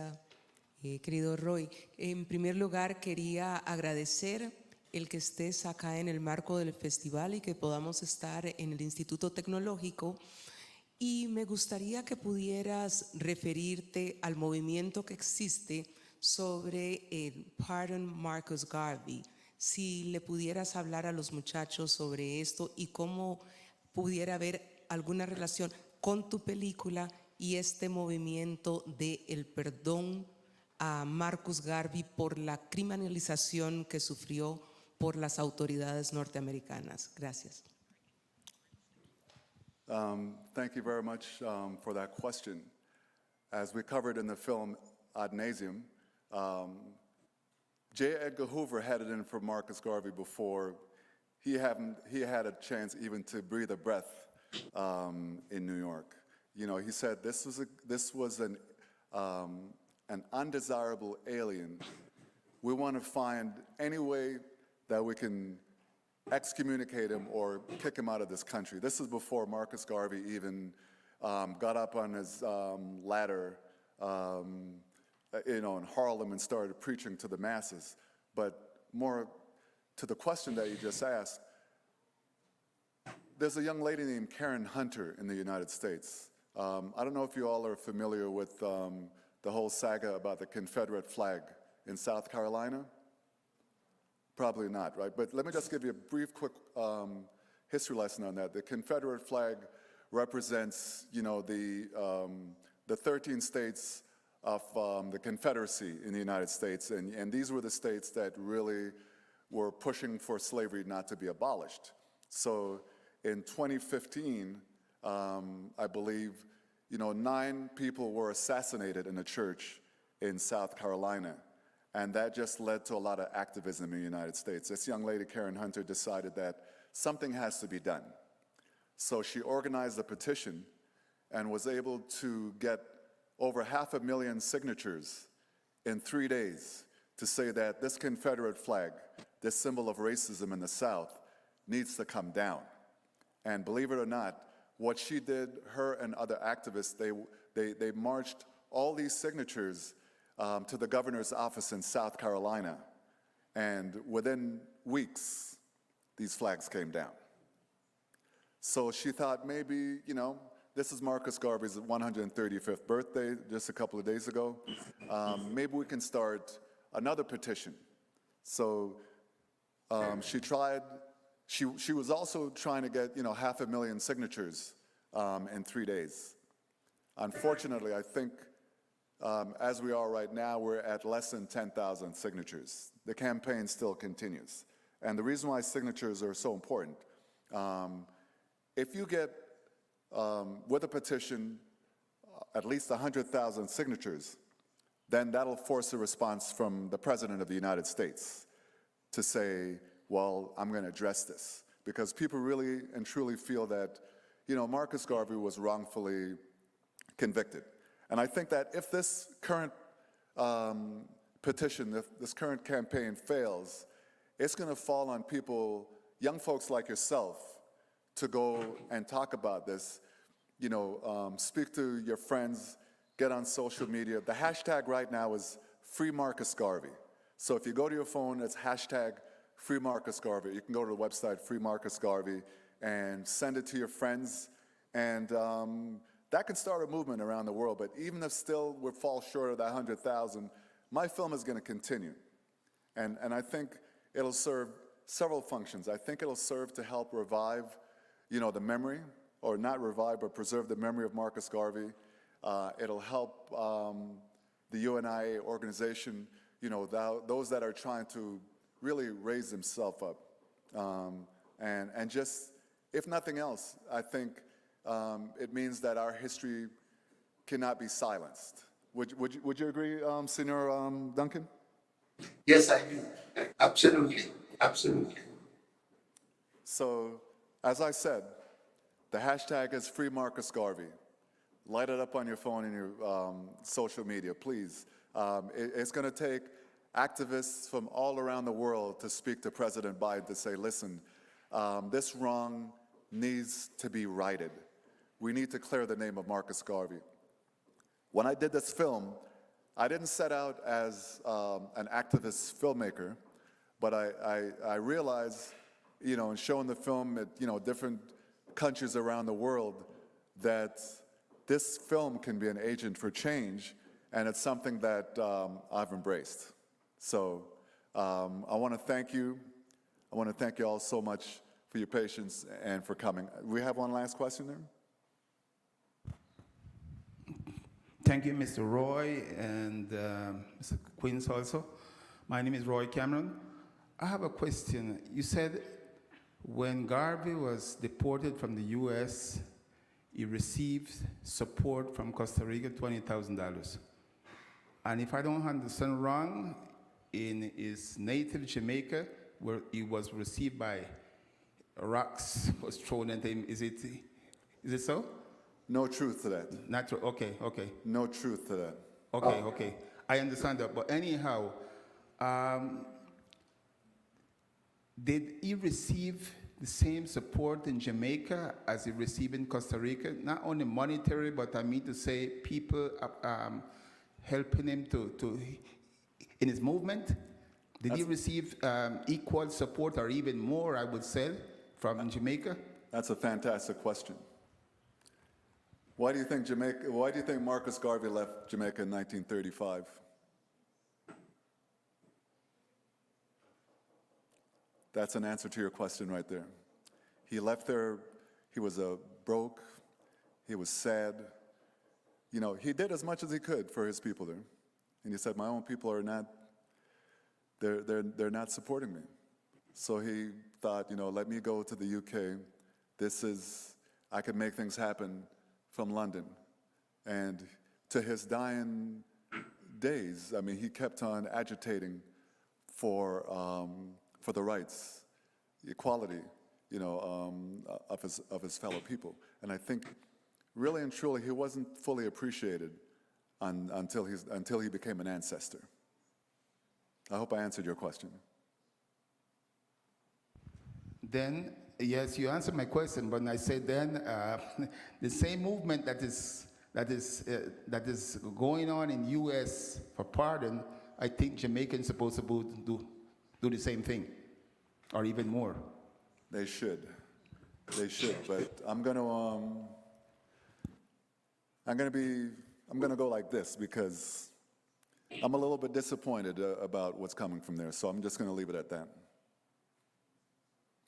querido Roy. En primer lugar, quería agradecer el que estés acá en el marco del festival y que podamos estar en el Instituto Tecnológico. Y me gustaría que pudieras referirte al movimiento que existe sobre el Pardon Marcus Garvey. Si le pudieras hablar a los muchachos sobre esto y cómo pudiera haber alguna relación con tu película y este movimiento de el perdón a Marcus Garvey por la criminalización que sufrió por las autoridades norteamericanas. Gracias. Thank you very much for that question. As we covered in the film Ad Nauseam, J. Edgar Hoover had it in for Marcus Garvey before he had a chance even to breathe a breath in New York. He said this was an undesirable alien. We want to find any way that we can excommunicate him or kick him out of this country. This is before Marcus Garvey even got up on his ladder, in Harlem and started preaching to the masses. But more to the question that you just asked, there's a young lady named Karen Hunter in the United States. I don't know if you all are familiar with the whole saga about the Confederate flag in South Carolina. Probably not, right? But let me just give you a brief, quick history lesson on that. The Confederate flag represents, the 13 states of the Confederacy in the United States, and these were the states that really were pushing for slavery not to be abolished. So in 2015, I believe, 9 people were assassinated in a church in South Carolina, and that just led to a lot of activism in the United States. This young lady, Karen Hunter, decided that something has to be done. So she organized a petition and was able to get over 500,000 signatures in 3 days to say that this Confederate flag, this symbol of racism in the South, needs to come down. And believe it or not, what she did, her and other activists, they marched all these signatures to the governor's office in South Carolina. And within weeks, these flags came down. So she thought maybe, this is Marcus Garvey's 135th birthday just a couple of days ago. Maybe we can start another petition. So she tried. She was also trying to get 500,000 signatures in 3 days. Unfortunately, I think as we are right now, we're at less than 10,000 signatures. The campaign still continues. And the reason why signatures are so important, if you get, with a petition, at least 100,000 signatures, then that'll force a response from the President of the United States to say, well, I'm going to address this. Because people really and truly feel that, Marcus Garvey was wrongfully convicted. And I think that if this current petition, if this current campaign fails, it's going to fall on people, young folks like yourself, to go and talk about this. Speak to your friends, get on social media. The hashtag right now is Free Marcus Garvey. So if you go to your phone, it's hashtag Free Marcus Garvey. You can go to the website Free Marcus Garvey and send it to your friends, and that can start a movement around the world. But even if still we fall short of that 100,000, my film is going to continue, and I think it'll serve several functions. I think it'll serve to help revive, the memory, or not revive, but preserve the memory of Marcus Garvey. It'll help the UNIA organization, those that are trying to really raise themselves up. And just, if nothing else, I think it means that our history cannot be silenced. Would you agree, Senor Duncan? Yes, I do. Absolutely. Absolutely. So, as I said, the hashtag is Free Marcus Garvey. Light it up on your phone and your social media, please. It's going to take activists from all around the world to speak to President Biden to say, listen, this wrong needs to be righted. We need to clear the name of Marcus Garvey. When I did this film, I didn't set out as an activist filmmaker, but I realized, in showing the film at different countries around the world, that this film can be an agent for change, and it's something that I've embraced. So I want to thank you. I want to thank you all so much for your patience and for coming. We have one last question there. Thank you, Mr. Roy, and Mr. Quince also. My name is Roy Cameron. I have a question. You said when Garvey was deported from the U.S., he received support from Costa Rica, $20,000. And if I don't understand wrong, in his native Jamaica, where he was received by rocks was thrown at him, is it so? No truth to that. Not true. Okay. No truth to that. Okay. I understand that. But anyhow, did he receive the same support in Jamaica as he received in Costa Rica? Not only monetary, but I mean to say people helping him to in his movement. Did he receive equal support or even more, I would say, from Jamaica? That's a fantastic question. Why do you think Marcus Garvey left Jamaica in 1935? That's an answer to your question right there. He left there, he was a broke, He was sad. You know, he did as much as he could for his people there. And he said, my own people are not, they're not supporting me. So he thought, you know, let me go to the UK. I could make things happen from London. And to his dying days, I mean, he kept on agitating for the rights, equality, you know, of his fellow people. And I think, really and truly, he wasn't fully appreciated until he became an ancestor. I hope I answered your question. Then, yes, you answered my question, but I said then the same movement that is going on in U.S. for pardon, I think Jamaicans supposed to do the same thing, or even more. They should, but I'm gonna go like this because I'm a little bit disappointed about what's coming from there, so I'm just gonna leave it at that.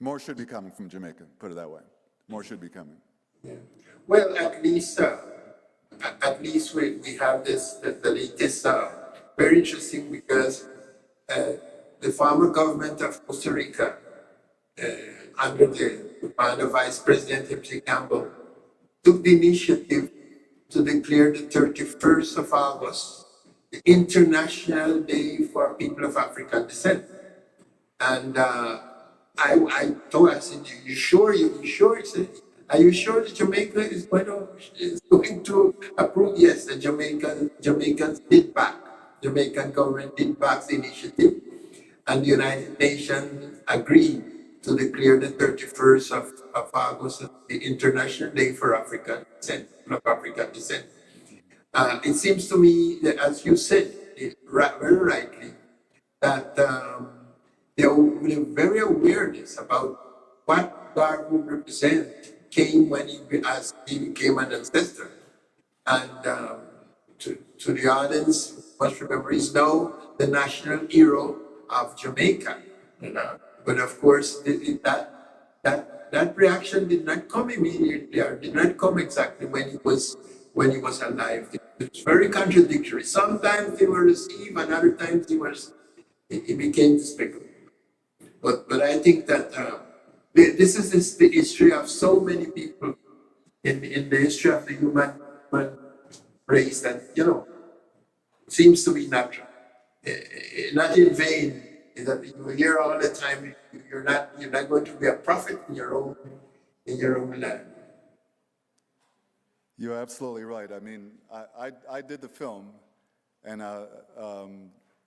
More should be coming from Jamaica, put it that way. More should be coming. Yeah. Well, at least we have the latest, very interesting because the former government of Costa Rica, under the command of Vice President M.J. Campbell, took the initiative to declare the 31st of August the International Day for People of African Descent. And I told, I said, you sure? He said, are you sure that Jamaica is going to approve? Yes, the Jamaicans did back. Jamaican government did back the initiative, and the United Nations agreed to declare the 31st of August as the International Day for African Descent, of African Descent. It seems to me that, as you said, very rightly, that there was very awareness about what God would represent came when he became an ancestor. And to the audience, you must remember, he's now the national hero of Jamaica. But of course, that reaction did not come immediately, or did not come exactly when he was alive. It was very contradictory. Sometimes they were received, and other times it became despicable. But I think that this is the history of so many people in the history of the human race that, you know, seems to be natural. Not in vain, is that you hear all the time, you're not going to be a prophet in your own land. You're absolutely right. I mean, I did the film, and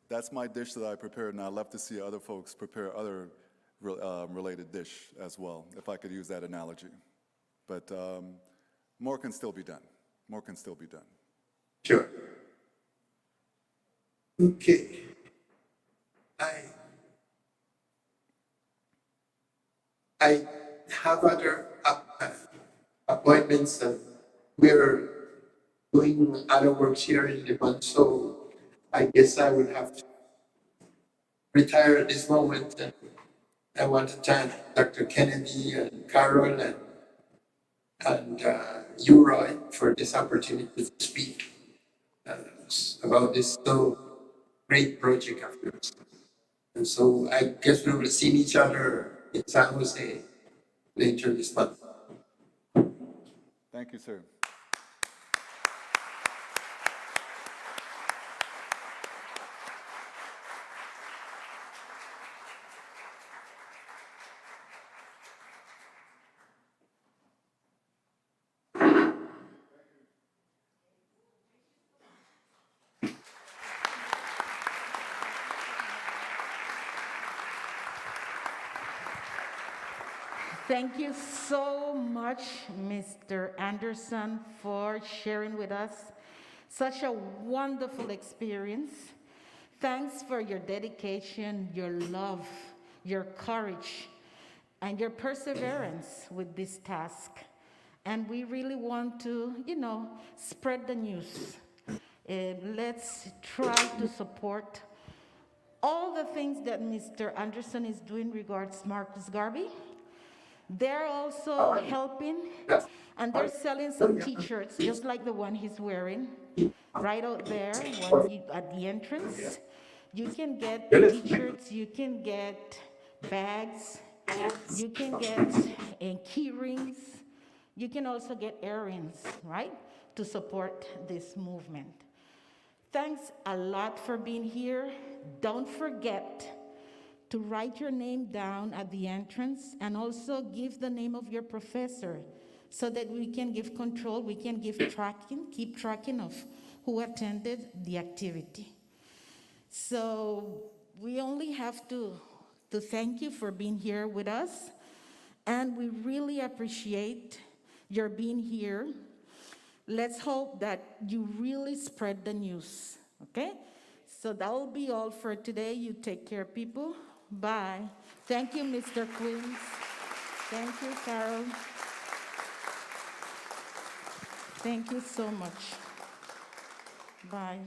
that's my dish that I prepared, and I'd love to see other folks prepare other related dish as well, if I could use that analogy. But more can still be done. More can still be done. Sure. Okay. I have other appointments, and we're doing other works here in Lebanon, so I guess I will have to retire at this moment. And I want to thank Dr. Kennedy and Carol and you, Roy, for this opportunity to speak about this so great project of yours. And so I guess we will see each other in San Jose later this month. Thank you, sir. Thank you so much, Mr. Anderson, for sharing with us such a wonderful experience. Thanks for your dedication, your love, your courage, and your perseverance with this task. And we really want to, spread the news. Let's try to support all the things that Mr. Anderson is doing regards Marcus Garvey. They're also helping And they're selling some t-shirts just like the one he's wearing right out there at the entrance. You can get t-shirts, you can get bags, you can get key rings, you can also get earrings, right, to support this movement. Thanks a lot for being here. Don't forget to write your name down at the entrance and also give the name of your professor so that we can give control, we can keep tracking of who attended the activity. So we only have to thank you for being here with us, and we really appreciate your being here. Let's hope that you really spread the news, okay? So that will be all for today. You take care, people. Bye. Thank you, Mr. Queens. Thank you, Carol. Thank you so much. Bye.